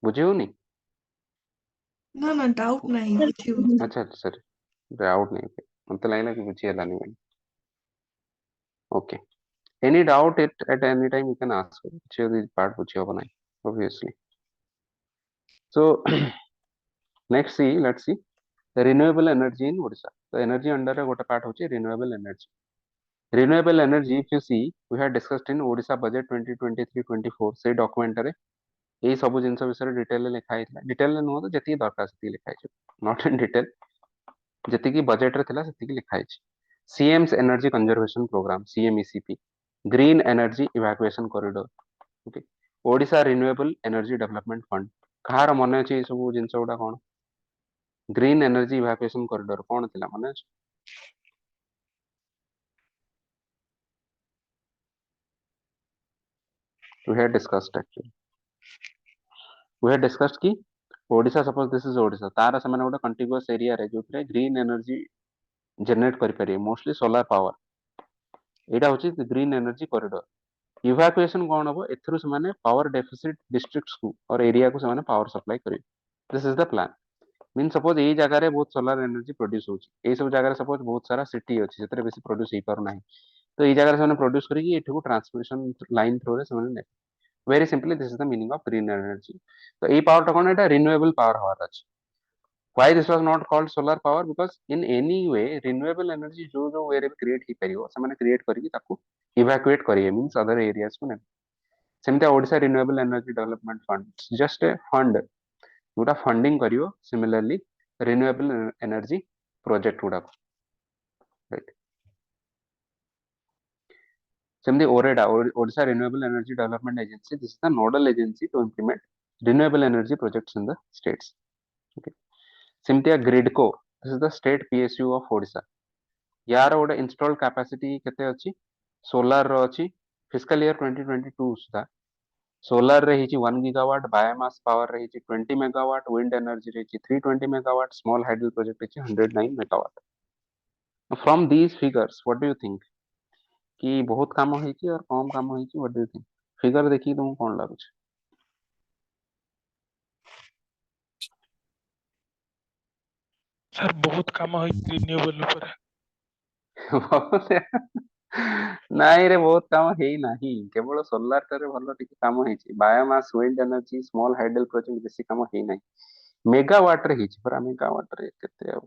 बुझी होनी? ना ना डाउट नहीं सर बुझी होनी। अच्छा सर डाउट नहीं पे मत लागला कि बुझी हला नहीं। Okay, any doubt at any time you can ask, which is part which you have, obviously. So next let's see the renewable energy in Odisha. The energy under a got a part hochi renewable energy. Renewable energy, if you see, we had discussed in Odisha budget 2023-24 say documentary यही सब जिनस विषय detail लिखाई detail नुह तो जी दरकार से लिखाई not in detail जी बजेट रे थिला से लिखाई CM's energy conservation programme CMECP green energy evacuation corridor okay Odisha renewable energy development fund कहार मन अच्छे सब जिनस गुड़ा कौन ग्रीन एनर्जी इवाकुएशन कॉरिडोर कौन थिला मन अच्छे we had discussed actually we had discussed कि Odisha suppose this is Odisha तार से गोटे कंटिगुअस एरिया रे जो ग्रीन एनर्जी जनरेट करें मोस्टली सोलार पावर यहाँ हूँ ग्रीन एनर्जी कॉरिडोर इवाकुएशन कौन हम ए पावर डेफिसिट डिस्ट्रिक्ट्स को और एरिया को पावर सप्लाई करेंगे this is the plan mean suppose यही जगह बहुत सोलार एनर्जी प्रोड्यूस होगी सब जगह सपोज बहुत सारा सिटी अच्छी से बेसी प्रोड्यूस हो पार ना तो ये जगह से प्रोड्यूस करके ट्रांसमिशन लाइन थ्रू रे very simply this is the meaning of green energy तो ये पावर टा कौन है रिन्यूएबल पावर हवार अच्छे why this was not called solar power because in any way renewable energy जो way रे क्रिएट ही परियो से क्रिएट करके ताको इवैक्यूएट करिए मींस अदर एरियाज को ने सेमते Odisha renewable energy development fund just a fund जोटा फंडिंग करियो सिमिलरली रिन्यूएबल एनर्जी प्रोजेक्ट गुडा राइट सेमते OREDA Odisha renewable energy development agency this is the nodal agency to implement renewable energy projects in the states okay सेमते GRIDCO this is the state PSU of Odisha यार गोटे install capacity केते अछि solar रो अछि fiscal year 2022 सुधा solar रे हिची 1 gigawatt biomass power रे हिची 20 मेगावाट विंड एनर्जी रे हिची 320 मेगावाट स्मॉल हाइडल प्रोजेक्ट हिची 109 megawatt from these figures what do you think कि बहुत काम होईची और कम काम होईची what do you think figure देखि तुम कोन लागुछ सर बहुत काम हो रिन्यूएबल ऊपर ନାଇଁ ରେ ବହୁତ କାମ ହେଇନାହିଁ କେବଳ ସୋଲାର ଟାରେ ଭଲ ଟିକେ କାମ ହେଇଛି biomass wind energy small hydel project ବେଶୀ କାମ ହେଇନାହିଁ ମେଗାୱାଟ ରେ ହେଇଛି ପରା ମେଗାୱାଟ ରେ କେତେ ଆଉ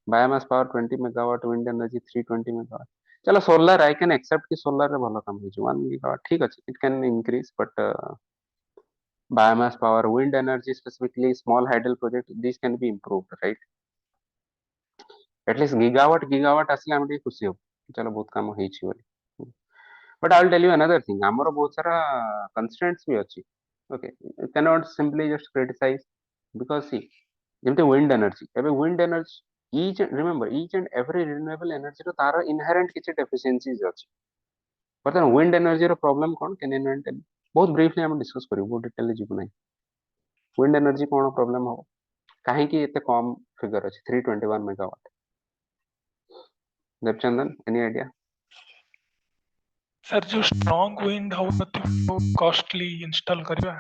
biomass power 20 megawatt wind energy 320 megawatt चलो सोलार आई कैन एक्सेप्ट कि सोलार रे ଭଲ କାମ ହେଇଛି 1 गीगावाट ठीक ଅଛି it can increase but biomass power wind energy specifically small hydel project this can be improved right at least gigawatt आसले हम ଟିକେ खुशी हो चलो बहुत काम ହେଇଛି ବୋଲି but I will tell you another thing आमर बहुत सारा कंस्ट्रेंट्स भी अच्छी okay can not simply just criticise because see जमते विंड एनर्जी एबे wind energy each remember each and every renewable energy रो तार इनहेरेंट किछि डेफिशिएंसीज अछि बर्तमान विंड एनर्जी रो प्रॉब्लम कोन कैन एनवेंट टेल बहुत ब्रीफली हम डिस्कस करियो बहुत डिटेल जीव नै विंड एनर्जी कोन प्रॉब्लम हो काहे कि एते कम फिगर अछि 321 मेगावाट देवचंदन एनी आइडिया सर जो स्ट्रॉन्ग विंड हो कॉस्टली इंस्टॉल करवा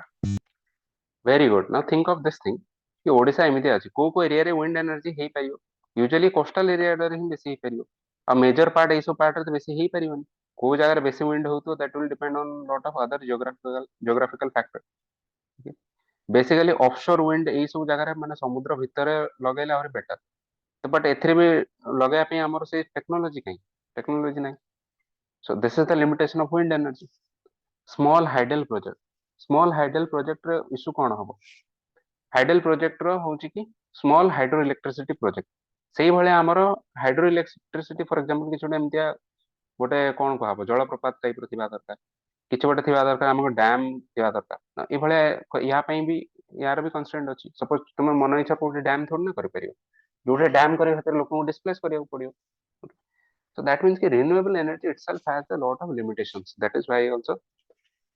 very good now think of this thing कि ओडिशा एमिति अछि को एरिया रे विंड एनर्जी हेई परियो यूजुअली कोस्टल एरिया रे ही बेसी हेई परियो आ मेजर पार्ट एसो पार्ट रे तो बेसी हेई परियोनी को जगह बेसी विंड हो तो that will depend on lot of other geographical factor basically offshore wind एई सब जगह रे माने समुद्र भितर लगेला और बेटर तो बट एथरे भी लगाया पे हमर से टेक्नोलॉजी नहीं सो this is the limitation of wind energy small hydel project रे इशू कोन हबो हाइडल प्रोजेक्ट रो होची कि स्मॉल हाइड्रो इलेक्ट्रिसिटी प्रोजेक्ट सेही भले हमर हाइड्रो इलेक्ट्रिसिटी फॉर एग्जांपल कि छोटे एमतिया गोटे कोन कहबो जलप्रपात टाइप रो थिबा दरकार किछि गोटे थिबा दरकार हमको डैम थिबा दरकार ए भले या पई भी यार भी कंस्ट्रेंट अछि सपोज तुम मन इच्छा कोटे डैम थोड़ ना कर परियो जोटे डैम करे खातिर लोक को डिस्प्लेस करियो पड़ियो so that means कि renewable energy itself has a lot of limitations that is why also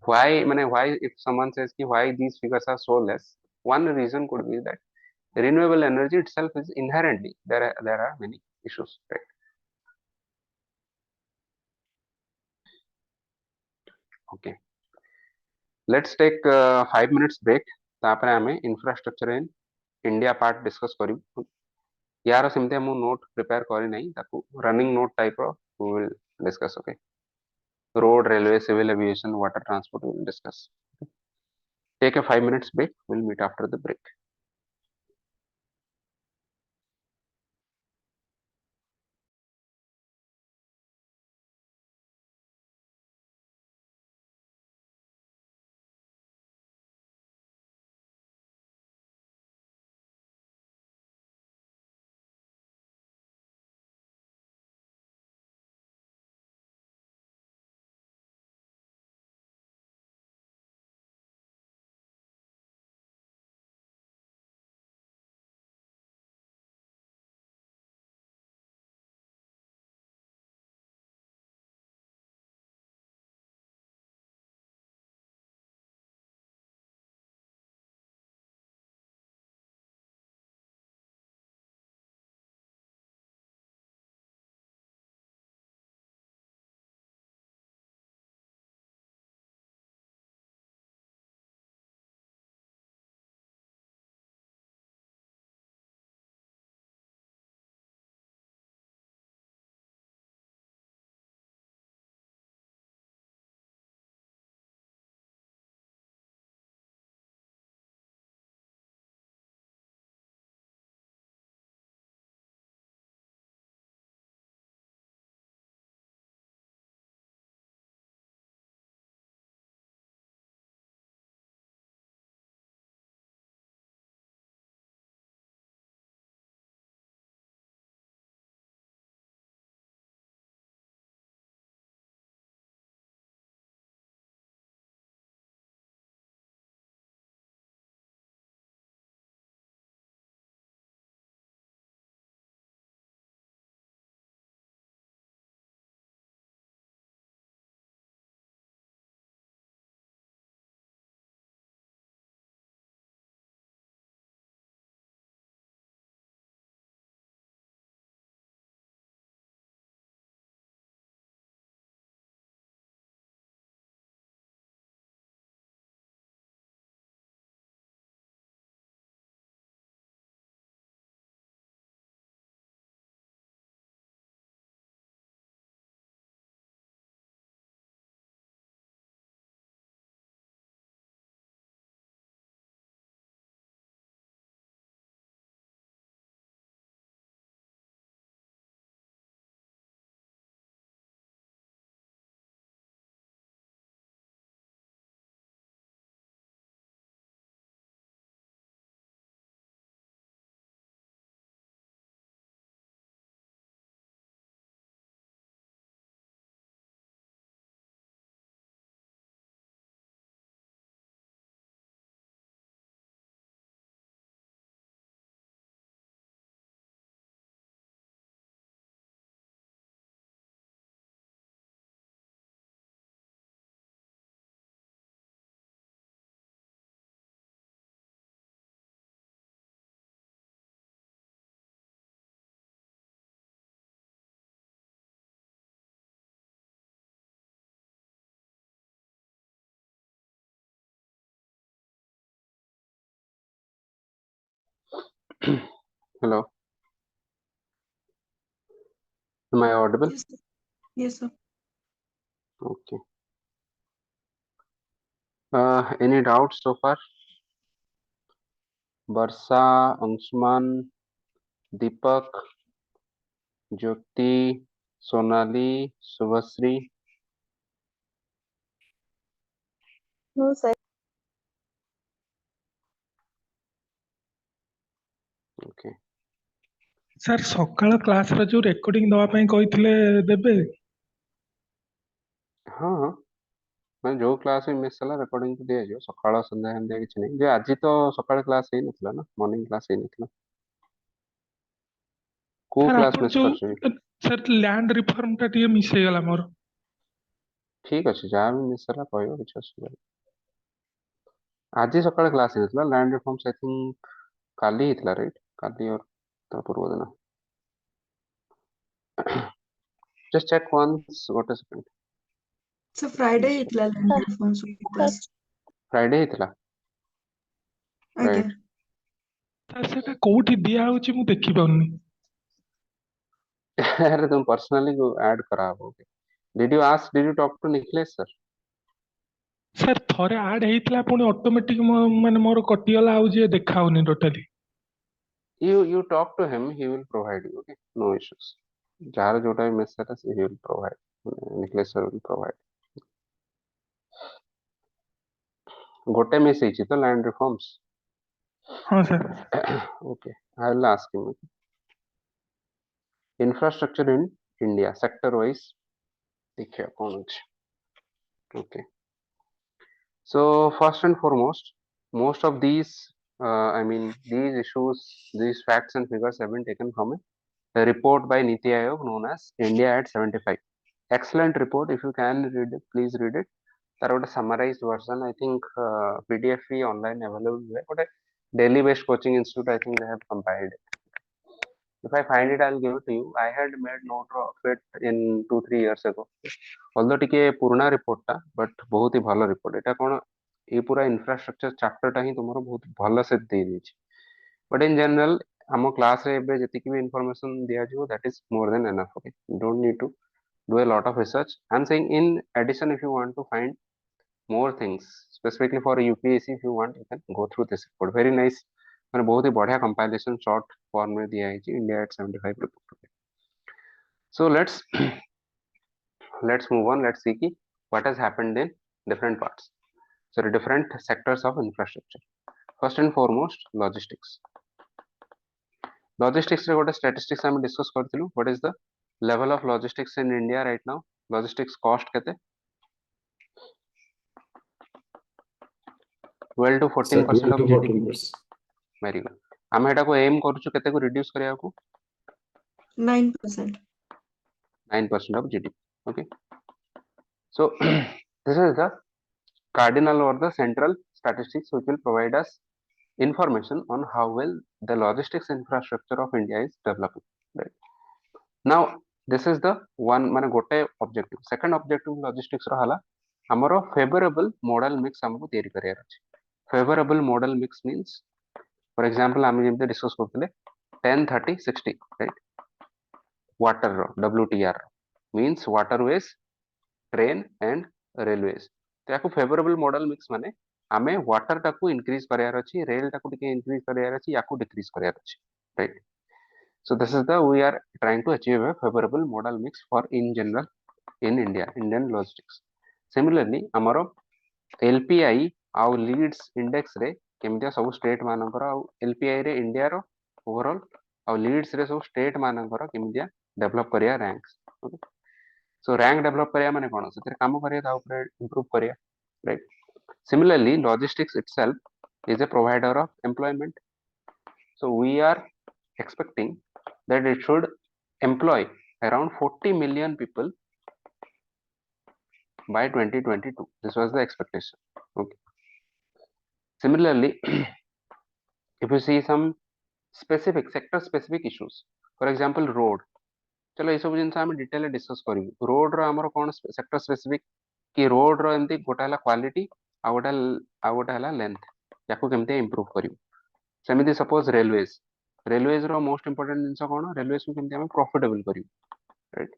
why mane why if someone says ki why these figures are so less one reason could be that renewable energy itself is inherently there are many issues right okay let's take 5 minutes break तापरे हमें infrastructure in India part discuss करियो यार सेमते हम note prepare करी नहीं ताकू running note type रो we will discuss okay road railway civil aviation water transport we will discuss take a 5 minutes break we'll meet after the break Hello, am I audible? Yes, sir. Yes, sir. Okay. Any doubts so far? Barsa, Anshuman, Deepak, Jyoti, Sonali, Subhasri. No, sir. Okay. Sir ସକାଳ କ୍ଲାସର ଯୋଉ recording ଦବା ପାଇଁ କହିଥିଲେ ଦେବେ? ହଁ ମାନେ ଯୋଉ class ବି miss ହେଲା ରେକର୍ଡିଂ ତ ଦିଆଯିବ। ସକାଳ ସନ୍ଧ୍ୟା ଏମିତିଆ କିଛି ନାହିଁ। ଯେ ଆଜି ତ ସକାଳେ କ୍ଲାସ ହେଇନଥିଲା ନା, ମର୍ଣ୍ଣିଂ କ୍ଲାସ ହେଇନଥିଲା। କୋଉ ସାର୍ କ୍ଲାସ ଆପଣ ମିସ୍ ଯୋଉ କରିଛୁ? ସାର୍ ଲ୍ୟାଣ୍ଡ ରିଫର୍ମ ଟା ଟିକେ ମିସ୍ ହେଇଗଲା ମୋର। ଠିକ ଅଛି, ଯାହା ବି ମିସ୍ ହେଲା କହିବ, କିଛି ଅସୁବିଧା ନାହିଁ। ଆଜି ସକାଳେ କ୍ଲାସ ହେଇନଥିଲା। ଲ୍ୟାଣ୍ଡ ରିଫର୍ମସ୍ ଆଇ ଥିଙ୍କ କାଲି ହେଇଥିଲା, ରାଇଟ୍? କାଲି or ତା ପୂର୍ବ ଦିନ। Just check once, ଗୋଟେ ସେକେଣ୍ଡ। So Friday ହେଇଥିଲା land reforms class. ଫ୍ରାଇଡେ ହେଇଥିଲା, ଆଜ୍ଞା। ରାଇଟ୍? ସାର୍ ସେଟା କୋଉଠି ଦିଆ ହଉଛି ମୁଁ ଦେଖିପାରୁନି। ଆରେ ତୁମ ପର୍ସନାଲି ଆଡ୍ କରାହବ। Did you ask, did you talk to Nikhilesh sir? Sir ଥରେ ଆଡ୍ ହେଇଥିଲା ପୁଣି ଅଟୋମେଟିକ ମାନେ ମୋର କଟିଗଲା, ଆଉ ଯିଏ ଦେଖାଉନି totally. You talk to him, he will provide you, okay? No issues. ଯାହାର ଯୋଉଟା ବି ମିସ୍ ହେଲା he will provide. Nikhilesh sir will provide. ଗୋଟେ ମିସ୍ ହେଇଛି ତ land reforms? ହଁ sir. Okay, I will ask him. Infrastructure in India, sector wise ଦେଖିବା କଣ ଅଛି। Okay. So first and foremost, most of these, these issues, these facts and figures have been taken from a report by Niti Aayog known as India at 75. Excellent report. If you can read it, please read it. ତାର ଗୋଟେ summarized version, I think PDF B online available ହୁଏ। ଗୋଟେ Delhi based coaching institute, I think they have compiled it. If I find it, I'll give it to you. I had made note of it in 2-3 years ago. Although ଟିକେ ପୁରୁଣା report ଟା, but ବହୁତ ହି ଭଲ report। ଏଟା କଣ, ଏ ପୁରା infrastructure chapter ଟା ହିଁ ତୁମର ବହୁତ ଭଲ ସେ ଦେଇଦେଇଛି। But in general, ଆମ class ରେ ଏବେ ଯେତିକି ବି information ଦିଆଯିବ, that is more than enough, okay? You don't need to do a lot of research. I'm saying in addition, if you want to find more things, specifically for UPSC, if you want, you can go through this report. Very nice, ମାନେ ବହୁତ ହି ବଢିଆ compilation short form ରେ ଦିଆହେଇଛି India at 75 report. So let's move on. Let's see ki what has happened in different parts. So different sectors of infrastructure. First and foremost, logistics. Logistics रे ଗୋଟେ statistics ଆମେ discuss କରିଥିଲୁ. What is the level of logistics in India right now? Logistics cost କେତେ? 12 to 14% of GDP. Very good. ଆମେ ଏଟାକୁ aim କରୁଛୁ କେତେକୁ reduce କରିବାକୁ? 9%. 9% of GDP. Okay. So this is the cardinal or the central statistics which will provide us information on how well the logistics infrastructure of India is developing. Right. Now this is the one ମାନେ ଗୋଟେ objective. Second objective logistics ର ହେଲା ଆମର favorable modal mix ଆମକୁ ତିଆରି କରିବାର ଅଛି। Favorable modal mix means, for example, ଆମେ ଯେମିତି discuss କରୁଥିଲେ 10-30-60, right? Water ର WTR means waterways, train and railways. ତ ୟାକୁ favorable modal mix ମାନେ ଆମେ water ଟାକୁ increase କରିବାର ଅଛି, rail ଟାକୁ ଟିକେ increase କରିବାର ଅଛି, ୟାକୁ decrease କରିବାର ଅଛି, right? So this is the we are trying to achieve a favorable modal mix for in general in India, Indian logistics. Similarly, ଆମର LPI ଆଉ leads index ରେ କେମିତିଆ ସବୁ state ମାନଙ୍କର, ଆଉ LPI ରେ India ର overall ଆଉ leads ରେ ସବୁ state ମାନଙ୍କର କେମିତିଆ develop କରିବା ranks. Okay? So rank develop କରିବା ମାନେ କଣ, ସେଥିରେ କାମ କରିବା, ତା ଉପରେ improve କରିବା, right? Similarly, logistics itself is a provider of employment. So we are expecting that it should employ around 40 million people by 2022. This was the expectation. Okay. Similarly, if you see some specific sector specific issues, for example road, चलो ये सब जिनसे हम detail discuss करियो। Road रो हमर कोन sector specific कि road रो एंती गोटा हला क्वालिटी आ गोटा हला लेंथ, याको केमते इंप्रूव करियो। सेमिति सपोज रेलवेज, रेलवेज रो मोस्ट इंपोर्टेंट जिनस कौन रेलवेज को केमती हमें प्रॉफिटेबल करियो राइट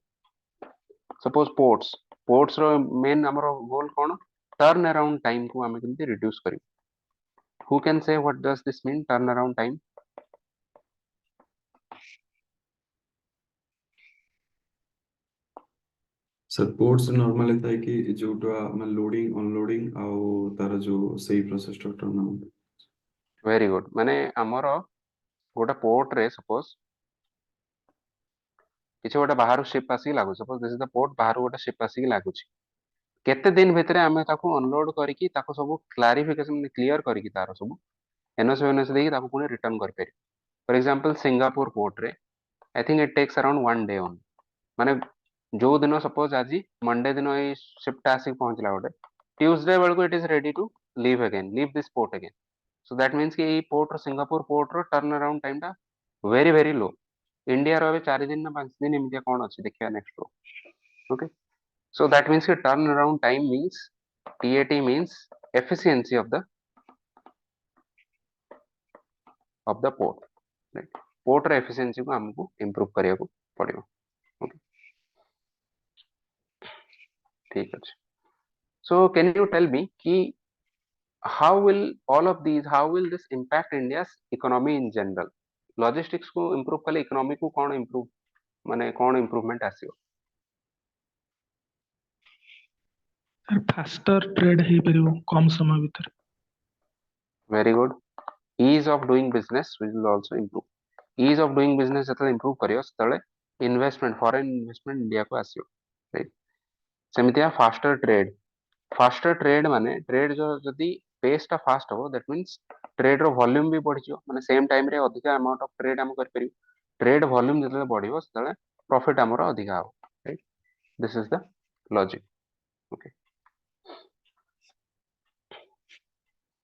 सपोज पोर्ट्स रो मेन हमरो गोल कौन टर्न अराउंड टाइम को हमें केमती रिड्यूस करियो who can say what does this mean turn around time sir ports normally था कि जोटा मैं लोडिंग अनलोडिंग आउ तार जो सही process turn around very good माने हमरो गोटे पोर्ट रे सपोज किसी गोटे बाहर शिप आसिक लागू suppose this is the port बाहर गोटे शिप आसिक लागुची केते दिन भितरे आमे ताको अनलोड करिकी ताको सब क्लारिफिकेशन क्लियर करिकी तार सब एनओसी देकी ताको पुणी रिटर्न कर पारि फॉर एग्जांपल सिंगापुर पोर्ट रे I think it takes around 1 day only माने जो दिन सपोज आज मंडे दिन ये शिफ्ट आसिक पहुंचला गोटे ट्यूसडे बेलू it is ready to leave this port again so that means कि पोर्ट सिंगापुर पोर्ट रो टर्न अराउंड टाइम टा वेरी वेरी लो इंडिया रो 4 दिन ना 5 दिन एमती कौन अच्छी देखिए नेक्स्ट रो ओके सो दैट मीन्स कि turn around time means TAT means efficiency of the port right port रो एफिशिएंसी को हमको इंप्रूव करिया को पड़ियो ओके ठीक अछि so can you tell me ki how will all of these how will this impact India's economy in general logistics को improve कले economy को कौन improve माने कौन improvement आसियो सर फास्टर ट्रेड हेई परियो कम समय भीतर very good ease of doing business will also improve ease of doing business जतले improve करियो तले investment foreign investment India को आसियो right सेमितिया फास्टर ट्रेड माने ट्रेड जो जदी पेस टा फास्ट हो दैट मींस ट्रेड रो वॉल्यूम भी बढ़ जियो माने सेम टाइम रे अधिक अमाउंट ऑफ ट्रेड हम कर परियो ट्रेड वॉल्यूम जतले बढ़ियो तले प्रॉफिट हमर अधिक हो right this is the logic okay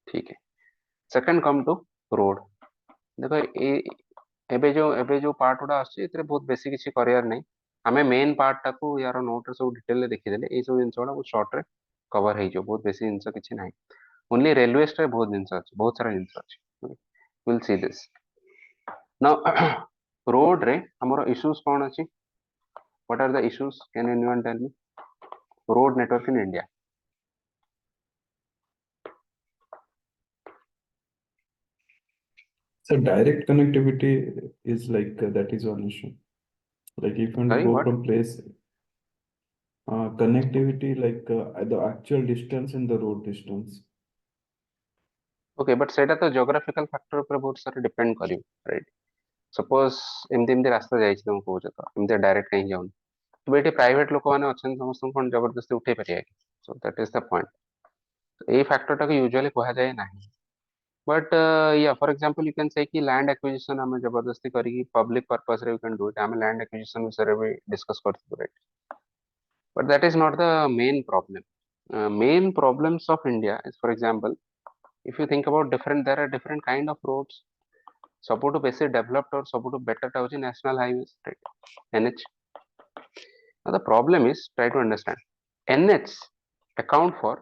ठीक है सेकंड कम टू रोड देखो एबे जो पार्ट उडा आछि इतरे बहुत बेसी किछि करियर नै हमें मेन पार्ट टाकू यार नोट रे सब डिटेल देखि देले ए सब जिंस बहुत शॉर्ट रे कवर हे जो बहुत बेसी जिंस किछि नै ओनली रेलवे रे बहुत जिंस अछि बहुत सारा जिंस अछि will see this now road रे हमर इश्यूज कोन अछि what are the issues can anyone tell me road network in India so direct connectivity is like that is one issue like if you want to sorry go what from place connectivity like the actual distance and the road distance okay but सेटा तो geographical factor ऊपर बहुत सारा depend करियो right suppose एमती रास्ता जाइछि तुम कहउछ तो एमती डायरेक्ट कहीं जाउन तो बेटी प्राइवेट लोक माने अछन समस्त कोन जबरदस्ती उठे परिया सो that is the point A factor टा यूजुअली कहा जाए नाही बट या for example you can say कि लैंड एक्विजिशन हमें जबरदस्ती करी पब्लिक पर्पस रे वी कैन डू इट हमें लैंड एक्विजिशन विषय भी डिस्कस करथि right but that is not the main problem main problems of India is for example if you think about different there are different kind of roads सबुठु बेसी developed और सबुठु better टा होची national highways right NH now the problem is try to understand NH account for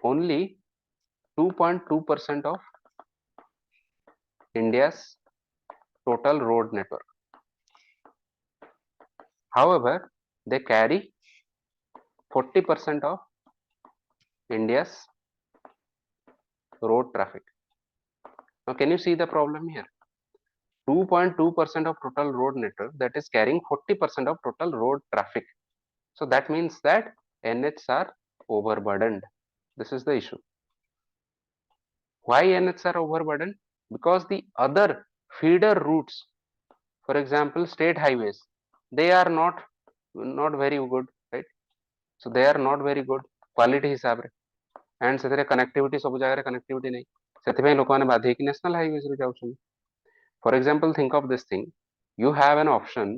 only 2.2% of India's total road network however they carry 40% of India's road traffic now can you see the problem here 2.2% of total road network that is carrying 40% of total road traffic so that means that NHs are overburdened this is the issue why NHs are overburdened because the other feeder routes for example state highways they are not very good right so they are not very good quality हिसाब रे and ସେଥିରେ connectivity ସବୁ ଜାଗାରେ connectivity नहीं ସେଥିପାଇଁ ଲୋକମାନେ ବାଧ୍ୟ ହେଇକି national highways ରେ ଯାଉଛନ୍ତି for example think of this thing you have an option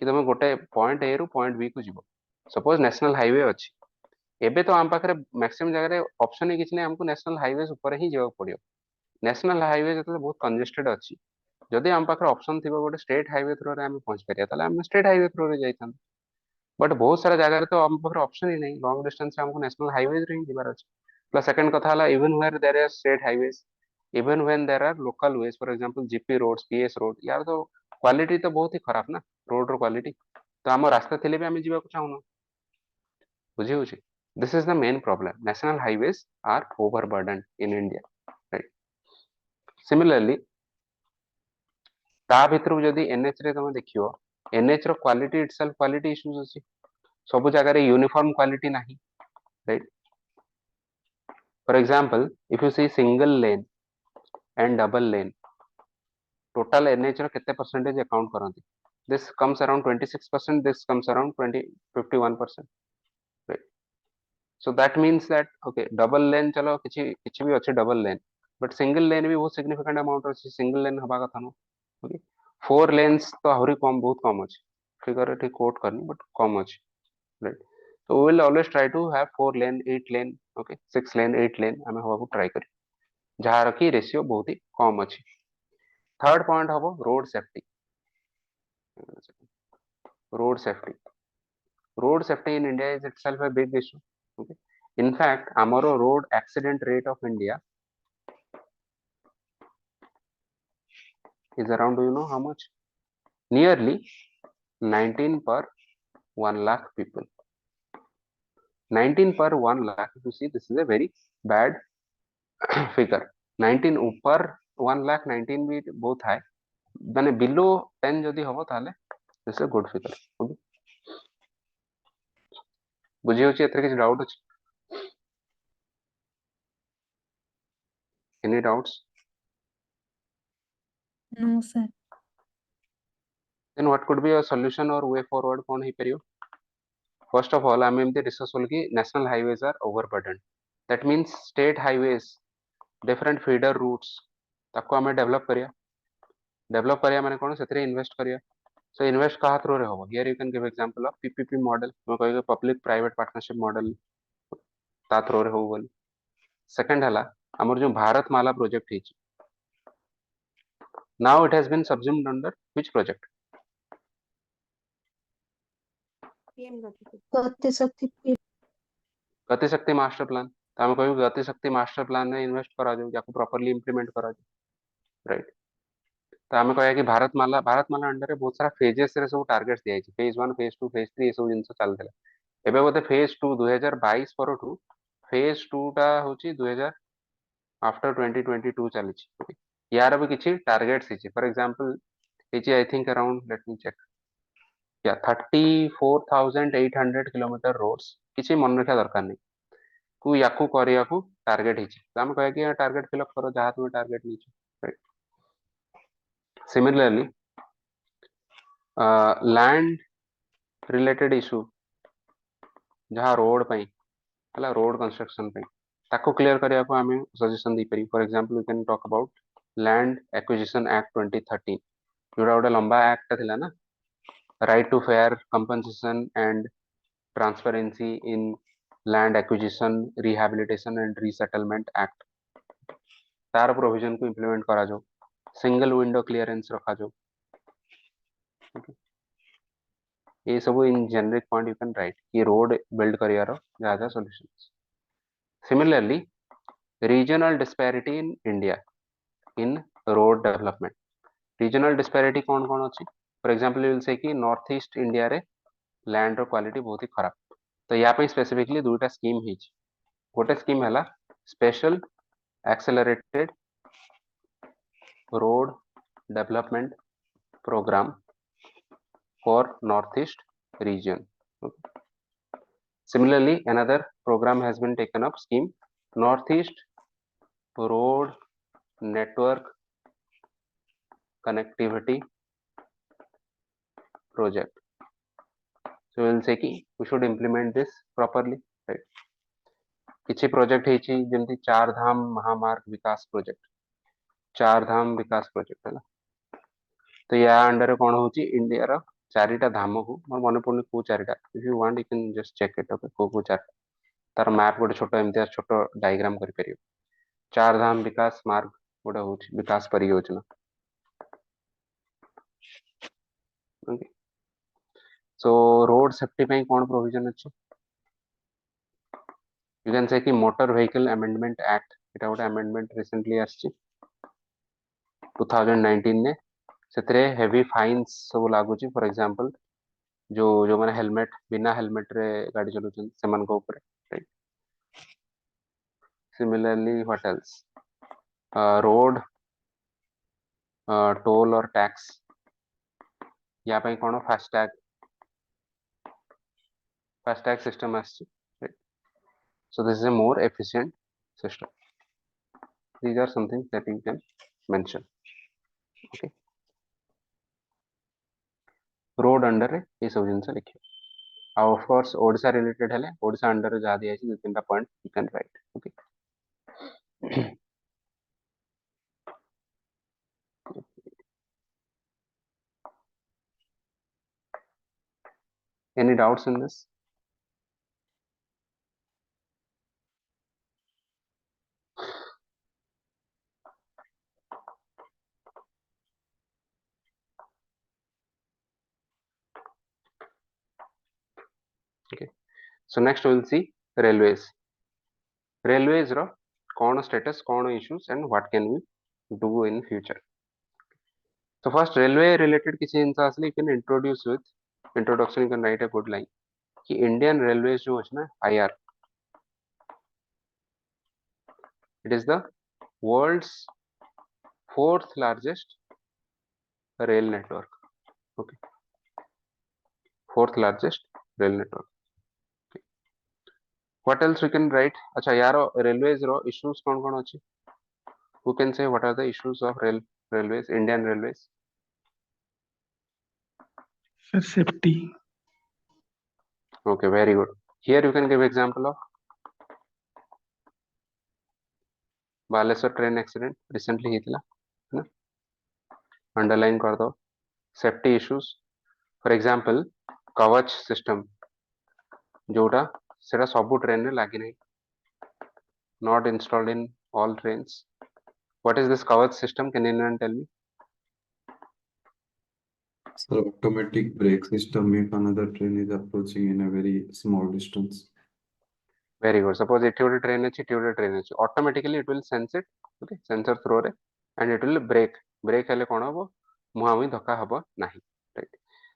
कि तमे गोटे point A ରୁ point B को ଯିବ suppose national highway ଅଛି ଏବେ ତ ଆମ ପାଖରେ maximum ଜାଗାରେ option ହିଁ କିଛି ନାହିଁ ଆମକୁ national highways ଉପରେ ହିଁ ଯିବାକୁ ପଡିବ national highway ଯେତେବେଳେ ବହୁତ congested ଅଛି ଯଦି ଆମ ପାଖରେ option ଥିବ ଗୋଟେ state highway through ରେ ଆମେ ପହଞ୍ଚି ପାରିବା ତାହେଲେ ଆମେ state highway through ରେ ଯାଇଥାନ୍ତେ बट बहुत सारा जगह तो हम पाखरे ऑप्शन ही नहीं लॉन्ग डिस्टेंस हमको नेशनल हाईवेज रे ही ଯିବାର ଅଛି प्लस सेकंड कथा हला even where there are state highways even when there are local ways, for example GP roads, PS road, यार तो क्वालिटी तो बहुत ही खराब ना रोड रो क्वालिटी, तो आम रास्ता थिले भी आम जीवाक चाहूनु, बुझी होची. This is the main problem. National highways are overburdened in India, right? Similarly, ता भितर जदि NH रे तुम देखियो, NH रो क्वालिटी इटसेल्फ क्वालिटी इश्यूज अछि, सब जगह रे यूनिफॉर्म क्वालिटी नाही, right? For example, if you see single lane and double lane, total NH रो कितने परसेंटेज अकाउंट करंती? This comes around 26%, this comes around 51%, right? So that means that okay, double lane चलो किछि किछि भी अच्छे double lane, but single lane भी बहुत significant amount अच्छे single lane हवा कथा नो, okay? 4 lanes तो आहुरी कम बहुत कम अच्छे, फिगर ठीक कोट करनी but कम अच्छे, right? So we will always try to have 4 lane, 8 lane, okay, 6 lane, 8 lane हमें हवा को try करी, जहाँ रखी रेशियो बहुत ही कम अच्छे. थर्ड पॉइंट हबो road safety. Road safety, road safety in India is itself a big issue, okay? In fact amaro road accident rate of India is around, do you know how much? Nearly 19 per 1 lakh people. 19 per 1 lakh, if you see, this is a very bad figure. 19 per 1 lakh, 19 भी बहुत high, माने below 10 जदि हबो ताले this is a good figure, okay? बुझी होची, एथरे किछ doubt अछि? Any doubts? No, sir. Then what could be a solution or way forward कौन ही परियो? First of all, आम एमती डिस्कस होल कि national highways are overburdened. That means state highways, different feeder routes, ताको आमे develop करिया माने कौन सेतरे invest करिया. So invest कहा थ्रू रे होबो? Here you can give example of PPP model, मैं कहि public private partnership model ता थ्रू रे होबो बोली. Second हला हमर जो भारत माला प्रोजेक्ट हिची, now it has been subsumed under which project? PM गति. गति शक्ति पे गति शक्ति मास्टर प्लान. तो हम कहि गति शक्ति मास्टर प्लान में इन्वेस्ट करा जाऊ, याको प्रॉपर्ली इंप्लीमेंट करा जाऊ, राइट? तो आम कह कि भारत माला अंडर बहुत सारा फेजेस रे सब टार्गेट्स दिया है, फेज 1 फेज 2 फेज 3 ये सब जिंस चलथिला. एबे बोते फेज 2 2022 परठू फेज 2 टा होची 2000 आफ्टर 2022 चली छी, ओके? यार भी किछि टारगेट्स हिची. फॉर एग्जांपल हिची I think around, let me check, या 34,800 किलोमीटर रोड्स किछि मन रखा दरकार नहीं को याकू करिया को टारगेट हिची. तो हम कहे कि टारगेट फिल अप करो जहां तुम टारगेट नीचे, right? Similarly land related issue जहाँ रोड पई हला रोड कंस्ट्रक्शन पई ताको क्लियर करिया को हमें सजेशन दी परी. For example we can talk about land acquisition act 2013, जोड़ा गोटे लंबा एक्ट थिला ना, right to fair compensation and transparency in land acquisition rehabilitation and resettlement act. तार प्रोविजन को इंप्लीमेंट करा जो, सिंगल विंडो क्लियरेंस रखा जो, ये सब in generic point you can write कि रोड बिल्ड करियार जहाँ जहाँ solutions. Similarly regional disparity in India in road development. Regional disparity कौन कौन अच्छी? For example you will say कि नॉर्थ ईस्ट इंडिया रे लैंड रो क्वालिटी बहुत ही खराब. तो या पे स्पेसिफिकली दुईटा स्कीम हिच. गोटे स्कीम हला special accelerated road development programme for northeast region. Similarly, another program has been taken up, scheme northeast road network connectivity project. So we will say कि we should implement this properly, right? किछि project हिची जेमती चार धाम महामार्ग विकास project, चार धाम विकास project है ना. तो या अंडर कौन होची इंडिया रो चारिटा धाम को मोर मन पड़नी को चारिटा. If you want you can just check it, okay? को चार तार मैप गोटे छोट एमती छोट डायग्राम कर परियो. चार धाम विकास मार्ग गोटे होची विकास परियोजना, ओके? सो रोड सेफ्टी पे कौन प्रोविजन अच्छे? यू कैन से कि मोटर व्हीकल अमेंडमेंट एक्ट, एटा गोटे अमेंडमेंट रिसेंटली आछि. 2019 ने से हेवी फाइन्स सब लागुची फॉर एग्जांपल जो माने हेलमेट बिना हेलमेट रे गाड़ी चलाउछन सेमान को ऊपर right similarly what else road toll और टैक्स या पे कोन फास्टैग सिस्टम आछि right so this is a more efficient system. These are some things that you can mention. Okay, road under ये सब जिनस लिखियो और of course ओडिसा related हेले Odisha under जा दिया अछि दो तीनटा point you can write. Okay. Any doubts in this? Okay, so next we will see railways. Railways ro कौन status कौन issues and what can we do in future. So first railway related किसी जिनस असली you can introduce with introduction you can write a good line कि Indian railways जो अछि ना IR it is the world's fourth largest rail network. Okay, fourth largest rail network. Okay. What else we can write? अच्छा यार railways रो issues कौन कौन अछि? Who can say what are the issues of railways, Indian railways? Sir, safety. Okay, very good. Here you can give example of Baleshwar train accident recently ହେଇଥିଲା है ना underline कर दो सेफ्टी इश्यूज फॉर एग्जांपल कवच system जोटा सेटा सब train रे लागि नै not installed in all trains. What is this kavach system? Can anyone tell me? So automatic brake system if another train is approaching in a very small distance. Very good. Suppose it will train it, automatically it will sense it, okay, sensor throw re, and it will brake हेले कोन हबो मुहामी धक्का हबो नाही, right?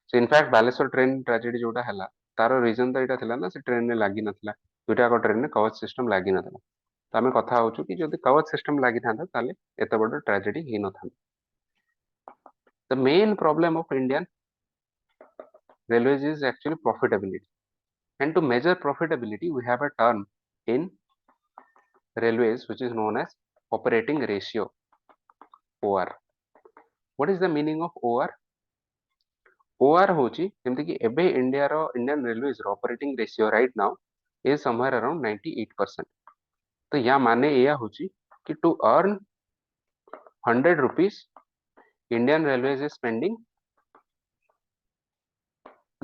So in fact Baleshwar train tragedy जोटा हला तारो reason तो एटा थिला ना से ट्रेन ने लागि नथिला दुटा को ट्रेन ने कवच सिस्टम लागि नथिला तो आमे कथा होछु कि जदि कवच सिस्टम लागि थांता ताले एते बड ट्रेजेडी हि न थांता. The main problem of Indian railways is actually profitability, and to measure profitability we have a term in railways which is known as operating ratio, OR. What is the meaning of OR? OR होची जेमति कि एबे India रो Indian railways रो operating ratio right now is somewhere around 98%. तो या माने एया होची कि to earn 100 rupees Indian railways is spending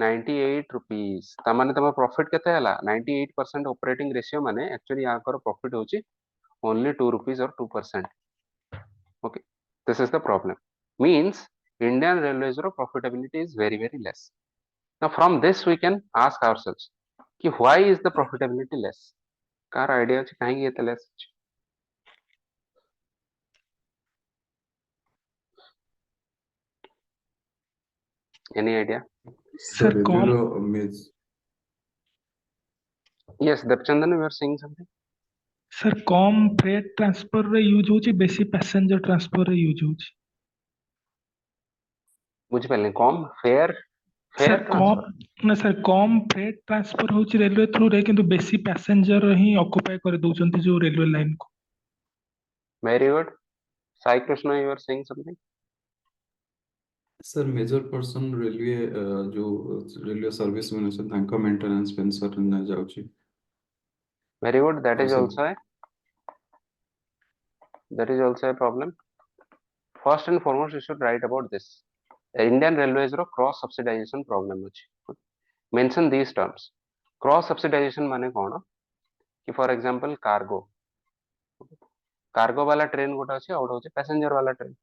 98 rupees. ता माने तमा प्रॉफिट केते हला 98% ऑपरेटिंग रेशियो माने एक्चुअली या कर प्रॉफिट होची only 2 rupees or 2%. Okay, this is the problem. Means Indian railways profitability is very less. Now from this we can ask ourselves कि why is the profitability less? Car idea अछि काहे ये less? Any idea? So Sir, railway means Yes, Depchandan, you are saying something. Sir come freight transfer रे use होची बेसी passenger transfer रे use होची बुझ पहले कम फेयर सर ट्रांसफर कम ना सर कम फ्रेट ट्रांसफर होची रेलवे थ्रू रे किंतु बेसी पैसेंजर ही ऑक्युपाई कर दउचंती जो रेलवे लाइन को. very good. Sai Krishna, you are saying something. sir major portion railway जो railway service में से तांका maintenance पेंसर न जाउची. Very good. That is Also- also a problem. First and foremost, you should write about this. Indian Railways row cross subsidization problem अछि. Mention these terms. Cross subsidization माने कोन कि for example cargo वाला train गोटा अछि और होचे passenger वाला train.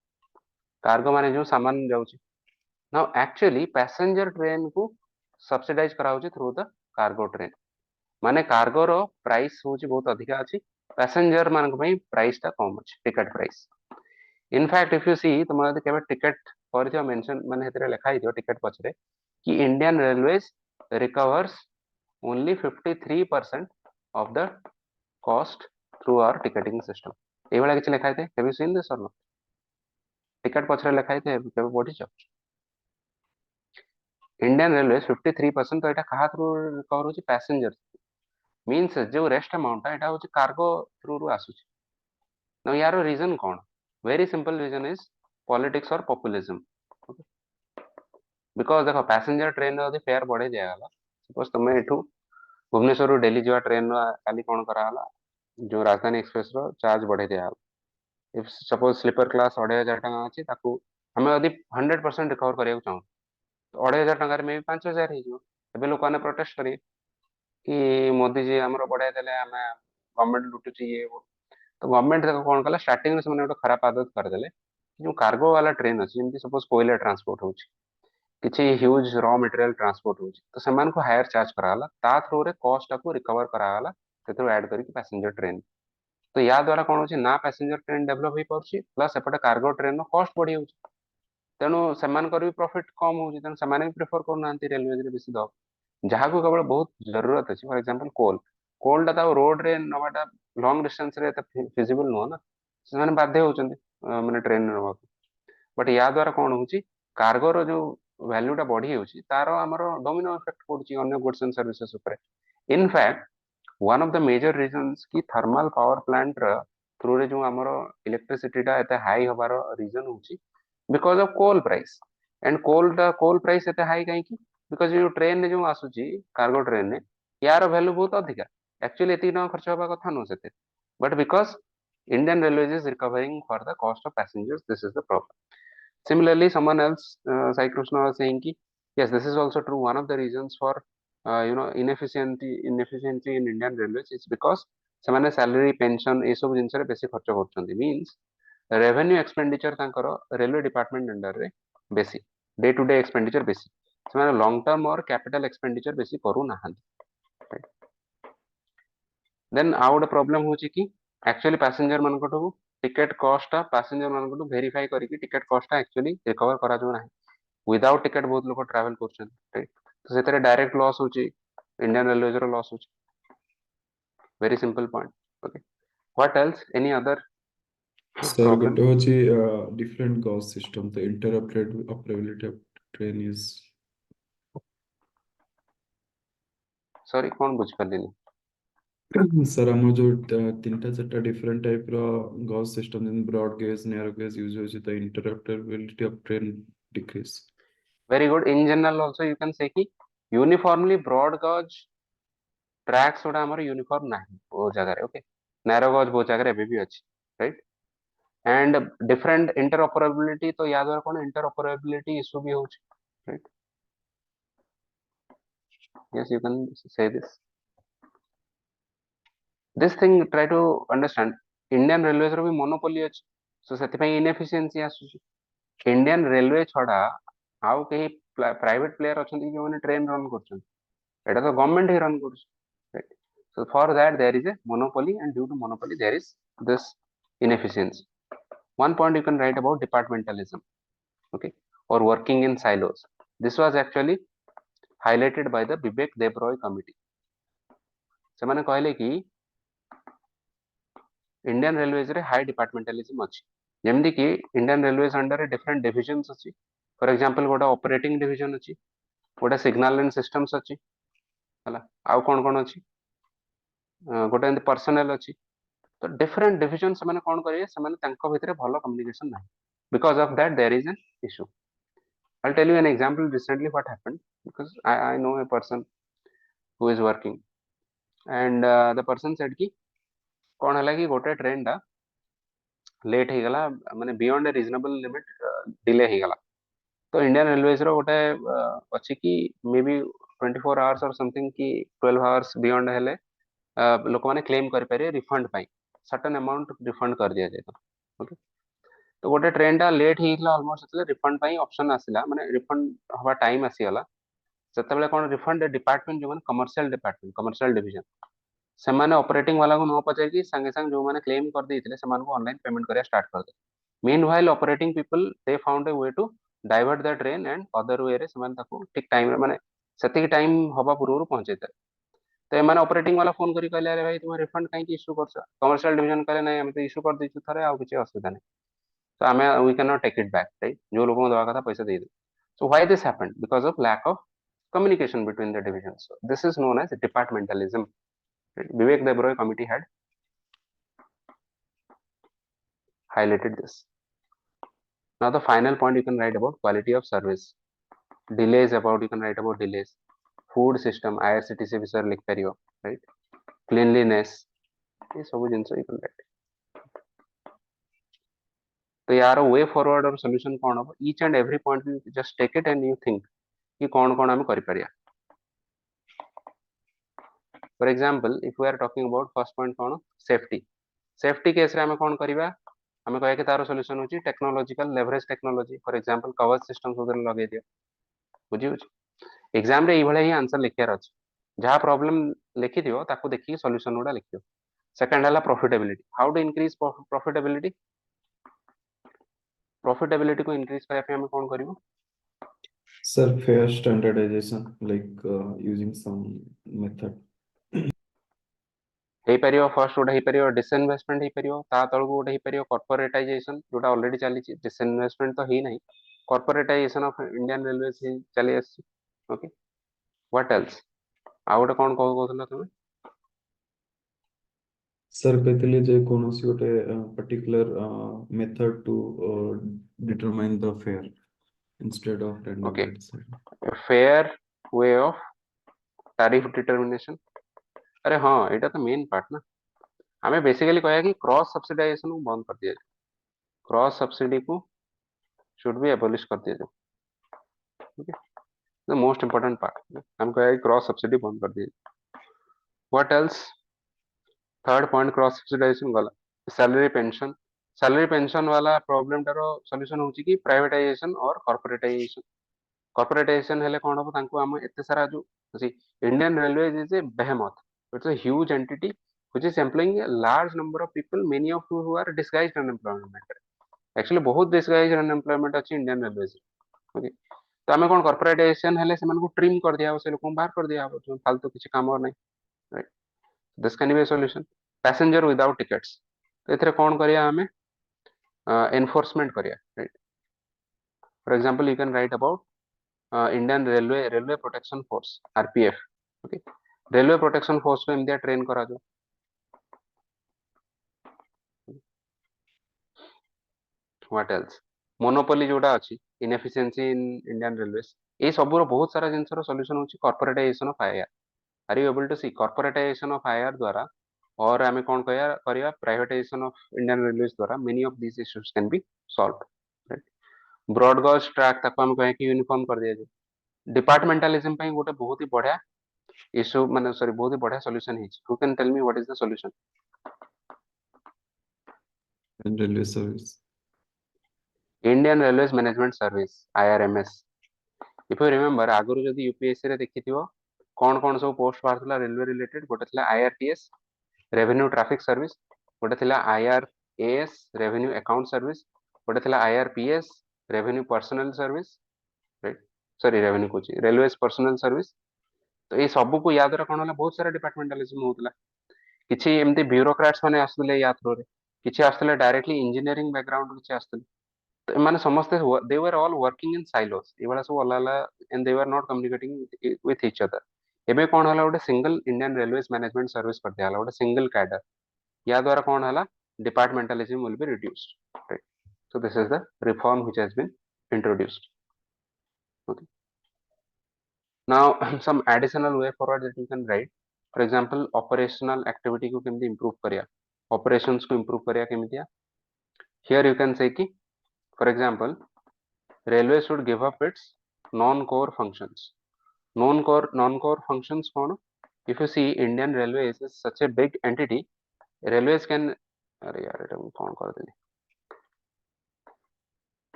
Cargo माने जो सामान जाउची. नाउ एक्चुअली पैसेंजर ट्रेन को सब्सिडाइज करा होची थ्रू द कार्गो ट्रेन. माने कार्गो रो प्राइस होची बहुत अधिक अछि पैसेंजर मान को भाई प्राइस ता कम अछि ticket price. In fact if you see तुम यदि केबे टिकट कर मेंशन माने हेतरे लिखा हिथियो टिकट पछरे कि Indian railways recovers only 53% of the cost through our ticketing system ए वाला किछ लिखा हिथे have you seen this or not ticket पछरे लिखा हिथे केबे पढिछ इंडियन रेलवे 53% तो एटा कहा थ्रू रिकवर होची पैसेंजर मींस जो रेस्ट अमाउंट एटा होची कार्गो थ्रू रु आसुची नाउ यार रीजन कोन very simple reason is politics और पॉपुलिज्म बिकॉज देखो पैसेंजर ट्रेन रे फेयर बढ़े जायला सपोज तुम एठू भुवनेश्वर दिल्ली जावा ट्रेन काली कोन कराला जो राजधानी एक्सप्रेस रो चार्ज बढ़े दिया इफ सपोज स्लीपर क्लास 2500 टका अछि ताकू हमें यदि 100% रिकवर करिया चाहू तो 2500 टका में भी 5000 हो एबे लोक माने प्रोटेस्ट करिए कि मोदी जी हमरो बढ़ाई देले हमें गवर्नमेंट लुटुची ये वो तो गवर्नमेंट देखो कौन कला स्टार्टिंग में से खराब आदत करदेले जो कार्गो वाला ट्रेन अच्छी जमी सपोज कोयला ट्रांसपोर्ट हो किसी ह्यूज रॉ मटेरियल ट्रांसपोर्ट हो तो सेमान को हायर चार्ज कराला ता थ्रू रे कॉस्ट को रिकवर कराला से ऐड करके पैसेंजर ट्रेन तो या द्वारा कौन होची ना पैसेंजर ट्रेन डेवलप हो पारछि प्लस एपटे कार्गो ट्रेन रो कॉस्ट बढ़ी होची तेणु सेमानकर भी प्रॉफिट कम होची तेणु सेमाने भी प्रेफर करनांती रेलवे रे बेसी दब जहाँ को केवल बहुत जरूरत अच्छी फॉर एग्जांपल कोल कोलटा तो रोड रे नवाटा लॉन्ग डिस्टेंस रे फिजिबल नुह ना से बाध्य होचंदी माने ट्रेन नवा बट या द्वारा कौन होची कार्गो रो जो वैल्यूटा बढ़ी होची तारो हमर डोमिनो इफेक्ट पड़ची अन्य गुड्स एंड सर्विसेज ऊपर in fact one of the major reasons की थर्मल पावर प्लांट र थ्रू रे जो हमर इलेक्ट्रिसिटी टा एते हाई हबार रीजन होची because of coal price and coal price एते हाई काई की बिकॉज जो ट्रेन ने जो आसुची कार्गो ट्रेन ने यार वैल्यू बहुत अधिक एक्चुअली एति न खर्च हबा कथा न सेते but because Indian railways is recovering for the cost of passengers this is the problem similarly someone else sai krishna was saying ki yes this is also true one of the reasons for inefficiency in indian railways is because ସେମାନେ salary pension ए सब जिनस रे बेसी खर्च करछन्ती means revenue expenditure तांकर railway department under रे बेसी डे टू डे एक्सपेंडिचर बेसी ସେମାନେ long term or capital expenditure बेसी करू नाहंती देन आउ गोटे प्रोब्लेम होची कि एक्चुअली पैसेंजर मानकठू टिकेट कॉस्ट पैसेंजर मानकठू वेरीफाई करके टिकेट कॉस्ट एक्चुअली रिकवर करा जो नाही विदाउट टिकेट बहुत लोग ट्रैवल करछन राइट तो सेतरे डायरेक्ट लॉस होची इंडियन रेलवेज रो लॉस होची very simple point okay what else any other sir problem गोटे होची डिफरेंट गॉस सिस्टम तो interoperability of train is sorry कौन बुझ पालिनी सर हम जो तीनटा चारटा डिफरेंट टाइप रो gauge system in broad gauge narrow gauge use होची तो interoperability of train decrease very good in general also you can say कि यूनिफॉर्मली ब्रॉड गॉज ट्रैक्स उडा हमर यूनिफॉर्म नाही वो जगह रे ओके नैरो गॉज वो जगह रे अभी भी अछि राइट एंड डिफरेंट इंटरऑपरेबिलिटी तो याद द्वारा कौन इंटरऑपरेबिलिटी इशू भी होची right yes you can say this thing try to understand indian railways रो भी मोनोपोली अछि सो सेति पई इनएफिशिएंसी आसुची इंडियन रेलवे छडा आउ कहीं प्राइवेट प्लेयर अछंती जो माने ट्रेन रन करछन एटा तो गवर्नमेंट ही रन करछ right so for that there is a monopoly and due to monopoly there is this inefficiency one point you can write about departmentalism okay or working in silos this was actually highlighted by the Vivek Debroy committee ସେମାନେ କହିଲେ कि Indian railways रे high डिपार्टमेंटलिज्म अछि जेमदी कि Indian railways under different divisions अछि for example गोटा operating division अछि गोटा सिग्नल एंड सिस्टम्स अछि हला आउ कोन अछि गोटा एंड पर्सनल अछि तो डिफरेंट डिविजन ସେମାନେ कोन करिए ସେମାନେ तांको भितरे भलो कम्युनिकेशन नाही because of that there is an issue I'll tell you an example recently what happened because I know a person who is working and the person said कि कोन हला कि गोटे ट्रेन दा लेट ही गला माने beyond a reasonable limit delay ही गला तो इंडियन रेलवेज रो गोटे अछि कि may be 24 hours or something कि 12 आवर्स बियॉन्ड हेले लोक माने क्लेम कर पारे रिफंड पाई सर्टेन अमाउंट रिफंड कर दिया जाय ओके तो गोटे ट्रेन टा लेट ही गला ऑलमोस्ट सेतले रिफंड पाई ऑप्शन आसिला माने रिफंड हवा टाइम आसी गला सेतबेले कोन रिफंड डिपार्टमेंट जो माने कमर्शियल डिपार्टमेंट कमर्शियल डिवीजन ସେମାନେ ऑपरेटिंग वाला को न पचाई कि संगे संग जो माने क्लेम कर देइथिले समान को ऑनलाइन पेमेंट करिया स्टार्ट कर दे meanwhile operating people they found a way to divert the train and other way रे ସେମାନେ ତାକୁ ଠିକ ଟାଇମ ରେ ମାନେ ସେତିକି ଟାଇମ ହବା ପୂର୍ବରୁ ପହଞ୍ଚେଇଥାଏ। ତ ଏମାନେ ଅପରେଟିଂ वाला फोन କରି କହିଲେ ଆରେ ଭାଇ ତୁମେ ରିଫଣ୍ଡ କାହିଁକି ଇସ୍ୟୁ କରୁଛ? କମର୍ସିଆଲ डिवीजन କହିଲେ ନାଇଁ ଆମେ ତ ଇସ୍ୟୁ କରିଦେଇଛୁ ଥରେ ଆଉ କିଛି ଅସୁବିଧା ନାହିଁ। ତ ଆମେ we cannot take it back, right? ଯୋଉ ଲୋକଙ୍କୁ ଦେବା କଥା ପଇସା ଦେଇଦେବୁ। So why this happened? Because of lack of communication between the divisions. So this is known as departmentalism. Right? Vivek Debroy committee had highlighted this. Now the final point you can write about quality of service. Delays about you can write about delays. Food system IRCTC विषय लिख परियो, right? Cleanliness ये सब जिनिस you can write. तो यार way forward और solution कौन हो? Each and every point you just take it and you think कि कौन कौन आमे करि परिया. For example, if we are talking about first point कौन? Safety. Safety केस रे आमे कौन करिवा? आमे कहे कि तारो सॉल्यूशन होची technological leverage technology. For example cover system सब लगे दियो. बुझी एग्जाम रे इभळे ही आंसर लिखियार अछि. जहा प्रॉब्लम लिखि दियो ताको देखि सॉल्यूशन उडा लिखियो. सेकंड हला profitability. How to increase profitability? Profitability को इंक्रीज करे पे हमें कौन करिवो? Sir, fair standardization, like using some method. हे परियो फर्स्ट उडा हे परियो डिसइन्वेस्टमेंट हे परियो ता तळगु उडा हे परियो कॉर्पोरेटाइजेशन जोटा ऑलरेडी चली छि. डिसइन्वेस्टमेंट तो ही नहीं. कॉर्पोरेटाइजेशन ऑफ इंडियन रेलवेज ही चली आछि. Okay what else? आ गोटे कौन कहउथला तुमे? Sir, कहतली जे कोनोसी गोटे particular method to determine the fare instead of randomly Okay, deciding. a fair way of tariff determination. अरे हाँ एटा तो मेन पार्ट ना. हमें बेसिकली कहया कि क्रॉस सब्सिडाइजेशन को बंद कर दिया जाए. क्रॉस सब्सिडी को शुड बी एबॉलिश कर दिया जाए. Okay the most important part. हम कहया कि क्रॉस सब्सिडी बंद कर दिया जाए. What else? Third point cross subsidisation गला. सैलरी पेंशन वाला प्रॉब्लम टारो सॉल्यूशन होची कि प्राइवेटाइजेशन और कॉर्पोरेटाइजेशन. कॉर्पोरेटाइजेशन हेले कोन हो तांको हम एते सारा जो Indian railway is a behemoth. It's a huge entity which is employing a large number of people, many of who are disguised unemployment. Actually बहुत disguised unemployment अछि इंडियन रेलवेज. ओके तो हमें कोन कॉर्पोरेटाइजेशन हेले से मन को ट्रिम कर दिया हो, से लोक बाहर कर दिया हो, जो फालतू किछि काम और नहीं. Right this can be a solution. Passenger without tickets. तो एथरे कोन करिया हमें एनफोर्समेंट करिया. Right for example you can write about Indian railway protection force RPF. Okay railway protection force को इंडिया ट्रेन करा जो. What else? मोनोपोली जोटा अछि इनएफिशिएंसी इन इंडियन रेलवेज. ए सबरो बहुत सारा जिंसर सॉल्यूशन होछि corporatisation of IR. Are you able to see corporatisation of IR द्वारा और हमें कोन करिया प्राइवेटाइजेशन ऑफ इंडियन रेलवेज द्वारा many of this issues can be solved. Right broad gauge track ताको हम कहे कि यूनिफॉर्म कर दिया जाए. डिपार्टमेंटलिज्म पे गोटे बहुत ही बढ़िया इश्यू माने सॉरी बहुत ही बढ़िया सॉल्यूशन हिच. Who can tell me what is the solution? And railway service. Indian railways management service IRMS. If you remember आगुरु जदी यूपीएससी रे देखिथिबो कोन कोन सब पोस्ट बाहरथला रेलवे रिलेटेड. गोटे थिला आईआरटीएस रेवेन्यू ट्रैफिक सर्विस. गोटे थिला आईआरएएस रेवेन्यू अकाउंट सर्विस. गोटे थिला IRPS revenue personnel service. Right sorry revenue कोची रेलवेज पर्सनल सर्विस. तो ये सब को याद रखना होला बहुत सारा डिपार्टमेंटलिज्म होतला. किछि एमती ब्यूरोक्रेट्स माने आसले या थ्रो रे. किछि आसले डायरेक्टली इंजीनियरिंग बैकग्राउंड किछि आसले. तो माने समस्त they were all working in silos. एवला सब अलाला and they were not communicating with each other. एबे कोन होला गोटे single Indian railways management Service कर दिया गोटे सिंगल कैडर. या द्वारा कोन होला departmentalism will be reduced. Right so this is the reform which has been introduced. Okay now some additional way forward that you can write. For example operational activity को केमती improve करिया. Operations को improve करिया केमतिया. Here you can say कि for example railway should give up its non-core functions. Non-core functions कौन? If you see Indian Railways is such a big entity, railways can अरे यार এটা मैं कौन कर देली.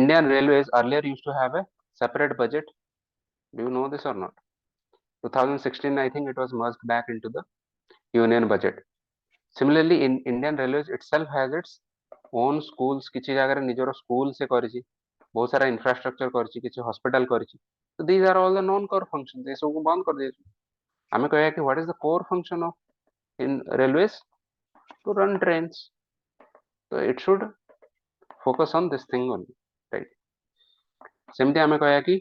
Indian Railways earlier used to have a separate budget. Do you know this or not? 2016 I think it was merged back into the union budget. Similarly in Indian Railways itself has its own schools किसी जगह निजर school से करिछि बहुत सारा infrastructure करिछि किछि hospital करिछि तो these are all the non core functions ये सब को बंद कर दिए हमें कहया कि what is the core function of in railways to run trains तो it should focus on this thing only right सेमती हमें कहया कि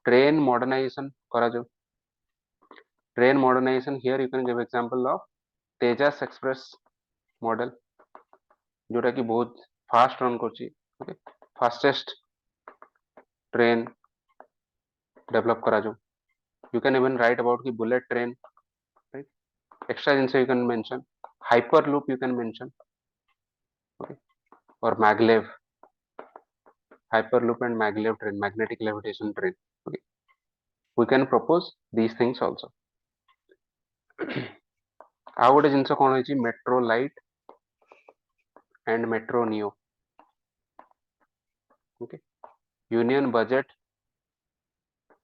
ट्रेन मॉडर्नाइजेशन करा जो train modernisation here you can give example of Tejas Express model जोटा कि बहुत फास्ट रन करछि ओके फास्टेस्ट ट्रेन डेवलप करा जो you can even write about the bullet train right extra jinse you can mention hyperloop you can mention okay or maglev hyperloop and maglev train magnetic levitation train okay we can propose these things also ଆଉ ଗୋଟେ ଜିନିଷ କଣ ହେଇଛି metro light and metro neo okay union budget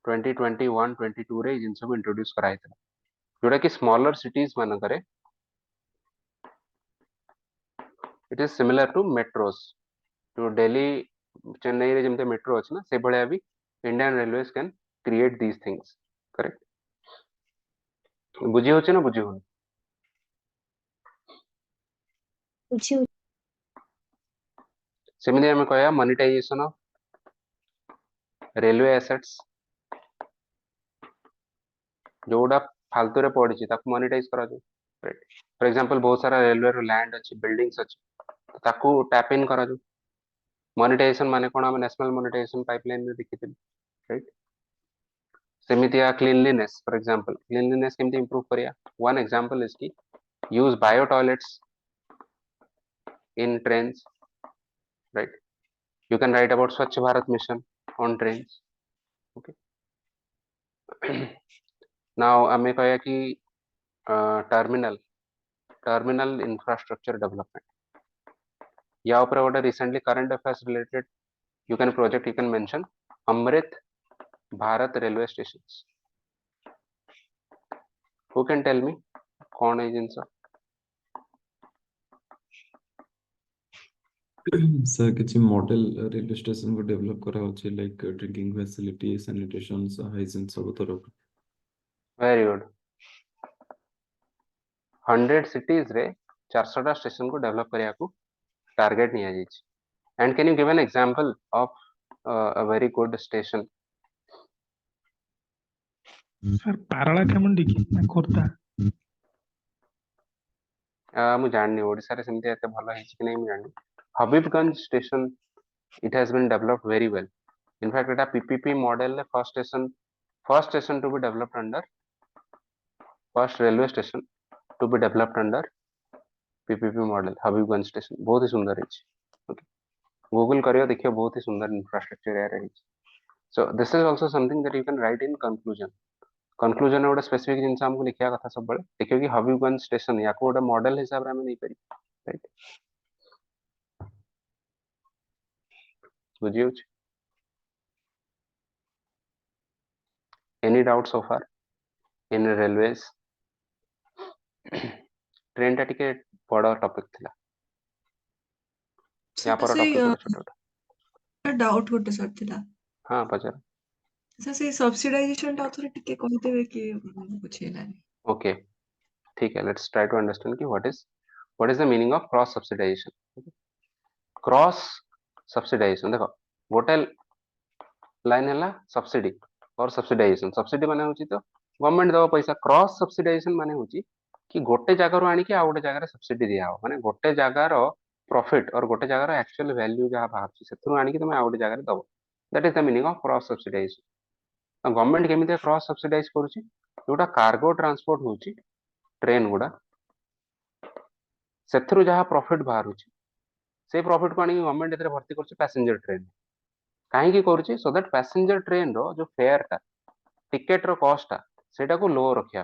2021-22 रे जिन सब introduce करा हैतला जोटा कि स्मॉलर सिटीज मानकरे it is similar to metros जो दिल्ली चेन्नई रे जमते मेट्रो अछि ना से भले भी Indian railways can create these things correct बुझी होचे ना बुझी हो बुझी सेमिति हम कहया मोनेटाइजेशन ऑफ रेलवे एसेट्स जोड़ा फालतू रे पड़ी ताको मोनेटाइज करा जो राइट फॉर एग्जांपल बहुत सारा रेलवे रो लैंड अछि बिल्डिंग्स अछि ताको टैप इन करा जो मोनेटाइजेशन माने कोन हम नेशनल मोनेटाइजेशन पाइपलाइन में देखिथिल राइट सेमिति आ क्लीनलीनेस फॉर एग्जांपल क्लीनलीनेस केमति इंप्रूव करिया वन एग्जांपल इज की use bio toilets in trains right you can write about swachh bharat mission on trains okay now ame kaya ki terminal infrastructure development या ऊपर गोटे recently current affairs related you can mention amrit bharat railway stations who can tell me कौन है जिनसा sir किसी model railway station को develop करा होची like drinking facility sanitation hygiene सब तरफ very good 100 cities रे 400 टा स्टेशन को डेवलप करिया को टारगेट निया जाइछि and can you give an example of a very good station sir Paralakhemundi की ना खोर्धा मु जाननी ओडिसा रे सेमते एते भलो हिच कि नै मु जाननी Habibganj station it has been developed very well in fact eta ppp model le first station to be developed under first railway station to be developed under ppp model Habibganj station बहुत ही सुंदर हिच okay गूगल करियो देखियो बहुत ही सुंदर infrastructure area रहिच so this is also something that you can write in conclusion गोटे स्पेसिफिक जिनस हमको लिखिया कथा सब बळे देखियो कि हबीबगंज स्टेशन या को गोटे मॉडल हिसाब रे हम नै परि राइट बुझियो any doubt so far in railways train टा टिके बड़ टॉपिक थिला या पर से टॉपिक छोटा छोटा डाउट गोटे सर थिला हां पचार से सब्सिडाइजेशन टा थोड़े टिके कहतेबे कि बुझेलानी ओके ठीक है लेट्स ट्राई टू अंडरस्टैंड कि what is the meaning of cross subsidisation cross subsidisation देखो गोटे लाइन है सब्सिडी और सब्सिडाइजेशन सब्सिडी माने होची तो गवर्नमेंट दवा पैसा क्रॉस सब्सिडाइजेशन माने होची कि गोटे जगह आनी कि आ गोटे जगह सब्सिडी दिया हो माने गोटे जगह प्रॉफिट और गोटे जगह एक्चुअल वैल्यू जहां बाहर सेथुरु आनी कि तुम आ गोटे जगह दबो that is the meaning of cross subsidisation government केमिति क्रॉस सब्सिडाइज करूची जोटा कार्गो ट्रांसपोर्ट होची ट्रेन गुडा सेथुरु जहां प्रॉफिट बाहर से प्रॉफिट को आनी गवर्नमेंट एतरे भर्ती करची पैसेंजर ट्रेन कहीं करुची सो दैट पैसेंजर ट्रेन रो जो फेयर टा टिकेट रो कॉस्ट टा सेटा को लो रखिया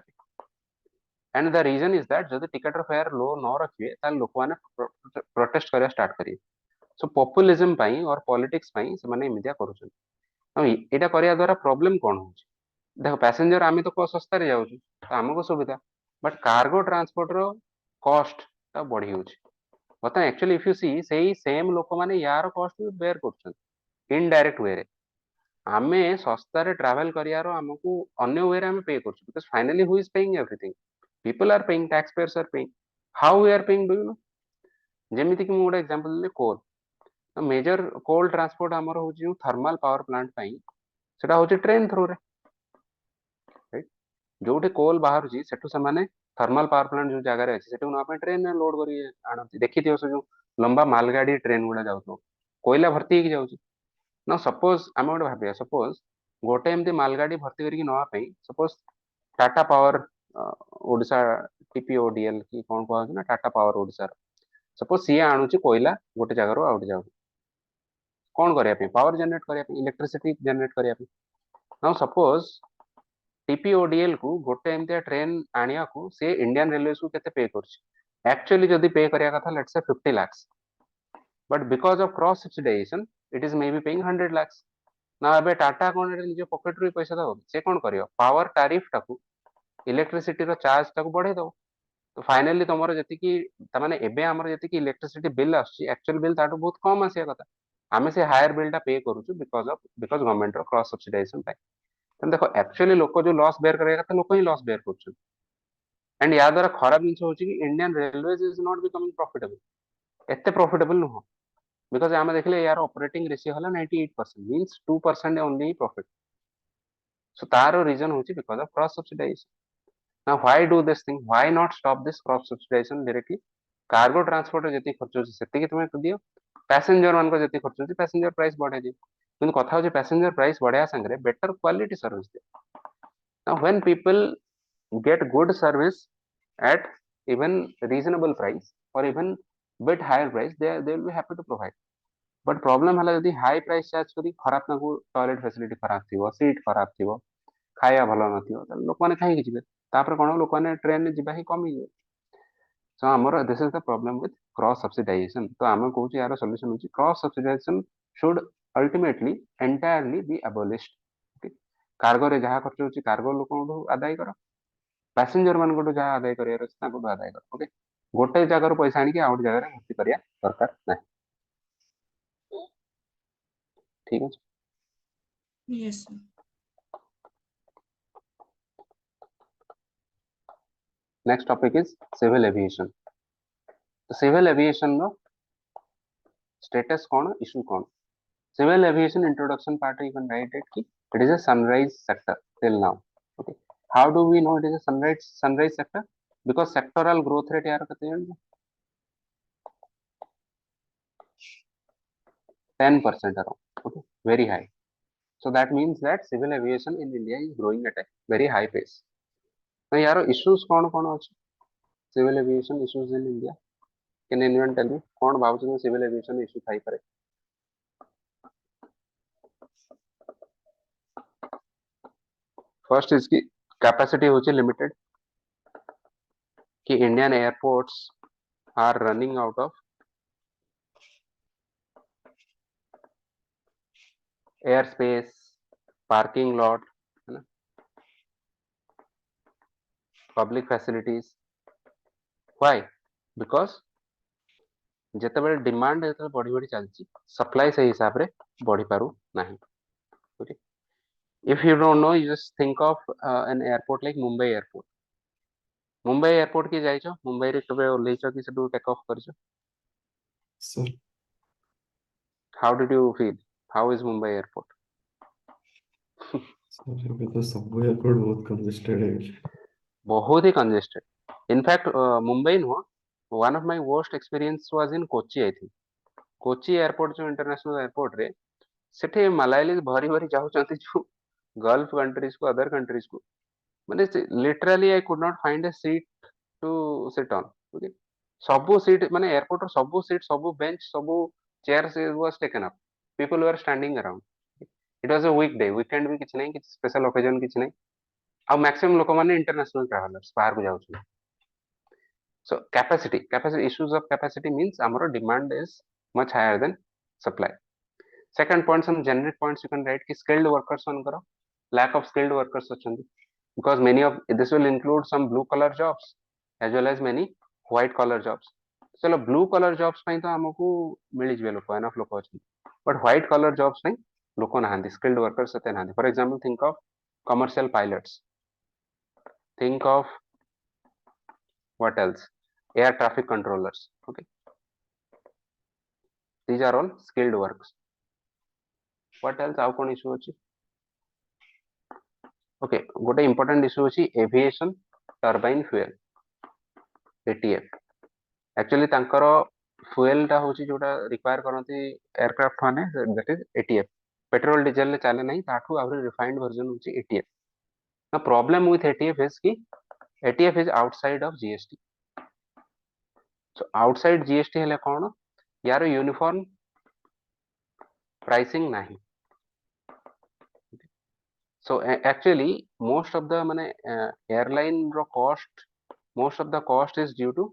and the reason is that जदि टिकेट रो फेयर लो न रखिए ताल लोक माने प्रोटेस्ट करिया स्टार्ट करिए सो पॉपुलिज्म पई और पॉलिटिक्स पई से माने इमिदिया करूछन हम एटा करिया द्वारा प्रॉब्लम कोन होची देखो पैसेंजर आमे तो को सस्ता रे जाउची तो हमको सुविधा बट कार्गो ट्रांसपोर्ट रो कॉस्ट ता बढ़ी होची ବର୍ତ୍ତମାନ actually if you see ସେଇ same ଲୋକମାନେ ୟାର cost ବି bear କରୁଛନ୍ତି indirect way ରେ। ଆମେ ଶସ୍ତାରେ travel କରିବାର ଆମକୁ ଅନ୍ୟ way ରେ ଆମେ pay କରୁଛୁ because finally who is paying everything? People are paying, taxpayers are paying. How we are paying, do you know? ଯେମିତି କି ମୁଁ ଗୋଟେ example ଦେଲି coal, major coal transport ଆମର ହଉଛି ଯୋଉ thermal power plant ପାଇଁ ସେଟା ହଉଛି train through ରେ, right? ଯୋଉଠି coal ବାହାରୁଛି ସେଠୁ ସେମାନେ thermal power plant ଯୋଉ ଜାଗାରେ ଅଛି ସେଠୁ ନବା ପାଇଁ train ରେ load କରି ଆଣନ୍ତି। ଦେଖିଥିବ ସେ ଯୋଉ ଲମ୍ବା ମାଲଗାଡି train ଗୁଡା ଯାଉଥିବ କୋଇଲା ଭର୍ତ୍ତି ହେଇକି ଯାଉଛି ନା। ସପୋଜ ଆମେ ଗୋଟେ ଭାବିବା, ସପୋଜ ଗୋଟେ ଏମିତି ମାଲଗାଡି ଭର୍ତ୍ତି କରିକି ନବା ପାଇଁ suppose Tata power Odisha TPODL କି କଣ କୁହାଯାଉଛି ନା ଟାଟା ପାୱାର ଓଡିଶାର, ସପୋଜ ସିଏ ଆଣୁଛି କୋଇଲା ଗୋଟେ ଜାଗାରୁ ଆଉ ଗୋଟେ ଜାଗାକୁ କଣ କରିବା ପାଇଁ? ପାୱାର ଜେନେରେଟ କରିବା ପାଇଁ, ଇଲେକ୍ଟ୍ରିସିଟି ଜେନେରେଟ କରିବା ପାଇଁ। ନାଉ ସପୋଜ TPODL କୁ ଗୋଟେ ଏମିତିଆ ଟ୍ରେନ ଆଣିବାକୁ ସେ ଇଣ୍ଡିଆନ ରେଲୱେଜ କୁ କେତେ ପେ କରୁଛି? ଆକ୍ଚୁଆଲି ଯଦି ପେ କରିବା କଥା ଲେଟ୍ସ ସେ 50 lakhs, but because of cross subsidization it is maybe paying 100 lakhs। ନା ଏବେ ଟାଟା କଣ ନିଜ ପକେଟ ରୁ ପଇସା ଦବ? ସେ କଣ କରିବ? ପାୱାର ଟାରିଫ ଟାକୁ, ଇଲେକ୍ଟ୍ରିସିଟି ର ଚାର୍ଜ ଟାକୁ ବଢେଇ ଦବ। ତ ଫାଇନାଲି ତମର ଯେତିକି ତାମାନେ ଏବେ ଆମର ଯେତିକି ଇଲେକ୍ଟ୍ରିସିଟି ବିଲ୍ ଆସୁଛି ଆକ୍ଚୁଆଲ ବିଲ୍ ତାଠୁ ବହୁତ କମ ଆସିବା କଥା, ଆମେ ସେ ହାୟର ବିଲ୍ ଟା ପେ କରୁଛୁ ବିକଜ ଗଭର୍ଣ୍ଣମେଣ୍ଟ ର କ୍ରସ୍ ସବସିଡାଇଜେସନ ପାଇଁ। ଦେଖ ଆକ୍ଚୁଆଲି ଲୋକ ଯୋଉ ଲସ୍ ବେୟାର କରିବା କଥା ଲୋକ ହିଁ ଲସ୍ ବେୟାର କରୁଛନ୍ତି। एंड या द्वारा खराब जिन होची कि Indian railways is not becoming profitable, एते प्रॉफिटेबल नुह बिकॉज आम देखले यार ऑपरेटिंग रेशियो हला 98% मींस 2% ओनली प्रॉफिट। सो तारो रीजन होची because of cross subsidisation. Now why do this thing, why not stop this cross subsidisation directly? Cargo transport जति खर्च होची सेति तुम दियो, पैसेंजर मान को जति खर्च होची पैसेंजर प्राइस बढ़ाई दियो। किंतु कथा होची पैसेंजर प्राइस बढ़ाया संगे बेटर क्वालिटी सर्विस दियो। Now when people get good service at even reasonable price or even bit higher price, they will be happy to provide। but problem हला यदि high price charge करी खराब ना को toilet facility खराब थिवो, seat खराब थिवो, खाया भलो नथिवो, त लोक माने काहे जिबे? तापर कोन लोक माने ट्रेन ने जिबा ही कमी जे। सो हमर this is the problem with cross subsidisation. तो हम कहूची यार सॉल्यूशन होची cross subsidisation should ultimately entirely be abolished. Cargo रे जहा खर्च होची कार्गो लोक आदाय करो, पैसेंजर मान को जहाँ आदाय कर आदाय कर। ओके, गोटे जगार पैसा आनिक आउ जगह भर्ती करिया दरकार ना। ठीक है, Yes, sir. Next topic is civil aviation. तो सिविल एविएशन नो स्टेटस कौन, इशू कौन? Civil aviation introduction part you can write it कि it is a sunrise sector till now. Okay, how do we know it is a sunrise sector? Because sectoral growth rate यार कते जानते? 10% around। okay, very high। so that means that civil aviation in India is growing at a very high pace। तो यार issues कौन कौन अछि civil aviation issues in India? can anyone tell me कौन भावुछ civil aviation issue थाई पारे? First इसकी कैपेसिटी होची लिमिटेड, कि Indian airports are running out of airspace, parking lot, है ना, पब्लिक फैसिलिटीज। व्हाई? बिकॉज जेतेबेले डिमांड जेतेबेले बढ़ी बढ़ी चलची सप्लाई से हिसाब रे बढ़ी पारु नाही। Okay, if you don't know you just think of an airport like Mumbai airport। Mumbai airport की जाइछो, मुंबई रे कबे ओलेइछो कि सेटू टेक ऑफ करछो? Sir how did you feel? How is Mumbai airport? Sir अभी तो सब एयरपोर्ट बहुत कंजेस्टेड है। बहुत ही congested. In fact Mumbai no, one of my worst experience was in Kochi. I think Kochi airport जो इंटरनेशनल एयरपोर्ट रे सेठे मलायाली भरी भरी जाउचंती जो गल्फ कंट्रीज को, अदर कंट्रीज को, माने literally I could not find a seat to sit on. Okay, सबु सीट माने एयरपोर्ट रो सबु सीट, सबु बेंच, सबु chairs was taken up, people were standing around. It was a week day, weekend भी किछ नहीं, किछ स्पेशल ओकेजन किछ नहीं। आ मैक्सिमम लोक माने इंटरनेशनल ट्रैवलर्स बाहर को जाउछन। सो capacity issues of capacity means our demand is much higher than supply। second point, some generic points you can write कि skilled workers on करो, lack of skilled workers अछंती, because many of this will include some blue collar jobs as well as many white collar jobs। चलो blue colour jobs तो आमको मिल जाए लोक enough लोक अच्छे but white colour jobs लोक ना स्किल्ड वर्कर्स एते ना for example think of commercial pilots think of what else air traffic controllers okay these are all skilled works what else आउ कोन इशू अछि ओके गोटे इंपोर्टेंट इशू अछि aviation turbine fuel ETF actually तांकर fuel टा होछि जोटा require करंती aircraft माने that is ETF petrol diesel ले चले नहीं ताठू आउरी रिफाइंड वर्जन होछि एटीएफ ना प्रॉब्लम विथ एटीएफ इज कि ETF is outside of GST so outside GST हेले कोन यार यूनिफॉर्म प्राइसिंग नाही so actually most of the mane airline ro cost most of the cost is due to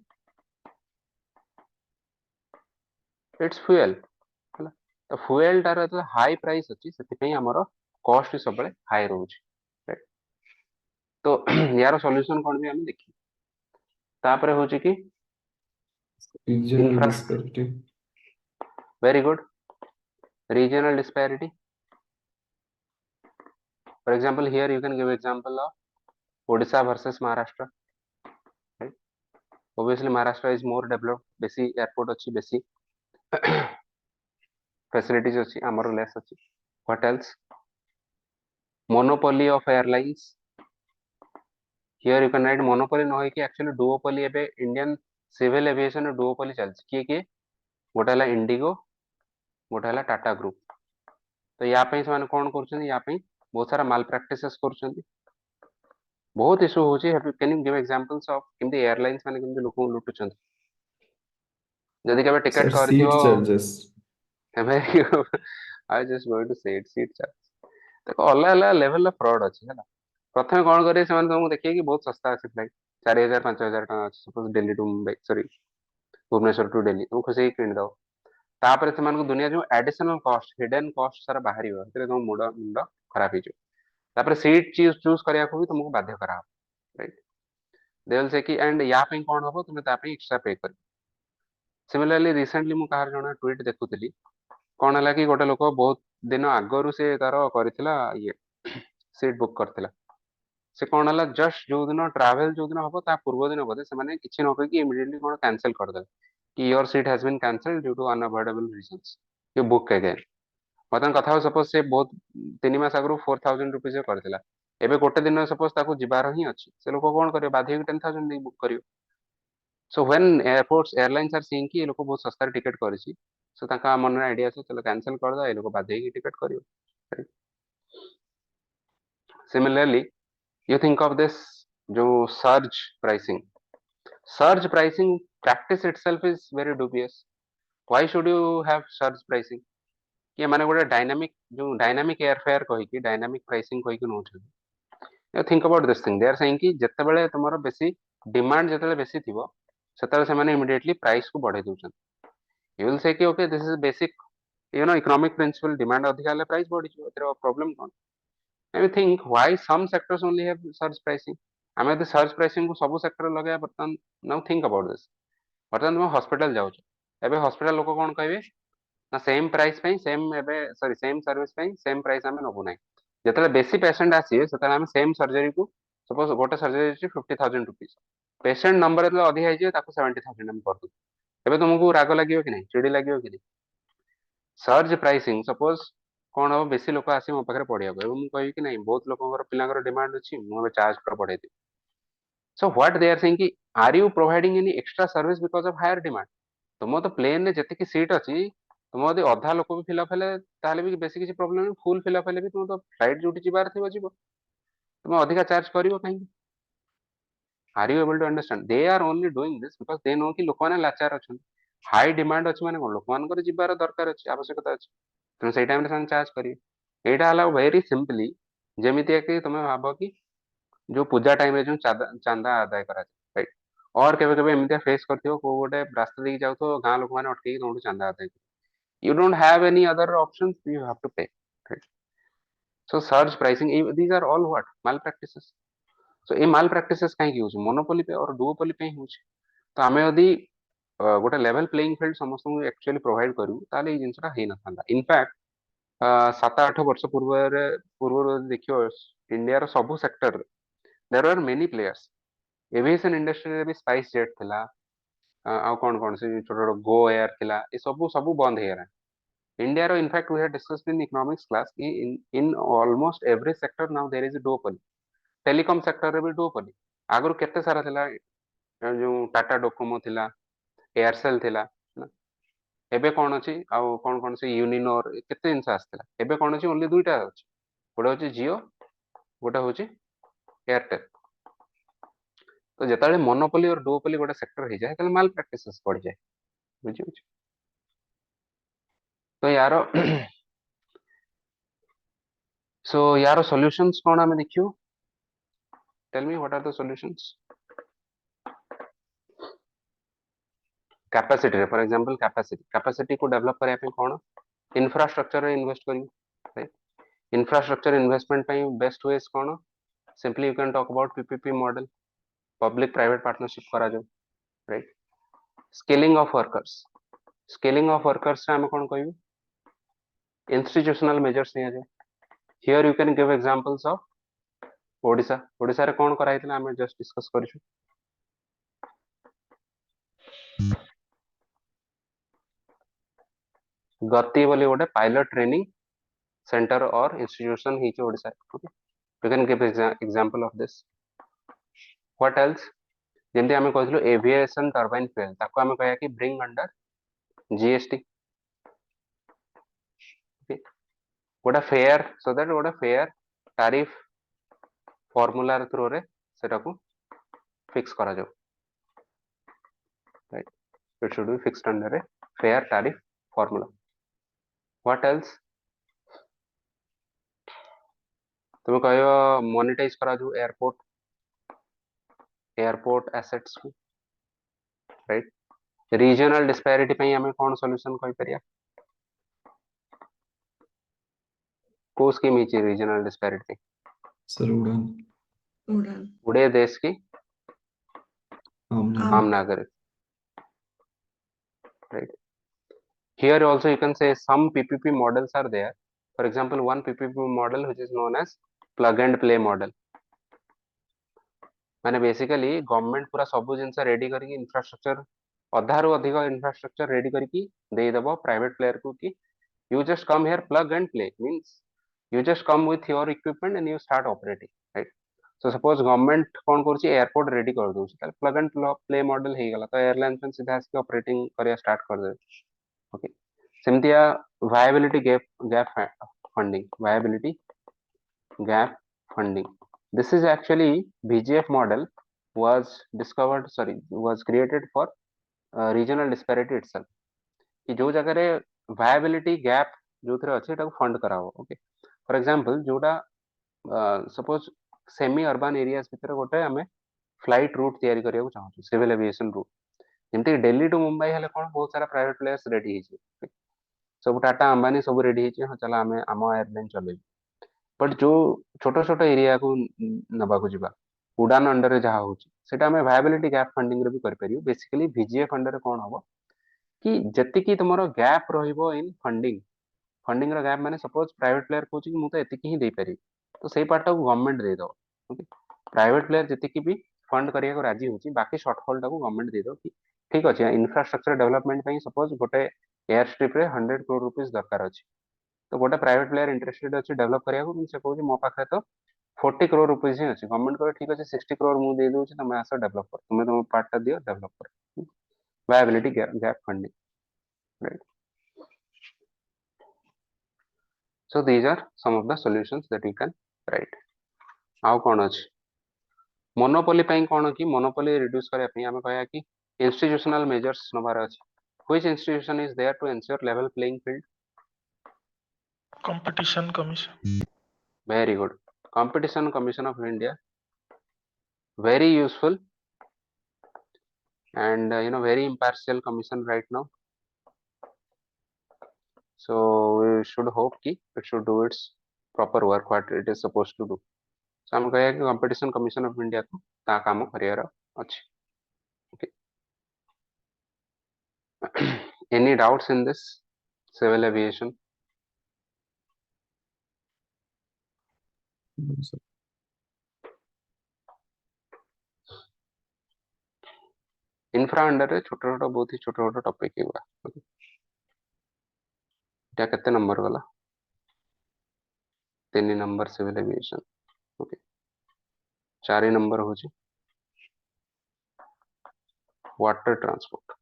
its fuel ହେଲା ତ fuel ଟାର ତ high price ଅଛି ସେଥିପାଇଁ ଆମର କଷ୍ଟ ବି ସବୁବେଳେ ହାଇ ରହୁଛି right? ତ ୟାର ସଲ୍ୟୁସନ କଣ ବି ଆମେ ଦେଖିବା ତାପରେ ହଉଛି କି Regional infra disparity. very good regional disparity for example here you can give example of Odisha versus Maharashtra right obviously Maharashtra is more developed बेसी airport अच्छी बेसी facilities अच्छी आमर less अच्छी what else monopoly of airlines here you can write monopoly न कि actually duopoly एबे Indian civil aviation duopoly चलछि किए गोटे हला इंडिगो गोटे हला टाटा ग्रुप तो या पे से कोन करछन या पे बहुत सारा माल प्रैक्टिसेस करछन बहुत इशू होछि can you give examples of किमती एयरलाइंस माने किमती लोक लुटुछन जदि केबे Sir, टिकट seat करथियो charges. I just going to say it seat charge देखो अलग अलग लेवल ऑफ फ्रॉड अछि हला प्रथम कोन करे से तुमको देखिए कि बहुत सस्ता अछि फ्लाइट 4000 5000 टका अछि suppose Delhi to Mumbai sorry Bhubaneswar to Delhi तुम खुशी किन दो तापर से दुनिया जो एडिशनल कॉस्ट हिडन कॉस्ट सारा बाहर तुम मुंड मुंड खराब हो तापर सीट चूज करने को भी तुमको बाध्य करा राइट दे विल से कि एंड या पे कोन हबो तुम ता पे एक्स्ट्रा पे कर सिमिलरली रिसेंटली मु कहार जणा ट्वीट देखुतली कोन हला कि गोटे लोक बहुत दिन आगरु से तार करथिला ये सीट बुक करथिला से कोन हला जस्ट जो दिन ट्रैवल जो दिन हबो ता पूर्व दिन बोधे से माने किछि न कहि कि इमीडिएटली कोन कैंसिल कर दे कि your seat has been cancelled due to unavoidable reasons you book again बर्तमान कथा सपोज से बहुत 3 मास आगु 4000 रुपीज करथिला एबे गोटे दिन सपोज ताको जिबार ही अछि से लोक कोन करियो बाध्य 10000 दे बुक करियो so when airports airlines are seeing कि ये लोक बहुत सस्ता टिकट करछि सो ताका मन में आइडिया से चलो कैंसिल कर दो ये लोक बाध्य ही टिकट करियो similarly you think of this जो surge pricing practice itself is very dubious why should you have surge pricing कि माने गोटे डायनामिक जो डायनामिक एयरफेयर कहि कि डायनामिक प्राइसिंग कहि कि नोछ you think about this thing they are saying कि जेतेबेले तुमरो बेसी डिमांड जेतेबेले बेसी थिबो सेतेबेले से माने इमीडिएटली प्राइस को बढ़े दोछन you will say कि okay this is basic you know economic principle demand अधिक हले प्राइस बढ़ी जो एतर प्रॉब्लम कोन and we think why some sectors only have surge pricing आमे तो सर्च प्राइसिंग को सब सेक्टर लगे बर्तन नाउ थिंक अबाउट दिस बर्तन तुम हॉस्पिटल जाउछ एबे हॉस्पिटल लोक कोन कहबे ना सेम प्राइस पे सेम एबे सॉरी सेम सर्विस पे सेम प्राइस आमे नबु नै जेतले बेसी पेशेंट आसी सेतले आमे सेम सर्जरी को सपोज गोटे सर्जरी छि 50000 रुपीस पेशेंट नंबर एतले अधिक आइ जे ताको 70000 हम कर दू एबे तुमको राग लागियो कि नै चिड़ी लागियो कि नै सर्ज प्राइसिंग सपोज कौन हम बेसी लोक आसी मो पाखे पढ़िया मुझे कहि कि नहीं बहुत लोक पिलांकर डिमांड अच्छी मुझे चार्ज कर पढ़े so what they are saying कि are you providing any extra service because of higher demand तुम तो प्लेन रे जति सीट अच्छी तुम यदि अधा लोक भी फिलअप हेले ताले भी बेसी किसी प्रॉब्लम नहीं फुल फिलअप हेले भी तुम तो फ्लाइट जोटी जिबार थिबो जीवो तुम अधिका चार्ज करिवो काहे are you able to understand they are only doing this because they know कि लोक माने लाचार अछन हाई डिमांड अछि माने कोन लोक मानकर जिबार दरकार अछि आवश्यकता अछि तुम से टाइम रे चार्ज करिए एटा हला वेरी सिंपली जेमिति कि तुम भाबो कि जो पूजा टाइम रे जो चांदा आदाय करा राइट और केबे केबे एमितिया फेस करथियो को गोटे रास्ता देकी जाउथो गां लोक माने अटकी तोंडू चांदा आदाय you don't have any other options you have to pay right so surge pricing these are all what malpractices so ये malpractices काहे की होछ मोनोपोली पे और डुओपोली पे ही होछ तो आमे यदि गोटे लेवल प्लेइंग फील्ड समस्त एक्चुअली प्रोवाइड करू ताले जिनसा है न था इनफैक्ट 7-8 वर्ष पूर्व देखियो इंडिया रो सब sector there are many players aviation industry रे भी स्पाइस जेट थिला आ कौन से छोट छोट गो एयर थिला ए सब बंद हे गला इंडिया रो in fact we have discussed in economics class कि in almost every sector now there is a duopoly telecom sector रे भी डुओपोली आगु केते सारा थिला जो टाटा डोकोमो थिला एयरसेल थिला ना एबे कौन अछि आ कौन से यूनिनोर केते जिनस आस्थिला एबे कौन अछि ओनली दुईटा अछि गोटे होची जियो गोटे होची एयरटेल तो जेताले मोनोपोली और डुओपोली गोटे सेक्टर हो जाए माल प्रैक्टिसेस बढ़ जाए बुझी तो यार सो यार सॉल्यूशंस कौन हमें देखियो tell me what are the solutions capacity for example capacity को डेवलप करया पे कौन इंफ्रास्ट्रक्चर रे इन्वेस्ट करियो राइट इंफ्रास्ट्रक्चर इन्वेस्टमेंट पे बेस्ट वेज कौन simply you can talk about PPP model public private partnership करा जाओ राइट स्केलिंग ऑफ वर्कर्स हम कौन कहू इंस्टीट्यूशनल मेजर्स नहीं जाए here you can give examples of Odisha रे कौन कराई हमें जस्ट डिस्कस करिछु गति बोली गोटे पायलट ट्रेनिंग सेंटर और इंस्टीट्यूशन ही Odisha okay you can give example of this what else जेंति हमें कहथिलु एविएशन टरबाइन फ्यूल ताको हमें कहया कि ब्रिंग अंडर जीएसटी ओके गोटे फेयर सो दैट गोटे फेयर टैरिफ फार्मूला थ्रू रे सेटा को फिक्स करा जाओ right it should be fixed under a fair tariff formula what else तुम कह मोनेटाइज करा जो एयरपोर्ट एसेट्स को राइट रीजनल डिस्पैरिटी पे हमें कौन सॉल्यूशन कहि परिया को स्कीम ही रीजनल डिस्पैरिटी सर उड़ान उड़ान उड़े देश की आमना आम नागरिक right here also you can say some ppp models are there for example one ppp model which is known as plug and play model माने बेसिकली गवर्नमेंट पूरा सब जिनस रेडी करके इंफ्रास्ट्रक्चर अधारू अधिक इंफ्रास्ट्रक्चर रेडी करके देदेव प्राइवेट प्लेयर को कि you just come here plug and play means you just come with your equipment and you start operating right so suppose government कौन करूची एयरपोर्ट रेडी कर दउची ताले plug and play मॉडल हे गला तो airlines में सीधा आके ऑपरेटिंग करिया स्टार्ट कर दे okay सेमतिया viability gap funding viability gap funding this is actually VGF model was discovered sorry was created for regional disparity itself कि जो जगह रे viability gap जो थरे अच्छे टाको फंड कराओ ओके फॉर एग्जांपल जोटा सपोज सेमी अर्बन एरियाज भितर गोटे हमें फ्लाइट रूट तैयारी करिया को चाहू सिविल एविएशन रूट जेमती दिल्ली टू मुंबई हेले कोन बहुत सारा प्राइवेट प्लेयर्स रेडी हिचे सब टाटा अंबानी सब रेडी हिचे हां चला हमें आम एयरलाइन चले बट जो छोट छोट एरिया को नबा को जीवा उड़ान अंडर जहाँ होची सेटा हमें वायबिलिटी गैप फंडिंग रे भी कर परियो बेसिकली VGF अंडर कोन हबो कि जति की तुमरो गैप रहिबो इन फंडिंग रो गैप माने सपोज प्राइवेट प्लेयर कहूची कि मु तो एतिकी ही दे पारि तो सेई पार्ट को गवर्नमेंट दे दो ओके प्राइवेट प्लेयर जति की भी फंड करिया को राजी होची बाकी शॉर्टफॉल टाको गवर्नमेंट दे दो कि ठीक अछि इंफ्रास्ट्रक्चर डेवलपमेंट पई सपोज गोटे एयर स्ट्रिप रे 100 करोड़ रुपीस दरकार अछि तो गोटे प्राइवेट प्लेयर इंटरेस्टेड अछि डेवलप करिया को से कहूची मो पाखरे तो 40 करोड़ रुपीस ही अछि गवर्नमेंट को ठीक अछि 60 करोड़ मु दे दोची तमे आसो डेवलप कर तुम पार्ट टा दियो डेवलप कर viability gap funding right so these are some of the solutions that you can write आउ कौन अछि मोनोपोली पई कौन कि मोनोपोली रिड्यूस करया पई हमें कहया कि इंस्टीट्यूशनल मेजर्स नबार अछि which institution is there to ensure level playing field competition commission very good competition commission of india very useful and very impartial commission right now so we should hope ki it should do its proper work what it is supposed to do so हम कहया कि competition commission of india को ता काम career अछि Any doubts in this civil aviation? No, sir. Infra under रे छोट छोट बहुत ही छोट छोट टॉपिक ही हुआ क्या कितने नंबर वाला 3 number civil aviation okay 4 number हो जी water transport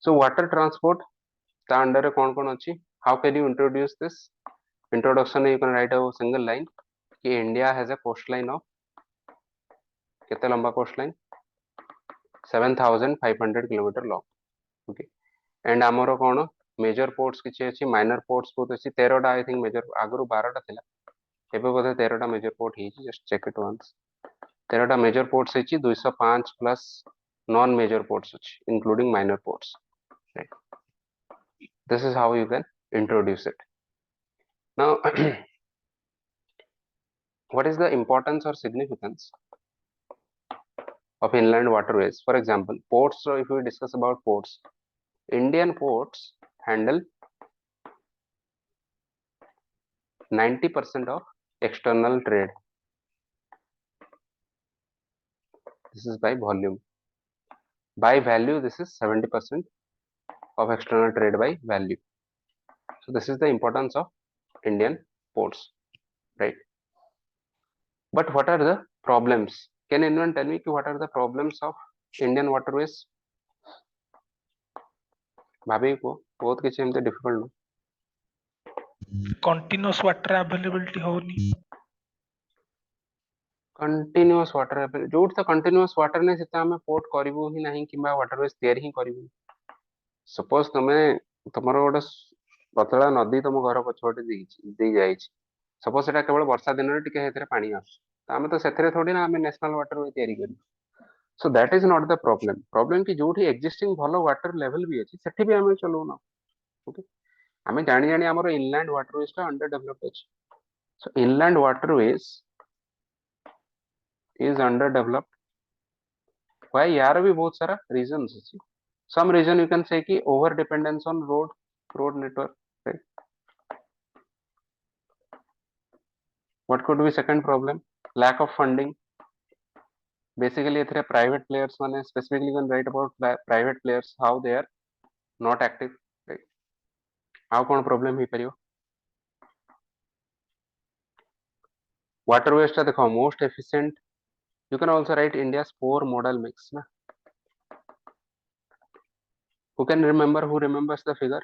so water transport ता अंडर कौन कौन अच्छी how can you introduce this introduction you can write a single line कि India has a coastline of कितना लंबा coastline 7500 kilometre long okay and आमर कौन मेजर पोर्ट्स किसी अच्छी माइनर पोर्ट्स बहुत अच्छी 13टा आई थिंक मेजर आगु 12टा थिला एबे बोधे 13टा मेजर पोर्ट ही जस्ट चेक इट वंस 13टा मेजर पोर्ट्स अच्छी 205 प्लस नॉन मेजर पोर्ट्स अच्छी including minor ports right this is how you can introduce it now what is the importance or significance of inland waterways for example ports so if we discuss about ports Indian ports handle 90% of external trade this is by volume by value this is 70% of external trade by value so this is the importance of Indian ports right but what are the problems can anyone tell me what are the problems of Indian waterways भाभी को बहुत किसी एमती difficult continuous water availability होनी continuous water जो तो continuous water ने सेता हमें पोर्ट करिवो ही नहीं किबा वाटरवेज तयारी ही करिवो सपोज तमे तमरो गोटे पतला नदी तुम घर पछपटे दी जाई सपोज सेटा केवल वर्षा दिन रे टिके हेतरे पानी आस तो आमे तो सेथरे थोड़ी ना हमें नेशनल वाटरवे तयारी करी सो that is not the problem कि जोठी एक्जिस्टिंग भलो वाटर लेवल भी अछि सेठी भी हमें चलो ना ओके हमें जानी जानी हमरो इनलैंड वाटरवेज टा अंडर डेवलप्ड अछि so inland waterways is underdeveloped why यार भी बहुत सारा reasons अछि some reason you can say कि over dependence on road network right what could be second problem lack of funding basically एथिरे private players माने specifically you can write about private players how they are not active right how कौन problem ही परियो waterways टा देखो most efficient you can also write India's 4 modal mix ना who can remember who remembers the figure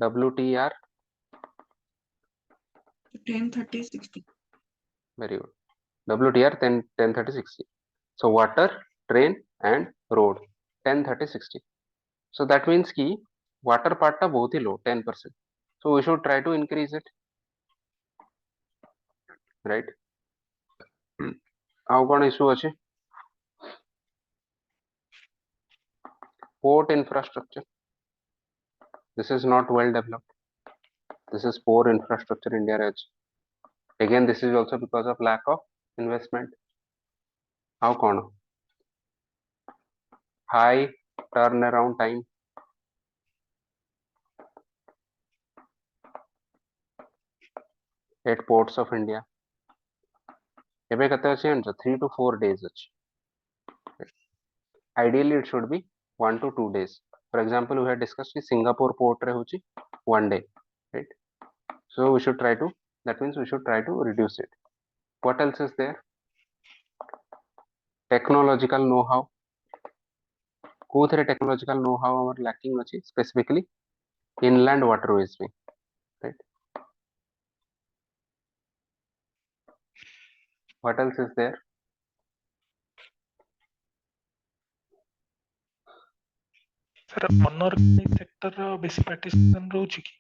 WTR 10, 30, 60. very good WTR 10 10 30 60 so water train and road 10 30 60 so that means ki water part ta bahut hi low 10% so we should try to increase it right ଆଉ କଣ issue ଅଛି port infrastructure this is not well developed this is poor infrastructure India ରେ ଅଛି again this is also because of lack of investment ଆଉ କଣ high turnaround time at ports of India ଏବେ କେତେ ଅଛି ଜାଣିଛ 3 to 4 days ଅଛି ideally it should be 1 to 2 days for example we have discussed ki Singapore port re hochi 1 day right so we should try to that means we should try to reduce it what else is there technological know how कोथरे technological know how our lacking अछि specifically inland waterways में right what else is there sir unorganise sector रो बेसी participation रहउची की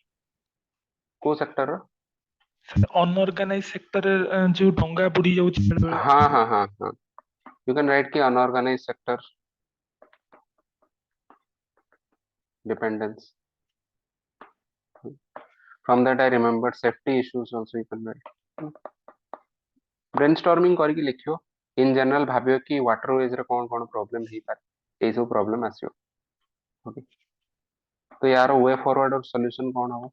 को sector रो sir unorganise sector जो डंगा बुड़ी जाउची बेले हाँ हाँ हाँ हाँ you can write ki unorganized sector dependence From that I remembered safety issues also you can write. Brainstorming करके लिखियो. In general भाबियो कि waterways रे कौन कौन problem ही पारे. ये सब problem आसियो. Okay. तो यार way forward और solution कौन होगा?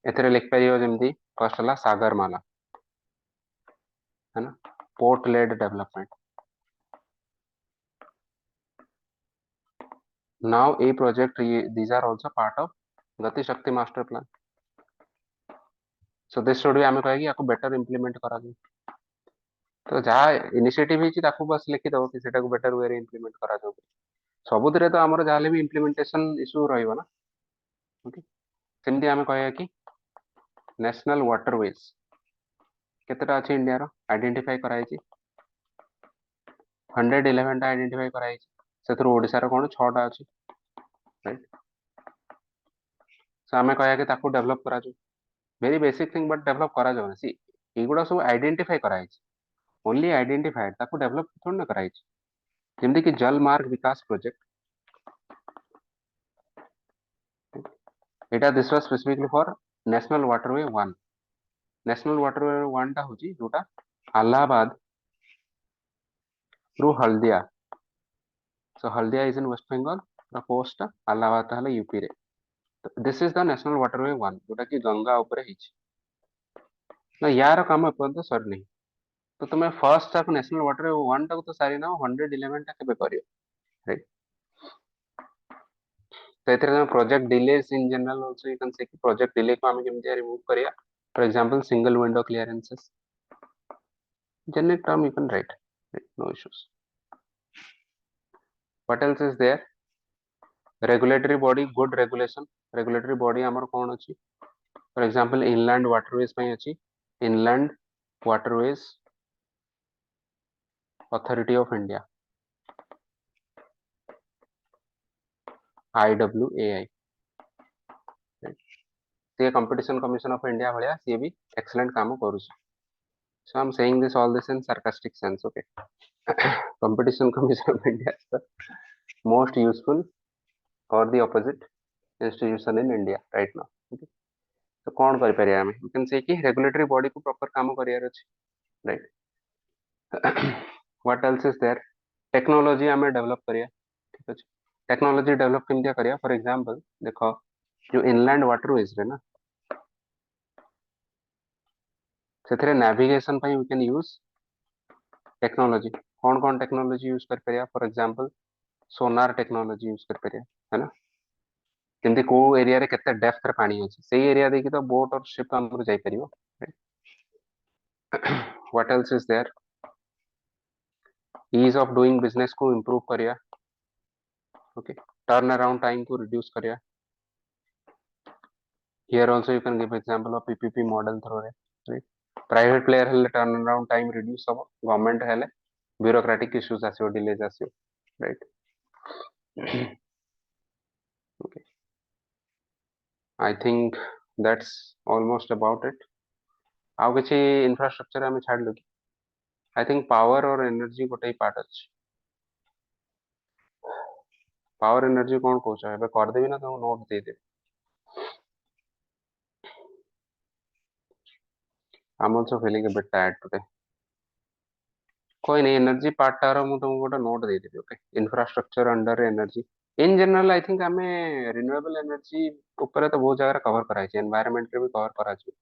एथरे लिख परियो जेमती फर्स्ट हला सागरमाला है ना, port led development. Now A project these are also part of गति Shakti master plan. So this should be आमे कहे कि याको बेटर इंप्लीमेंट करा जाए. तो जहाँ इनिशिएटिव ही ताकू बस लिखि दो कि सेटा को बेटर वे रे इंप्लीमेंट करा जाए. सबुथिरे तो हमर जाले भी इंप्लीमेंटेशन इशू रहइबो ना. ओके, सेमती आमे कहे कि नेशनल वाटरवेज केतेटा अछि इंडिया रो आइडेंटिफाई कराई छी. 111 टा आइडेंटिफाई कराई छी. सेथरो ओडिसा रो कोन 6 टा अछि. राइट. सो आमे कहे कि ताकू डेवलप करा जाए. Very basic thing but develop करा जाए. सी एगुडा सब आइडेंटिफाई कराई छी. ओनली आइडेंटिफाइड ताकू डेवलप थोड़ी ना कराई छी. जेमती कि जल मार्ग विकास प्रोजेक्ट एटा this was specifically for national waterway 1. National waterway 1 टा होची जोटा Allahabad through Haldia. So Haldia is in West Bengal. The coast Allahabad हला यूपी रे. This is the national waterway 1 जोटा कि गंगा ऊपर हिची ना. यार काम एपर्यंत सर नहीं. तो तुम्हें फर्स्ट तक नेशनल वाटरवे 1 तक तो सारी ना 111 टा केबे करियो. राइट. तो एथरे project delays in general also you can say कि प्रोजेक्ट डिले को हम केमती रिमूव करिया. For example single window clearances generic term you can write. Right? No issues. What else is there? Regulatory body, good regulation. Regulatory body amar कौन अछि? For example inland waterways ପାଇଁ अछि inland waterways authority of India, IWAI. Right? से competition commission of India भलिया से भी excellent काम करूछ. So I'm saying this all this in sarcastic sense. Okay. Competition commission of India is the most useful or the opposite institution in India right now. Okay. तो कौन कर परिया हमें you can say कि regulatory body को proper काम करियार अछि. Right. What else is there? Technology हमें डेवलप करिया. ठीक अछि. टेक्नोलॉजी डेवलप केमतिया करिया. फॉर एग्जांपल देखो जो इनलैंड वाटरवेज रे ना सेथरे नेविगेशन पई वी कैन यूज टेक्नोलॉजी. कौन कौन टेक्नोलॉजी यूज कर परिया? For example Sonar technology use कर परिया है ना. केमति को एरिया रे केते डेप्थ रे पानी अछि सेही एरिया देखि तो बोट और शिप हमर जाई परियो. What else is there? Ease of doing business को improve करिया. Okay. Turn around time को reduce करिया. Here also you can give example of PPP model through it. Right. Private player हेले turn around time reduce हबो. Government हेले bureaucratic issues आसियो delays आसियो. Right. Okay. I think that's almost about it. आउ किछि infrastructure हमें छाड़ लो. I think power और energy गोटे part अछि. पावर एनर्जी कौन कहछ एबे कर देबी ना तो note they they. I'm also feeling a bit tired today. कोई नहीं एनर्जी पार्ट टार मु तुमको गोटे note they Devi. Okay. Infrastructure under energy in general I think हमें रिन्यूएबल एनर्जी ऊपर तो बहुत जगह कवर कराई छै. एनवायरनमेंट रे भी कवर करा छै.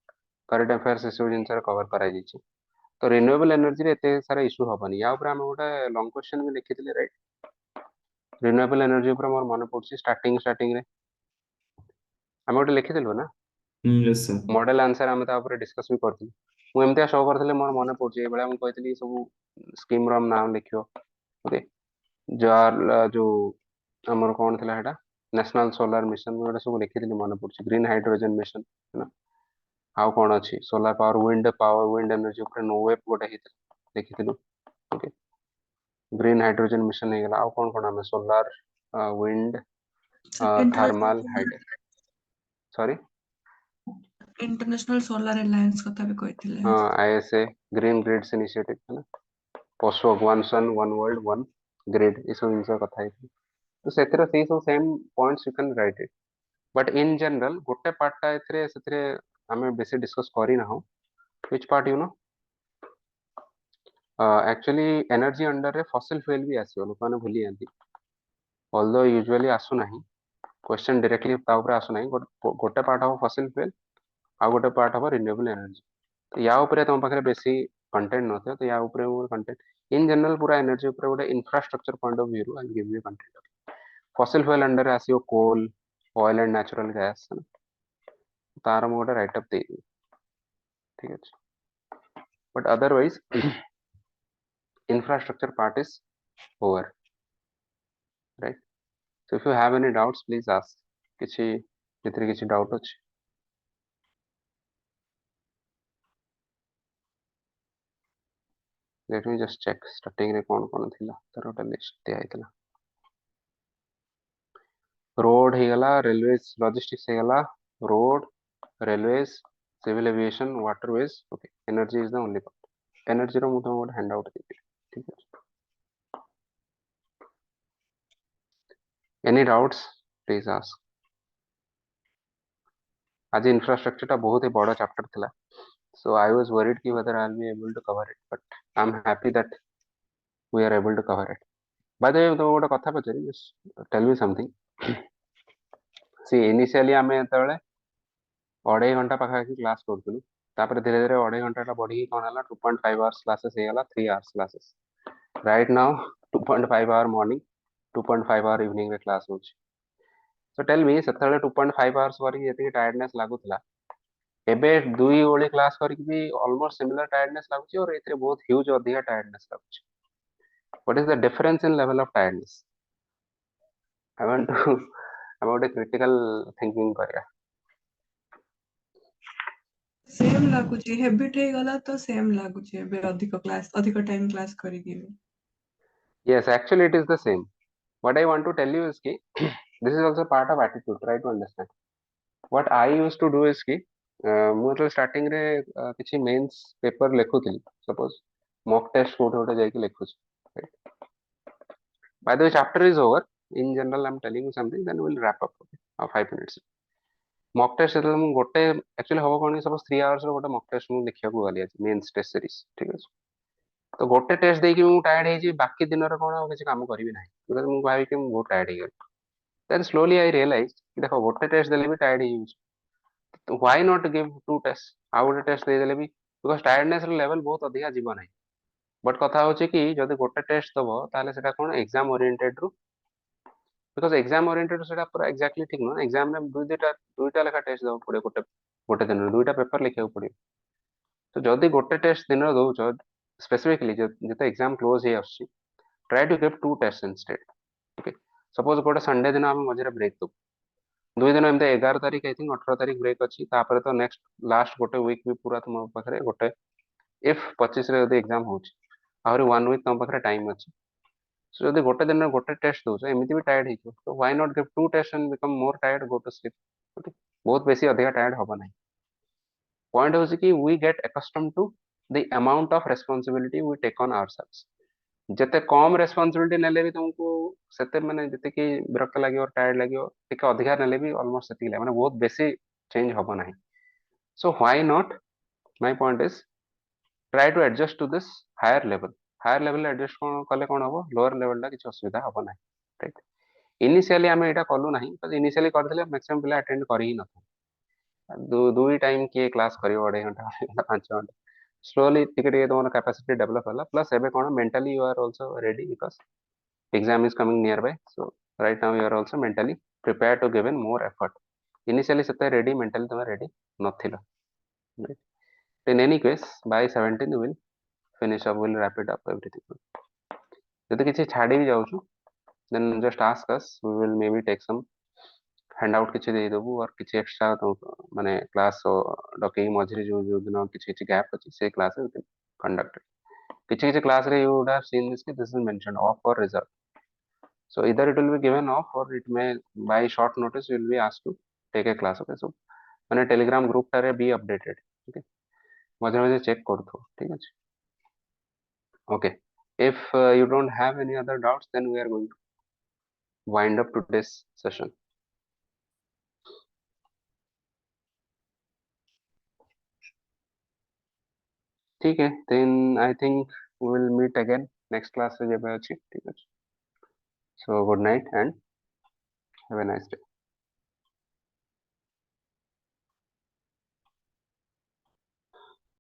करंट अफेयर्स इशू जिनसर कवर कराई दै छै. तो रिन्यूएबल एनर्जी रे एते सारा इशू हबनी. या ऊपर हम गोटे लॉन्ग क्वेश्चन भी लिखिथिले. राइट. रिन्यूएबल एनर्जी ऊपर मोर मन पड़छि स्टार्टिंग रे हम गोटे लिखिथिलु ना. Yes sir. मॉडल आंसर हम ता ऊपर डिस्कस भी करथिलु. मु एमतिया शो करथिले मोर मन पड़छि ए बेला हम कहितली सब स्कीम रो नाम लिखियो. ओके. जो हमर कौन थिला हेटा नेशनल सोलर मिशन गोटे सब लिखिथिलि मन पड़छि. ग्रीन हाइड्रोजन मिशन है ना. हाउ कौन अछि सोलर पावर विंड एनर्जी ऊपर नो वेब गोटे हिथिला लिखिथिलु. ओके. ग्रीन हाइड्रोजन मिशन हे गेला. आउ कौन कौन हमें solar wind thermal hydro sorry international solar alliance कथा भी कहथिले. ISA ग्रीन ग्रिड्स इनिशिएटिव है ना. पोस्टोक one sun one world one grid ये सब जिन कथा है तो से सब same points you can write it but in general गोटे पार्टा एथिरे सेथिरे आमे बेसी डिस्कस करी ना हो which part you know actually energy under रे फॉसिल फ्यूल भी आसीयो लोक माने भूली जांती ऑल्दो यूजुअली आसु नाही क्वेश्चन डायरेक्टली ता ऊपर आसु नाही गोटे पार्ट हो फॉसिल फ्यूल आ गोटे पार्ट हो रिन्यूएबल एनर्जी तो या ऊपर तुम पाखे बेसी कंटेंट नथियो तो या ऊपर कंटेंट इन जनरल पूरा एनर्जी ऊपर गोटे infrastructure point of view I give you content fossil fuel under आसीयो coal oil and natural gas तार मु गोटे राइट अप दे ठीक है but otherwise infrastructure part is over right so if you have any doubts please ask किसी भितर किसी डाउट अछि let me just check starting रे कोन कोन थिला तार गोटे लिस्ट दिया आइतला रोड हे गला रेलवेज लॉजिस्टिक्स हे गला road railways civil aviation waterways okay energy is the only part energy रो मुझे गोटे हैंड आउट देबी ठीक है एनी डाउट्स प्लीज आस्क आज इंफ्रास्ट्रक्चर टा बहुत ही बड़ा चैप्टर थिला so I was worried ki whether I'll be able to cover it but I'm happy that we are able to cover it by the way तो गोटे कथा पचारि just tell me something see initially आमे तळे 2.5 घंटा पाखा class करथुलु तापर धीरे धीरे 2.5 घंटा टा बढ़ी कोन हला 2.5 आवर्स क्लासेस हे गला 3 hours classes right now 2.5 hour morning 2.5 hour evening रे क्लास होची so tell me सेतळे 2.5 आवर्स करी एते टायर्डनेस लागुतला एबे दुई ओली क्लास करके भी ऑलमोस्ट सिमिलर टायर्डनेस लागुची और एते बहुत ह्यूज अधिका टायर्डनेस लागुची what is the difference in level of tiredness I want to about a critical thinking करिया सेम लागुची हैबिट हे गला तो सेम लागुची एबे अधिक टाइम क्लास करिकी yes actually it is the same what I want to tell you is ki this is also part of attitude try to understand what I used to do is ki ମୁଁ ତ starting ରେ କିଛି mains paper लेखुଥିଲି suppose mock test କୋଉଠି ଗୋଟେ ଯାଇକି ଲେଖୁଛି by the way chapter is over in general I'm telling you something then we'll wrap up okay 5 minutes mock test ଯେତେବେଳେ ମୁଁ ଗୋଟେ actually ହବ କଣ suppose 3 hours ର ଗୋଟେ mock test ମୁଁ ଲେଖିବାକୁ ଗଲି ଆଜି मेंस टेस्ट सीरीज ठीक ଅଛି ତ ଗୋଟେ ଟେଷ୍ଟ ଦେଇକି ମୁଁ ଟାୟାର୍ଡ ହେଇଛି ବାକି ଦିନରେ କଣ ଆଉ କିଛି କାମ କରିବି ନାହିଁ ବିକଜ ମୁଁ ଭାବିକି ମୁଁ ବହୁତ ଟାୟାର୍ଡ ହେଇଗଲି ଦେନ୍ ସ୍ଲୋଲି ଆଇ ରିୟଲାଇଜ ଦେଖ ଗୋଟେ ଟେଷ୍ଟ ଦେଲେ ବି ଟାୟାର୍ଡ ହେଇଯାଉଛି तो why not give two tests ଆଉ ଗୋଟେ ଟେଷ୍ଟ ଦେଇଦେଲେ ବି ବିକଜ टायर्डनेस ର ଲେଭେଲ ବହୁତ ଅଧିକା ଯିବ ନାହିଁ ବଟ୍ କଥା ହଉଛି କି ଯଦି ଗୋଟେ ଟେଷ୍ଟ ଦବ ତାହେଲେ ସେଟା କଣ ଏକ୍ସାମ ଓରିଏଣ୍ଟେଡ ରୁ ବିକଜ ଏକ୍ସାମ ଓରିଏଣ୍ଟେଡ ସେଟା ପୁରା ଏକ୍ଜାକ୍ଟଲି ଠିକ ନୁହଁ ଏକ୍ସାମ ରେ ଦୁଇଟା ଲେଖା ଟେଷ୍ଟ ଦବାକୁ ପଡିବ ଗୋଟେ ଗୋଟେ ଦିନରେ ଦୁଇଟା ପେପର ଲେଖିବାକୁ ପଡିବ ତ ଯଦି ଗୋଟେ ଟେଷ୍ଟ ଦିନରେ ଦଉଛ ସ୍ପେସିଫିକଲି ଯେତେ ଏକ୍ସାମ କ୍ଲୋଜ ହେଇ ଆସୁଛି try to give two tests instead okay suppose ଗୋଟେ ସଣ୍ଡେ ଦିନ ଆମେ ମଝିରେ ବ୍ରେକ୍ ଦବୁ ଦୁଇ ଦିନ ଏମିତି 11 ତାରିଖ ଆଇ ଥିଙ୍କ 18 ତାରିଖ ବ୍ରେକ୍ ଅଛି ତାପରେ ତ ନେକ୍ସଟ ଲାଷ୍ଟ ଗୋଟେ ୱିକ୍ ବି ପୁରା ତୁମ ପାଖରେ ଗୋଟେ ଇଫ 25 ରେ ଯଦି ଏକ୍ସାମ ହଉଛି ଆହୁରି 1 ୱିକ୍ ତମ ପାଖରେ ଟାଇମ ଅଛି so ଯଦି ଗୋଟେ ଦିନରେ ଗୋଟେ ଟେଷ୍ଟ ଦଉଛ ଏମିତି ବି ଟାୟାର୍ଡ ହେଇଯିବ so why not give two tests and become more tired go to sleep okay ବହୁତ ବେଶୀ ଅଧିକା ଟାୟାର୍ଡ ହବ ନାହିଁ ପଏଣ୍ଟ ହଉଛି କି we get accustomed to the amount of responsibility we take on ourselves ଯେତେ କମ ରେସ୍ପନ୍ସିବିଲିଟି ନେଲେ ବି ତୁମକୁ ସେତେ ମାନେ ଯେତିକି ବିରକ୍ତ ଲାଗିବ ଟାୟାର୍ଡ ଲାଗିବ ଟିକେ ଅଧିକା ନେଲେ ବି ଅଲମୋଷ୍ଟ ସେତିକି ଲାଗେ ମାନେ ବହୁତ ବେଶୀ ଚେଞ୍ଜ ହବ ନାହିଁ so why not my point is try to adjust to this higher level adjust कले कौन हम लोअर लेवल टा किसी असुविधा हम ना राइट इनिशियली आम यहाँ कलु ना इनिशियली करदे मैक्सिमम पिला अटेंड कर ही न दुई टाइम किए क्लास कर 2.5 घंटा 5 घंटा स्लोली टिके तुम कैपेसिटी डेवलप है प्लस एबे कौन mentally you are also ready because exam is coming near by so right now you are also mentally prepare to give in more effort initially से रेडी मेंटली तुम ready नथिला in any case by 17 we will finish up we'll wrap it up everything ଯଦି କିଛି ଛାଡି ବି ଯାଉଛୁ then just ask us we will maybe take some handout କିଛି ଦେଇଦେବୁ or କିଛି extra ମାନେ କ୍ଲାସ୍ ଡକେଇକି ମଝିରେ ଯୋଉ ଦିନ କିଛି କିଛି ଗ୍ୟାପ୍ ଅଛି ସେ କ୍ଲାସ୍ ରେ conduct କିଛି କିଛି କ୍ଲାସ୍ ରେ you would have seen this କି this is mentioned off for reserve so either it will be given off or it may by short notice you will be asked to take a class okay so ମାନେ telegram group ଟାରେ be updated okay मजे मजे check करूँ ठीक अच्छे okay If you don't have any other doubts, then we are going to wind up today's session. ठीक है, then I think we will meet again next class रे जेबे अछि, ठीक अछि. So good night and have a nice day.